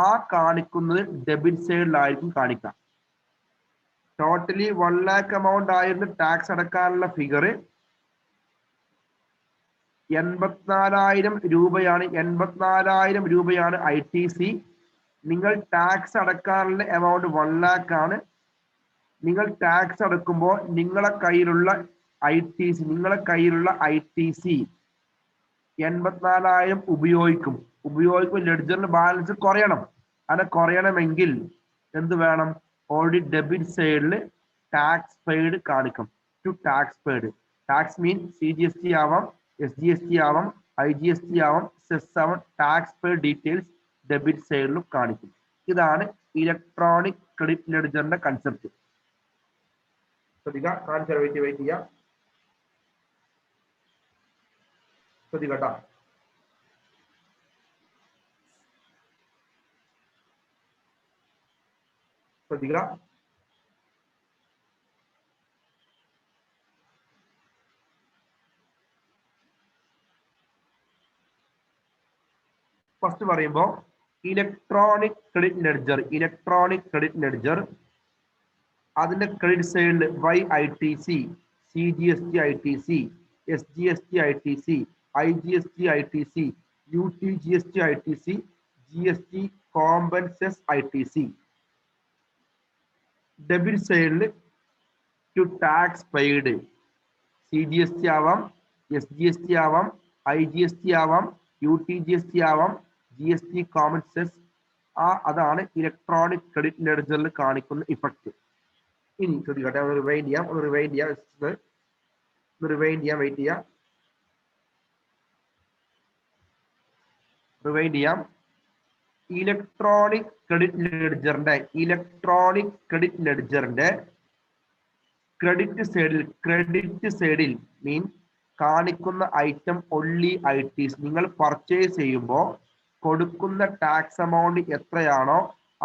S1: ആ കാണിക്കുന്നത് ഡെബിറ്റ് സൈഡിലായിരിക്കും കാണിക്കാം. ടോട്ടലി 1 lakh എമൗണ്ട് ആയിരുന്നു ടാക്സ് അടക്കാനുള്ള ഫിഗർ. 84,000 രൂപയാണ്, 84,000 രൂപയാണ് ITC. നിങ്ങൾ ടാക്സ് അടക്കാനുള്ള എമൗണ്ട് 1 lakh ആണ്. നിങ്ങൾ ടാക്സ് അടക്കുമ്പോൾ നിങ്ങളെ കയ്യിലുള്ള ITC 84,000 ഉപയോഗിക്കും. ലെഡ്ജറിന് ബാലൻസ് കുറയണം. അങ്ങനെ കുറയണമെങ്കിൽ എന്ത് വേണം? ഓൾറെഡി ഡെബിറ്റ് സൈഡിൽ ടാക്സ് പെയ്ഡ് കാണിക്കും. To tax paid. Tax mean CGST ആവാം, SGST ആവാം, IGST ആവാം, സെസ് ആവാം. ടാക്സ് പെയ്ഡ് ഡീറ്റെയിൽസ് ഡെബിറ്റ് സൈഡിലും കാണിക്കും. ഇതാണ് ഇലക്ട്രോണിക് ക്രെഡിറ്റ് ലെഡ്ജറിന്റെ കൺസെപ്റ്റ്. ശ്രദ്ധിക്കാം, കാണിച്ചാൽ വെയിറ്റ് ചെയ്യാം. ശ്രദ്ധിക്കട്ടാ. ശ്രദ്ധിക്കുക. ഫസ്റ്റ് പറയുമ്പോൾ ഇലക്ട്രോണിക് ക്രെഡിറ്റ് ലെഡ്ജർ, അതിന്റെ ക്രെഡിറ്റ് സൈഡിൽ YITC, CGST ITC, SGST ITC, IGST ITC, UTGST ITC, GST കോമ്പൻസസ് ITC. Debit സൈഡിൽ ടു ടാക്സ് പെയ്ഡ്, CGST ആവാം, SGST ആവാം, IGST ആവാം, UTGST ആവാം, GST കോമൺ സെസ്. അതാണ് ഇലക്ട്രോണിക് ക്രെഡിറ്റ് ലെഡ്ജറിൽ കാണിക്കുന്ന ഇഫക്റ്റ്. ഇനി ശ്രദ്ധിക്കട്ടെ, ഒന്ന് റിവൈൻഡ് ചെയ്യാം, ഇലക്ട്രോണിക് ക്രെഡിറ്റ് ലെഡ്ജറിന്റെ ക്രെഡിറ്റ് സൈഡിൽ മീൻ കാണിക്കുന്ന ഐറ്റം ഒൺലി ITC. നിങ്ങൾ പർച്ചേസ് ചെയ്യുമ്പോൾ കൊടുക്കുന്ന ടാക്സ് എമൗണ്ട് എത്രയാണോ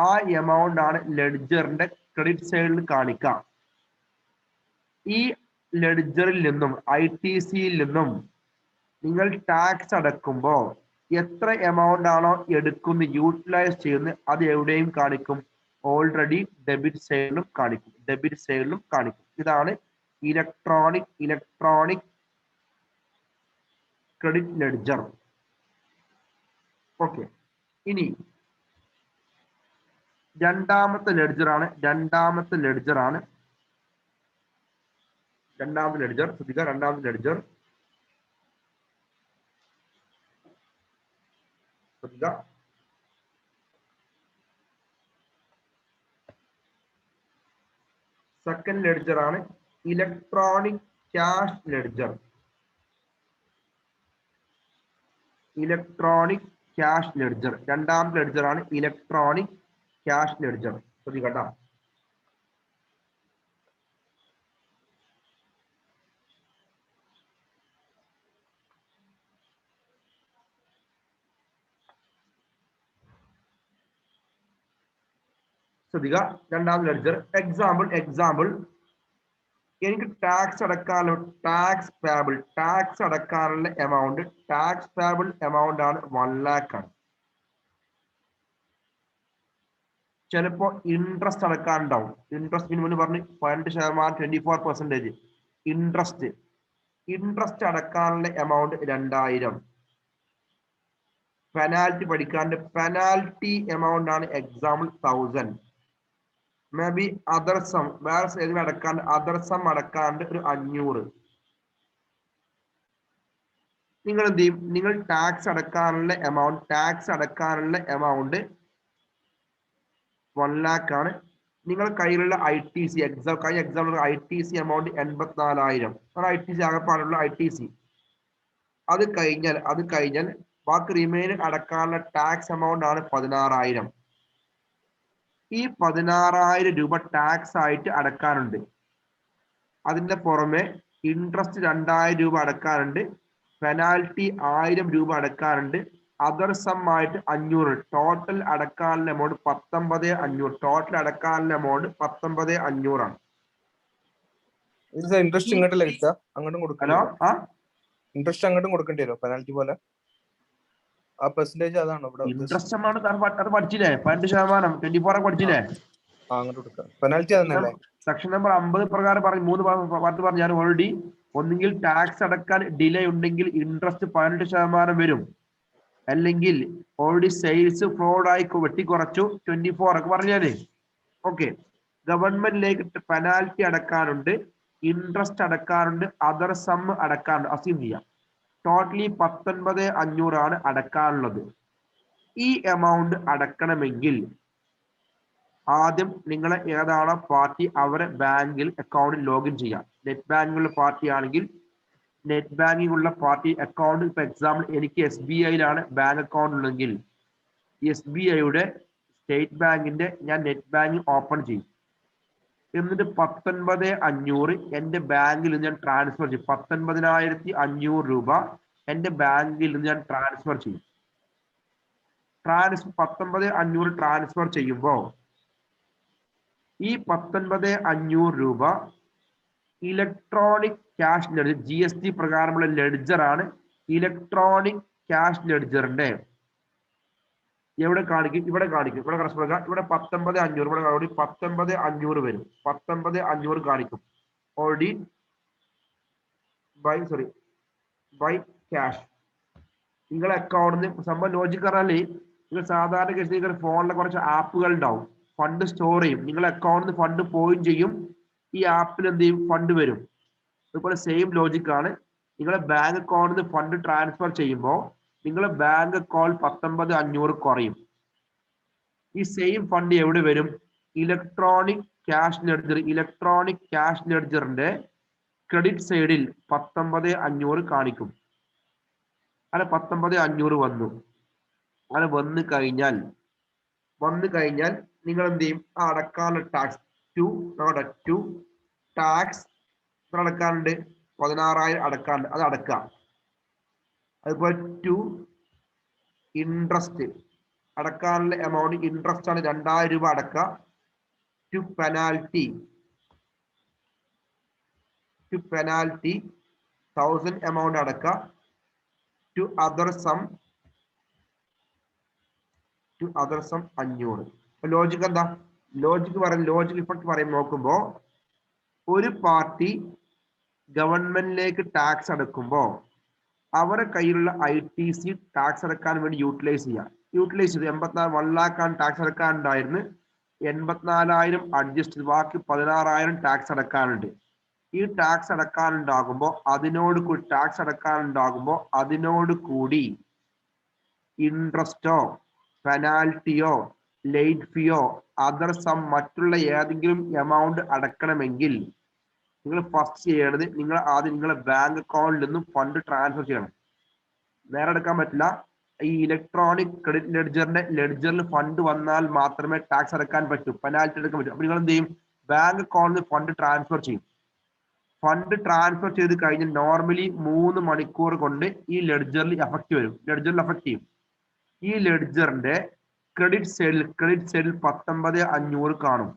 S1: ആ എമൗണ്ട് ആണ് ലെഡ്ജറിന്റെ ക്രെഡിറ്റ് സൈഡിൽ കാണിക്കാം. ഈ ലെഡ്ജറിൽ നിന്നും ITCയിൽ നിന്നും നിങ്ങൾ ടാക്സ് അടക്കുമ്പോൾ എത്ര എമൗണ്ട് ആണോ യൂട്ടിലൈസ് ചെയ്യുന്നത്, അത് എവിടെയും കാണിക്കും? ഓൾറെഡി ഡെബിറ്റ് സൈഡിലും കാണിക്കും. ഇതാണ് ഇലക്ട്രോണിക് ക്രെഡിറ്റ് ലെഡ്ജർ. ഓക്കെ, ഇനി രണ്ടാമത്തെ ലെഡ്ജറാണ്. രണ്ടാമത്തെ ലെഡ്ജർ ശ്രദ്ധിക്കുക. രണ്ടാമത്തെ ലെഡ്ജർ ശ്രദ്ധിക്കുക. സെക്കൻഡ് ലെഡ്ജർ ആണ് electronic cash ledger. Electronic cash ledger രണ്ടാമത്തെ ലെഡ്ജർ ആണ് ഇലക്ട്രോണിക് ക്യാഷ് ലെഡ്ജർ. ശ്രദ്ധിക്കട്ടോ. ശ്രദ്ധിക്കുക, രണ്ടാമത്തെ ലെഡ്ജർ. എക്സാമ്പിൾ എനിക്ക് ടാക്സ് അടക്കാനുള്ള ടാക്സ് അടക്കാനുള്ള എമൗണ്ട് ആണ് 1 lakh ആണ്. ചിലപ്പോ ഇൻട്രസ്റ്റ് അടക്കാനുണ്ടാവും. ഇൻട്രസ്റ്റ് മിനിമം പറഞ്ഞ് 18%, 24% ഇൻട്രസ്റ്റ് അടക്കാനുള്ള എമൗണ്ട് 2000. പെനാൽറ്റി പഠിക്കാണ്ട് പെനാൽറ്റി എമൗണ്ട് ആണ് example 1000. Maybe other sum വേറെ ഏതെങ്കിലും അടക്കാണ്ട് അതർ സം അടക്കാണ്ട് ഒരു 500. നിങ്ങൾ എന്ത് ചെയ്യും? നിങ്ങൾ ടാക്സ് അടക്കാനുള്ള എമൗണ്ട് 1 lakh ആണ്. നിങ്ങളുടെ കയ്യിലുള്ള ITC കഴിഞ്ഞ example ITC amount 84,000. ITC ആകെപ്പാടുള്ള ITC. അത് കഴിഞ്ഞാൽ ബാക്കി റിമൈൻ അടക്കാനുള്ള ടാക്സ് എമൗണ്ട് ആണ് 16,000. ഈ 16,000 രൂപ ടാക്സ് ആയിട്ട് അടക്കാനുണ്ട്. അതിന്റെ പുറമെ ഇൻട്രസ്റ്റ് 2,000 രൂപ അടക്കാനുണ്ട്. പെനാൽറ്റി 1000 രൂപ അടക്കാനുണ്ട്. അതർ സം ആയിട്ട് 500. ടോട്ടൽ അടക്കാനുള്ള എമൗണ്ട് 19,500 ആണ്.
S2: ഇൻട്രസ്റ്റ് ഇങ്ങോട്ടല്ലേ കിട്ടുക? അങ്ങോട്ടും കൊടുക്കണോ? ഇൻട്രസ്റ്റ് അങ്ങോട്ടും കൊടുക്കേണ്ടി വരുമോ പെനാൽറ്റി പോലെ? ആ പെർസെന്റേജ് അതാണോ ഇവിടെ?
S1: ഇൻട്രസ്റ്റ് എമൗണ്ട് അത് പഠിച്ചില്ലേ? 18%, 24 പഠിച്ചില്ലേ?
S2: പെനാൽറ്റി അതല്ലേ?
S1: സെക്ഷൻ നമ്പർ 50 പ്രകാരം പറഞ്ഞു 3 പാർട്ട് പറഞ്ഞു ഞാൻ ഓൾറെഡി. ഒന്നുകിൽ ടാക്സ് അടക്കാൻ ഡിലേ ഉണ്ടെങ്കിൽ ഇൻട്രസ്റ്റ് 18% വരും. അല്ലെങ്കിൽ ഓൾറെഡി സെയിൽസ് ഫ്രോഡായി വെട്ടിക്കുറച്ചു 24 ഒക്കെ പറഞ്ഞാലേ. ഓക്കെ, ഗവൺമെന്റിലേക്ക് പെനാൽറ്റി അടക്കാനുണ്ട്, ഇൻട്രസ്റ്റ് അടക്കാനുണ്ട്, അതർ സം അടക്കാനുണ്ട്. അസ്യൂം ചെയ്യാം. ടോട്ടലി 19,500 ആണ് അടക്കാനുള്ളത്. ഈ എമൗണ്ട് അടക്കണമെങ്കിൽ ആദ്യം നിങ്ങളെ ഏതാണോ പാർട്ടി അവരെ ബാങ്കിൽ അക്കൗണ്ടിൽ ലോഗിൻ ചെയ്യാം. നെറ്റ് ബാങ്കിലുള്ള പാർട്ടി ആണെങ്കിൽ നെറ്റ് ബാങ്കിങ് ഉള്ള പാർട്ടി അക്കൗണ്ട്, ഇപ്പൊ എക്സാമ്പിൾ എനിക്ക് SBIയിലാണ് ബാങ്ക് അക്കൗണ്ട് ഉള്ളെങ്കിൽ SBIയുടെ സ്റ്റേറ്റ് ബാങ്കിന്റെ ഞാൻ നെറ്റ് ബാങ്കിങ് ഓപ്പൺ ചെയ്യും. എന്നിട്ട് 19,500 എന്റെ ബാങ്കിൽ നിന്ന് ഞാൻ ട്രാൻസ്ഫർ ചെയ്യും. 19,500 രൂപ എന്റെ ബാങ്കിൽ നിന്ന് ഞാൻ ട്രാൻസ്ഫർ ചെയ്യും. 19,500 ട്രാൻസ്ഫർ ചെയ്യുമ്പോൾ ഈ 19,500 രൂപ ഇലക്ട്രോണിക് ക്യാഷ് ലെഡ്ജർ GST പ്രകാരമുള്ള ലെഡ്ജർ ആണ്. ഇലക്ട്രോണിക് ക്യാഷ് ലെഡ്ജറിന്റെ എവിടെ കാണിക്കും? ഇവിടെ കാണിക്കും. ഇവിടെ ഇവിടെ 19,500 ഇവിടെ 19,500 വരും. 19,500 കാണിക്കും ഓൾറെഡി ബൈ ക്യാഷ്. നിങ്ങളെ അക്കൗണ്ടിൽ നിന്ന് സംഭവം ലോജിക് പറഞ്ഞാല് നിങ്ങൾ സാധാരണ കേസ് നിങ്ങൾ ഫോണിലെ കുറച്ച് ആപ്പുകൾ ഉണ്ടാവും, ഫണ്ട് സ്റ്റോർ ചെയ്യും. നിങ്ങളെ അക്കൗണ്ടിൽ നിന്ന് ഫണ്ട് പോവുകയും ചെയ്യും, ഈ ആപ്പിൽ എന്ത് ചെയ്യും? ഫണ്ട് വരും. അതുപോലെ സെയിം ലോജിക് ആണ്. നിങ്ങളെ ബാങ്ക് അക്കൗണ്ടിൽ നിന്ന് ഫണ്ട് ട്രാൻസ്ഫർ ചെയ്യുമ്പോൾ നിങ്ങളെ ബാങ്ക് അക്കൗണ്ട് 19,500 കുറയും. ഈ സെയിം ഫണ്ട് എവിടെ വരും? ഇലക്ട്രോണിക് ക്യാഷ് ലെഡ്ജറിന്റെ ക്രെഡിറ്റ് സൈഡിൽ 19,500 കാണിക്കും. അല്ല 19,500 വന്നു. അങ്ങനെ വന്നു കഴിഞ്ഞാൽ നിങ്ങൾ എന്ത് ചെയ്യും? അടക്കാനുള്ള ടാക്സ് ടാക്സ് അടക്കാനുണ്ട് 16,000 അടക്കാനുണ്ട്, അത് അടക്കാം. അതുപോലെ ഇൻട്രസ്റ്റ് അടക്കാനുള്ള എമൗണ്ട് ഇൻട്രസ്റ്റ് ആണ് 2,000 രൂപ അടക്കുക. പെനാൽറ്റി 1,000 എമൗണ്ട് അടക്കുക. Other sum 500. ലോജിക് എന്താ? ലോജിക് ഇഫക്ട് പറയും നോക്കുമ്പോ ഒരു പാർട്ടി ഗവൺമെന്റിലേക്ക് ടാക്സ് അടക്കുമ്പോ അവരുടെ കയ്യിലുള്ള ITC ടാക്സ് അടക്കാൻ വേണ്ടി യൂട്ടിലൈസ് ചെയ്ത് 84 1 lakh ആണ് ടാക്സ് അടക്കാനുണ്ടായിരുന്നു. 84,000 അഡ്ജസ്റ്റ് ചെയ്ത് ബാക്കി 16,000 ടാക്സ് അടക്കാനുണ്ട്. ഈ ടാക്സ് അടക്കാനുണ്ടാകുമ്പോൾ അതിനോട് കൂടി ഇൻട്രസ്റ്റോ പെനാൽറ്റിയോ ലേറ്റ് ഫീയോ അതർ സം മറ്റുള്ള ഏതെങ്കിലും എമൗണ്ട് അടക്കണമെങ്കിൽ നിങ്ങൾ ഫസ്റ്റ് ചെയ്യേണ്ടത് നിങ്ങൾ ആദ്യം നിങ്ങളെ ബാങ്ക് അക്കൗണ്ടിൽ നിന്നും ഫണ്ട് ട്രാൻസ്ഫർ ചെയ്യണം. നേരെ എടുക്കാൻ പറ്റില്ല. ഈ ഇലക്ട്രോണിക് ക്രെഡിറ്റ് ലെഡ്ജറിൽ ഫണ്ട് വന്നാൽ മാത്രമേ ടാക്സ് അടക്കാൻ പറ്റൂ, പെനാൽറ്റി എടുക്കാൻ പറ്റൂ. അപ്പൊ നിങ്ങൾ എന്ത് ചെയ്യും? ബാങ്ക് അക്കൗണ്ടിൽ ഫണ്ട് ട്രാൻസ്ഫർ ചെയ്യും. ഫണ്ട് ട്രാൻസ്ഫർ ചെയ്ത് കഴിഞ്ഞ് നോർമലി 3 മണിക്കൂർ കൊണ്ട് ഈ ലെഡ്ജറിൽ എഫക്റ്റ് വരും. ലെഡ്ജറിൽ എഫക്റ്റ് ചെയ്യും. ഈ ലെഡ്ജറിന്റെ ക്രെഡിറ്റ് സൈഡിൽ 19,500 കാണും.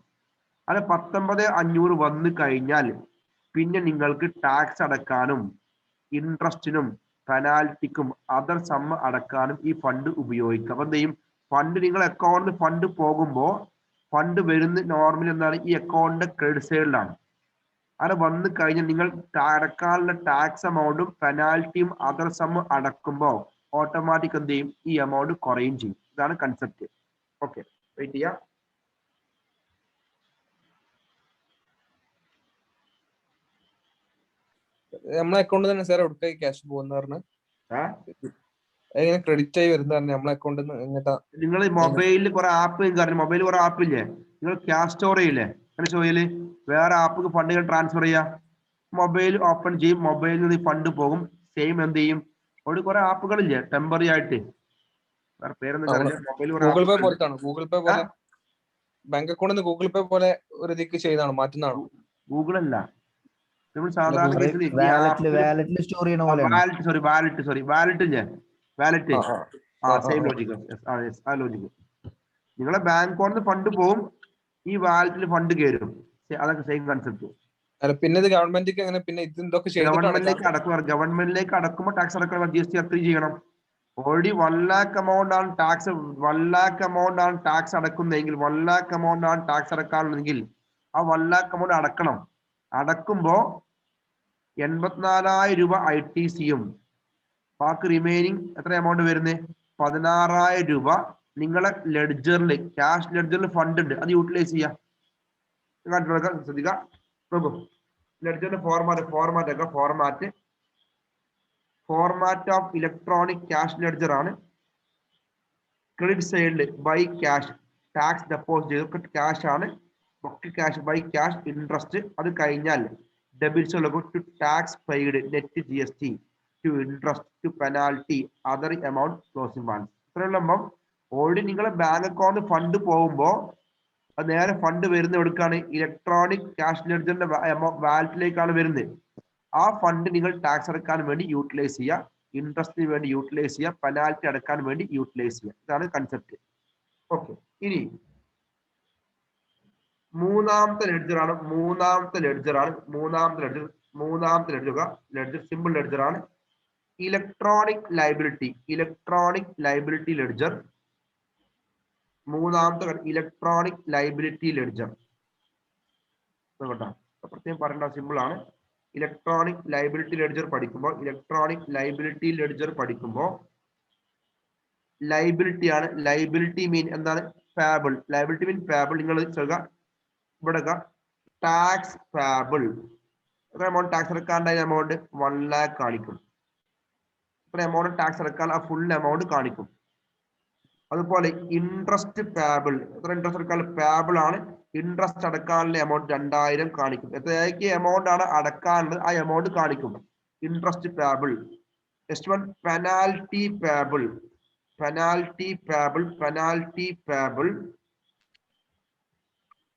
S1: അത് 19,500 വന്നു കഴിഞ്ഞാൽ പിന്നെ നിങ്ങൾക്ക് ടാക്സ് അടക്കാനും ഇൻട്രസ്റ്റിനും പെനാൽറ്റിക്കും അതർ സം അടക്കാനും ഈ ഫണ്ട് ഉപയോഗിക്കാം. അപ്പൊ എന്ത് ചെയ്യും? ഫണ്ട് നിങ്ങൾ അക്കൗണ്ടിൽ ഫണ്ട് പോകുമ്പോൾ ഫണ്ട് വരുന്ന നോർമലി എന്താണ്? ഈ അക്കൗണ്ടിന്റെ ക്രെഡിറ്റ് സൈഡിലാണ്. അത് വന്നു കഴിഞ്ഞാൽ നിങ്ങൾ അടക്കാനുള്ള ടാക്സ് എമൗണ്ടും പെനാൽറ്റിയും അതർ സം അടക്കുമ്പോൾ ഓട്ടോമാറ്റിക് എന്ത് ചെയ്യും? ഈ എമൗണ്ട് കുറയും ചെയ്യും. ഇതാണ് കൺസെപ്റ്റ്. ഓക്കെ, വെയിറ്റ് ചെയ്യാം.
S2: നമ്മളെ അക്കൗണ്ടിൽ തന്നെ സാർ എവിടെ ക്യാഷ് പോകുന്ന പറഞ്ഞ എങ്ങനെ ക്രെഡിറ്റ് ആയി വരുന്ന നമ്മളെ അക്കൗണ്ടിൽ നിന്ന് എങ്ങോട്ടാ?
S1: നിങ്ങൾ മൊബൈലിൽ കുറെ ആപ്പ് മൊബൈലിൽ കുറെ ആപ്പ് ഇല്ലേ? നിങ്ങൾ ക്യാഷ് സ്റ്റോർ ചെയ്യില്ലേ? അങ്ങനെ ചോദിച്ചാല് വേറെ ആപ്പ് ഫണ്ടുകൾ ട്രാൻസ്ഫർ ചെയ്യാം. മൊബൈൽ ഓപ്പൺ ചെയ്യും, മൊബൈലിൽ നിന്ന് ഫണ്ട് പോകും. സെയിം എന്ത് ചെയ്യും? അവിടെ കുറെ ആപ്പുകളില്ലേ ടെമ്പററി ആയിട്ട്? വേറെ പേരൊന്നും മൊബൈൽ
S2: ഗൂഗിൾ പേ പോലത്താണ്. ഗൂഗിൾ പേ പോലെ ബാങ്ക് അക്കൗണ്ടിൽ നിന്ന് ഗൂഗിൾ പേ പോലെ ഒരു ഇതിക്ക് ചെയ്താണ്, മാറ്റുന്നതാണോ?
S1: ഗൂഗിൾ അല്ല, നമ്മൾ സാധാരണ
S3: വാലറ്റിൽ സ്റ്റോർ ചെയ്യണ പോലെ.
S1: വാലറ്റ് ഇല്ലേ? Wallet same logic. ആ ലോജിക്ക്. നിങ്ങളെ ബാങ്ക് അക്കൗണ്ടിൽ ഫണ്ട് പോകും, ഈ വാലറ്റിൽ ഫണ്ട് കയറും. അതൊക്കെ സെയിം കൺസെപ്റ്റ്.
S2: പിന്നെ ഇത് ഗവൺമെന്റിക്ക് എങ്ങനെ? പിന്നെ ഇത് എന്തൊക്കെ
S1: ഗവൺമെന്റിലേക്ക് അടക്കുമ്പോൾ ടാക്സ് അടക്കണം, GST അപ്ലൈ ചെയ്യണം. ഓൾറെഡി 1 lakh എമൗണ്ട് ആണ് ടാക്സ് അടക്കുന്നതെങ്കിൽ 1 lakh എമൗണ്ട് ആണ് ടാക്സ് അടക്കാനുള്ളതെങ്കിൽ ആ 1 lakh എമൗണ്ട് അടക്കണം. അടക്കുമ്പോ 84,000 രൂപ ITCയും ബാക്കി റിമൈനിങ് എത്ര എമൗണ്ട് വരുന്നത്? 16,000 രൂപ നിങ്ങളെ ലെഡ്ജറിൽ ക്യാഷ് ലെഡ്ജറിൽ ഫണ്ട് ഉണ്ട്, അത് യൂട്ടിലൈസ് ചെയ്യാം. ശ്രദ്ധിക്കുക, നോക്കൂ. ലെഡ്ജറിന്റെ format of electronic cash ledger ആണ്. ക്രെഡിറ്റ് സൈഡിൽ ബൈ ക്യാഷ്, ടാക്സ് ഡെപ്പോസിറ്റ് ചെയ്തൊക്കെ ക്യാഷ് ആണ്. Cash by cash interest. അത് കഴിഞ്ഞാൽ debits to tax paid, net GST, to interest, to penalty, other amount closing balance. ഇത്രയുള്ളപ്പം ഓൾറെഡി നിങ്ങളെ ബാങ്ക് അക്കൗണ്ട് ഫണ്ട് പോകുമ്പോൾ അത് നേരെ ഫണ്ട് വരുന്ന എവിടേക്കാണ്? ഇലക്ട്രോണിക് ക്യാഷ് ലെഡ്ജറിന്റെ വാലറ്റിലേക്കാണ് വരുന്നത്. ആ ഫണ്ട് നിങ്ങൾ ടാക്സ് അടക്കാൻ വേണ്ടി യൂട്ടിലൈസ് ചെയ്യുക, ഇൻട്രസ്റ്റിന് വേണ്ടി യൂട്ടിലൈസ് ചെയ്യുക, പെനാൽറ്റി അടക്കാൻ വേണ്ടി യൂട്ടിലൈസ് ചെയ്യുക. ഇതാണ് കൺസെപ്റ്റ്. ഓക്കെ, ഇനി മൂന്നാമത്തെ ലെഡ്ജർ സിമ്പിൾ ലെഡ്ജർ ആണ്. Electronic liability ledger. മൂന്നാമത്തെ ഇലക്ട്രോണിക് ലൈബിലിറ്റി ലെഡ്ജർ. പ്രത്യേകം പറയേണ്ട, സിമ്പിൾ ആണ്. ഇലക്ട്രോണിക് ലൈബിലിറ്റി ലെഡ്ജർ പഠിക്കുമ്പോൾ ലൈബിലിറ്റി ആണ്. ലൈബിലിറ്റി മീൻ എന്താണ്? പേബിൾ. ലൈബിലിറ്റി മീൻ പേബിൾ. നിങ്ങൾ ഇവിടെ ടാക്സ് പേബിൾ. എത്ര എമൗണ്ട് ടാക്സ് അടക്കാണ്ടായ എമൗണ്ട്? 1 lakh കാണിക്കും. എത്ര എമൗണ്ട് ടാക്സ് അടക്കാൻ ആ ഫുൾ എമൗണ്ട് കാണിക്കും. അതുപോലെ ഇൻട്രസ്റ്റ് പേബിൾ. എത്ര ഇൻട്രസ്റ്റ് അടക്കാൻ പേബിൾ ആണ്. ഇൻട്രസ്റ്റ് അടക്കാനുള്ള എമൗണ്ട് 2,000 കാണിക്കും. എത്രയൊക്കെ എമൗണ്ട് ആണ് അടക്കാനുള്ളത് ആ എമൗണ്ട് കാണിക്കും. Interest payable. Next one penalty payable.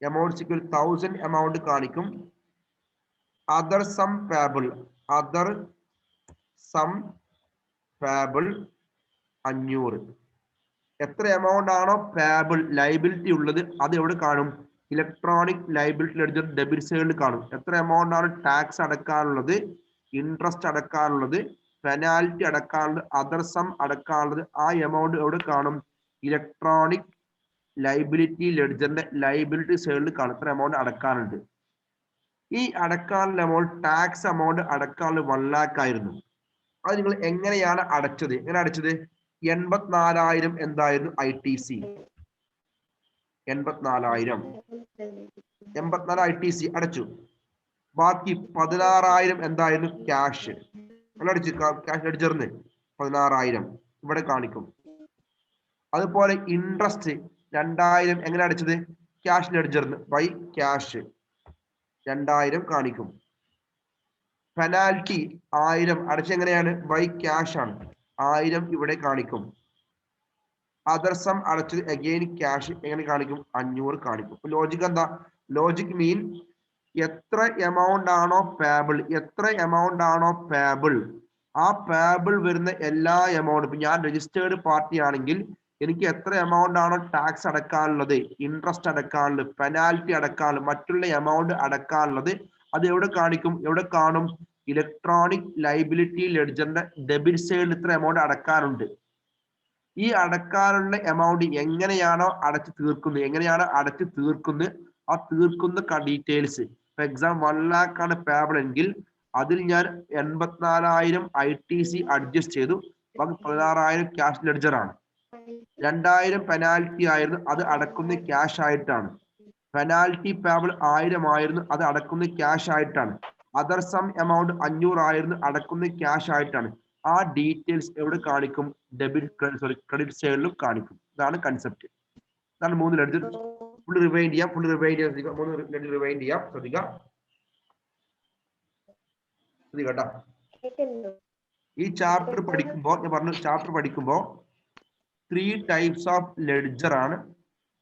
S1: Amount 1,000 amount കാണിക്കും. Other sum payable 500. എത്ര എമൗണ്ട് ആണോ പേബിൾ ലൈബിലിറ്റി ഉള്ളത് അത് എവിടെ കാണും? ഇലക്ട്രോണിക് ലൈബിലിറ്റി ലെഡ്ജർ ഡെബിറ്റ് സൈഡിൽ കാണും. എത്ര എമൗണ്ട് ആണ് ടാക്സ് അടക്കാനുള്ളത്, ഇൻട്രസ്റ്റ് അടക്കാനുള്ളത്, പെനാൽറ്റി അടക്കാനുള്ളത്, അതർ സം അടക്കാനുള്ളത്, ആ എമൗണ്ട് എവിടെ കാണും? ഇലക്ട്രോണിക് ലൈബിലിറ്റി ലെഡ്ജറിന്റെ ലൈബിലിറ്റി സൈഡിൽ കാണും. എത്ര എമൗണ്ട് അടക്കാനുണ്ട്. ഈ അടക്കാനുള്ള എമൗണ്ട്, ടാക്സ് എമൗണ്ട് അടക്കാനുള്ള 1 lakh ആയിരുന്നു. അത് നിങ്ങൾ എങ്ങനെയാണ് അടച്ചത്? 84,000 എന്തായിരുന്നു ITC? 84,000 ITC അടച്ചു. ബാക്കി 16,000 എന്തായിരുന്നു? ക്യാഷ്. അടച്ചു. ക്യാഷ് ലെഡ്ജറിന് 16,000 ഇവിടെ കാണിക്കും. അതുപോലെ ഇൻട്രസ്റ്റ് 2000 എങ്ങനെ അടച്ചത്? ക്യാഷ് ലെഡ്ജറിന് ബൈ ക്യാഷ് 2000 കാണിക്കും. പെനാൽറ്റി 1000 അടച്ചെങ്ങനെയാണ്? ബൈ ക്യാഷ് ആണ്, 1000 ഇവിടെ കാണിക്കും. അതർ സം അടച്ചത് അഗെയിൻ ക്യാഷ് എങ്ങനെ കാണിക്കും? 500 കാണിക്കും. ലോജിക് എന്താ? ലോജിക് മീൻ എത്ര എമൗണ്ട് ആണോ പേബിൾ, ആ പേബിൾ വരുന്ന എല്ലാ എമൗണ്ട്, ഇപ്പൊ ഞാൻ രജിസ്റ്റേർഡ് പാർട്ടി ആണെങ്കിൽ എനിക്ക് എത്ര എമൗണ്ട് ആണോ ടാക്സ് അടക്കാനുള്ളത്, ഇൻട്രസ്റ്റ് അടക്കാനുള്ളത്, പെനാൽറ്റി അടക്കാനുള്ളത്, മറ്റുള്ള എമൗണ്ട് അടക്കാനുള്ളത്, അത് എവിടെ കാണിക്കും? എവിടെ കാണും? ഇലക്ട്രോണിക് ലൈബിലിറ്റി ലെഡ്ജറിന്റെ ഡെബിറ്റ് സൈഡിൽ ഇത്ര എമൗണ്ട് അടക്കാനുണ്ട്. ഈ അടക്കാനുള്ള എമൗണ്ട് എങ്ങനെയാണോ അടച്ചു തീർക്കുന്നത്, ആ തീർക്കുന്ന ഡീറ്റെയിൽസ്, ഫോർ എക്സാമ്പിൾ 1 lakh ആണ് പേബിൾ എങ്കിൽ അതിൽ ഞാൻ 84,000 ITC അഡ്ജസ്റ്റ് ചെയ്തു, 16,000 ക്യാഷ് ലെഡ്ജർ ആണ്. 2000 പെനാൽറ്റി ആയിരുന്നു, അത് അടക്കുന്ന ക്യാഷ് ആയിട്ടാണ്. പെനാൽറ്റി പേബിൾ 1000 ആയിരുന്നു, അത് അടക്കുന്ന ക്യാഷ് ആയിട്ടാണ്. അതർ സം എമൗണ്ട് 500 ആയിരുന്നു, അടക്കുന്ന ക്യാഷ് ആയിട്ടാണ്. ആ ഡീറ്റെയിൽസ് എവിടെ കാണിക്കും? ക്രെഡിറ്റ് സൈഡിലും കാണിക്കും. ഇതാണ് കൺസെപ്റ്റ്. ഇതാണ് 3 ലെഡ്ജർ. ഫുൾ റിവൈൻഡ് ചെയ്യാം, ശ്രദ്ധിക്കട്ടോ. ഈ ചാപ്റ്റർ പഠിക്കുമ്പോൾ ഞാൻ പറഞ്ഞു, ചാപ്റ്റർ പഠിക്കുമ്പോൾ 3 ടൈപ്സ് ഓഫ് ലെഡ്ജർ ആണ്.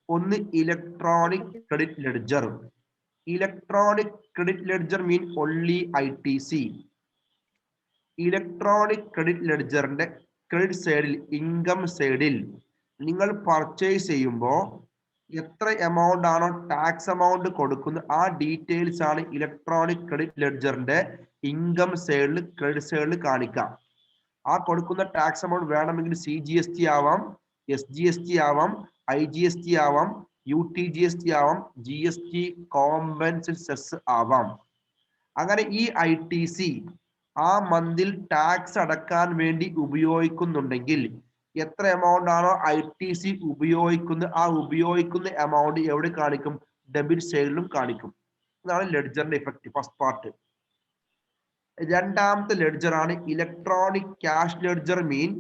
S1: ഒന്ന് electronic credit ledger. Electronic credit ledger mean only ITC. Electronic credit ലെഡ്ജറിന്റെ ക്രെഡിറ്റ് സൈഡിൽ, ഇൻകം സൈഡിൽ നിങ്ങൾ പർച്ചേസ് ചെയ്യുമ്പോൾ എത്ര എമൗണ്ട് ആണോ ടാക്സ് എമൗണ്ട് കൊടുക്കുന്നത്, ആ ഡീറ്റെയിൽസ് ആണ് ഇലക്ട്രോണിക് ക്രെഡിറ്റ് ലെഡ്ജറിന്റെ ഇൻകം സൈഡിൽ, ക്രെഡിറ്റ് സൈഡിൽ കാണിക്കാം. ആ കൊടുക്കുന്ന ടാക്സ് എമൗണ്ട് വേണമെങ്കിൽ CGST ആവാം, SGST ആവാം, IGST ആവാം, UTGST ആവാം, GST കോമ്പൻസേഷൻ സെസ് ആവാം. അങ്ങനെ ഈ ITC ആ മന്തിൽ ടാക്സ് അടക്കാൻ വേണ്ടി ഉപയോഗിക്കുന്നുണ്ടെങ്കിൽ എത്ര എമൗണ്ട് ആണോ ITC ഉപയോഗിക്കുന്നത്, ആ ഉപയോഗിക്കുന്ന എമൗണ്ട് എവിടെ കാണിക്കും? ഡെബിറ്റ് സൈഡിലും കാണിക്കും. ഇതാണ് ലെഡ്ജറിന്റെ ഇഫക്റ്റ്, ഫസ്റ്റ് പാർട്ട്. രണ്ടാമത്തെ ലെഡ്ജർ ആണ് ഇലക്ട്രോണിക് ക്യാഷ് ലെഡ്ജർ. മീൻ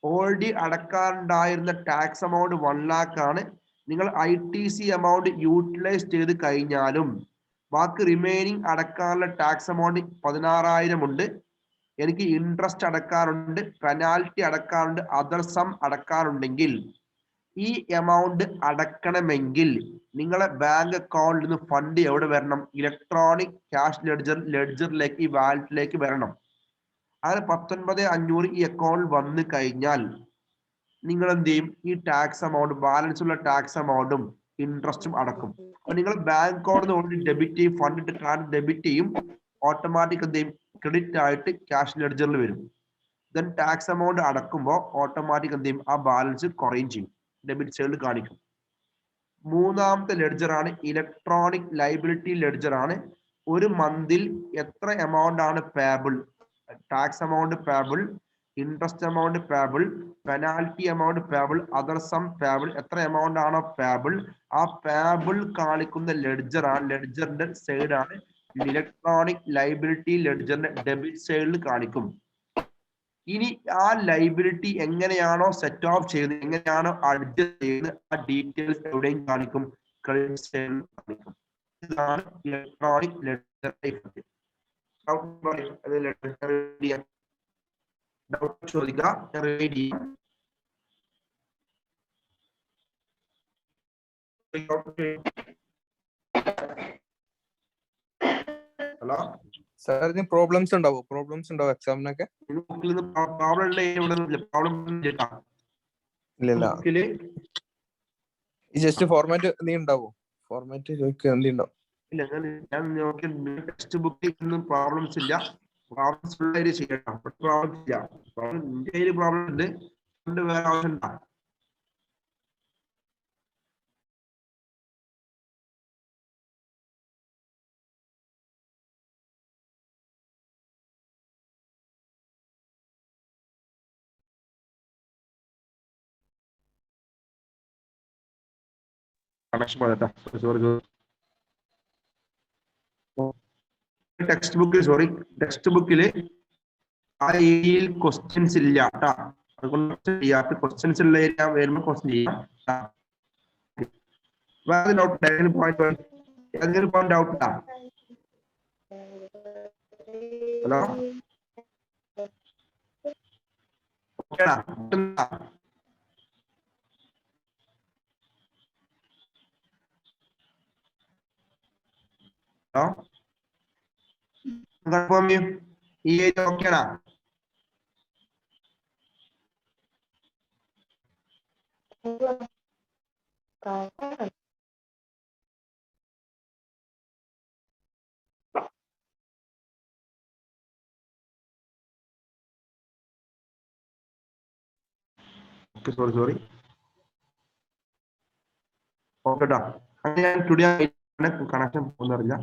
S1: ഓൾറെഡി അടക്കാനുണ്ടായിരുന്ന ടാക്സ് എമൗണ്ട് 1 lakh ആണ്. നിങ്ങൾ ITC എമൗണ്ട് യൂട്ടിലൈസ് ചെയ്ത് കഴിഞ്ഞാലും ബാക്കി റിമൈനിങ് അടക്കാനുള്ള ടാക്സ് എമൗണ്ട് 16,000 ഉണ്ട്. എനിക്ക് ഇൻട്രസ്റ്റ് അടക്കാറുണ്ട്, പെനാൽറ്റി അടക്കാറുണ്ട്, അതർ സം അടക്കാറുണ്ടെങ്കിൽ ഈ എമൗണ്ട് അടക്കണമെങ്കിൽ നിങ്ങളെ ബാങ്ക് അക്കൗണ്ടിൽ നിന്ന് ഫണ്ട് എവിടെ വരണം? ഇലക്ട്രോണിക് ക്യാഷ് ലെഡ്ജറിലേക്ക്, ഈ വാലറ്റിലേക്ക് വരണം. അങ്ങനെ 19,500 ഈ അക്കൗണ്ടിൽ വന്നു കഴിഞ്ഞാൽ നിങ്ങൾ എന്ത് ചെയ്യും? ഈ ടാക്സ് എമൗണ്ട്, ബാലൻസ് ഉള്ള ടാക്സ് എമൗണ്ടും ഇൻട്രസ്റ്റും അടക്കും. അപ്പൊ നിങ്ങൾ ബാങ്ക് അക്കൗണ്ടിൽ നിന്ന് ഓൾറെഡി ഡെബിറ്റ് ചെയ്യും, ഫണ്ട് ഡെബിറ്റ് ചെയ്യും, ഓട്ടോമാറ്റിക് എന്ത് ചെയ്യും? ക്രെഡിറ്റ് ആയിട്ട് ക്യാഷ് ലെഡ്ജറിൽ വരും. ദെൻ ടാക്സ് എമൗണ്ട് അടക്കുമ്പോൾ ഓട്ടോമാറ്റിക് എന്ത് ചെയ്യും? ആ ബാലൻസ് കുറയും ചെയ്യും, ഡെബിറ്റ് സൈഡിൽ കാണിക്കും. മൂന്നാമത്തെ ലെഡ്ജർ ആണ് ഇലക്ട്രോണിക് ലൈബിലിറ്റി ലെഡ്ജർ ആണ്. ഒരു മന്തിൽ എത്ര എമൗണ്ട് ആണ് payable, tax amount payable, interest amount payable, penalty amount payable, other sum payable, എത്ര എമൗണ്ട് ആണോ പേബിൾ, ആ പേബിൾ കാണിക്കുന്ന ലെഡ്ജർ ആണ്, ലെഡ്ജറിന്റെ സൈഡ് ആണ് ഇലക്ട്രോണിക് ലൈബിലിറ്റി ലെഡ്ജറിന്റെ ഡെബിറ്റ് സൈഡിൽ കാണിക്കും. ഇനി ആ ലൈബിലിറ്റി എങ്ങനെയാണോ സെറ്റ് ഓഫ് ചെയ്യുന്നത്, എങ്ങനെയാണോ അഡ്ജസ്റ്റ് ചെയ്യുന്നത്, ആ ഡീറ്റെയിൽസ് എവിടെയും കാണിക്കും? ക്രെഡിറ്റ് സൈഡിൽ കാണിക്കും. ഇതാണ് ഇലക്ട്രോണിക് ലെഡ്ജർ ഇഫക്റ്റ്. ഡൗട്ട് ചോദിക്കാം, റെഡി. ഹലോ
S2: സാർ, ഇതിന് പ്രോബ്ലംസ് ഉണ്ടാവോ എക്സാമിനൊക്കെ? ഇല്ല, ജസ്റ്റ് ഫോർമാറ്റ് എന്തെങ്കിലും ഉണ്ടാവോ? ഫോർമാറ്റ് ചോദിക്കുക എന്തുണ്ടാവും?
S1: ഇല്ല, ഞാൻ നോക്കി ടെക്സ്റ്റ് ബുക്കിൽ ഒന്നും പ്രോബ്ലംസ് ഇല്ല. പ്രോബ്ലംസ് ഫുൾ ആയിട്ട് ചെയ്യണം. പ്രോബ്ലംസ് ഇല്ല. ഇന്ത്യയിൽ പ്രോബ്ലം ഉണ്ട്, വേറെ ആവശ്യം ഉണ്ടാ? കണക്ഷൻ ടെക്സ്റ്റ് ബുക്കിൽ ആ ഏരിയയിൽ ക്വസ്റ്റ്യൻസ് ഇല്ല കേട്ടാ. അതുകൊണ്ട് ക്വസ്റ്റ്യൻസ് ഉള്ള ഏരിയ വരുമ്പോൾ ക്വസ്റ്റ്യൻ ചെയ്യാം. വേറെ ഡൗട്ട് ഏതെങ്കിലും പോയിന്റ് ഡൗട്ട് ഇല്ല? ഹലോ ഓക്കേടാ ഹലോ കൺഫേം ചെയ്യും ഈ ഏരിയ ഓക്കേടാ? ഓക്കെ സോറി ഓക്കെ ട്ടോ. അങ്ങനെ ഞാൻ ടുഡേ കണക്ഷൻ പോകുന്നറിയില്ല.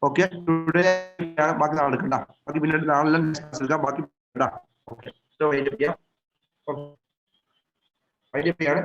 S1: ഓക്കെ ടുഡേ ബാക്കി നാളെ എടുക്കണ്ട. ബാക്കി പിന്നീട് നാളെ എടുക്കാം. ബാക്കി ഓക്കെ വൈൻഡപ്പ് ചെയ്യാം. വൈൻഡപ്പ് ചെയ്യാണ്.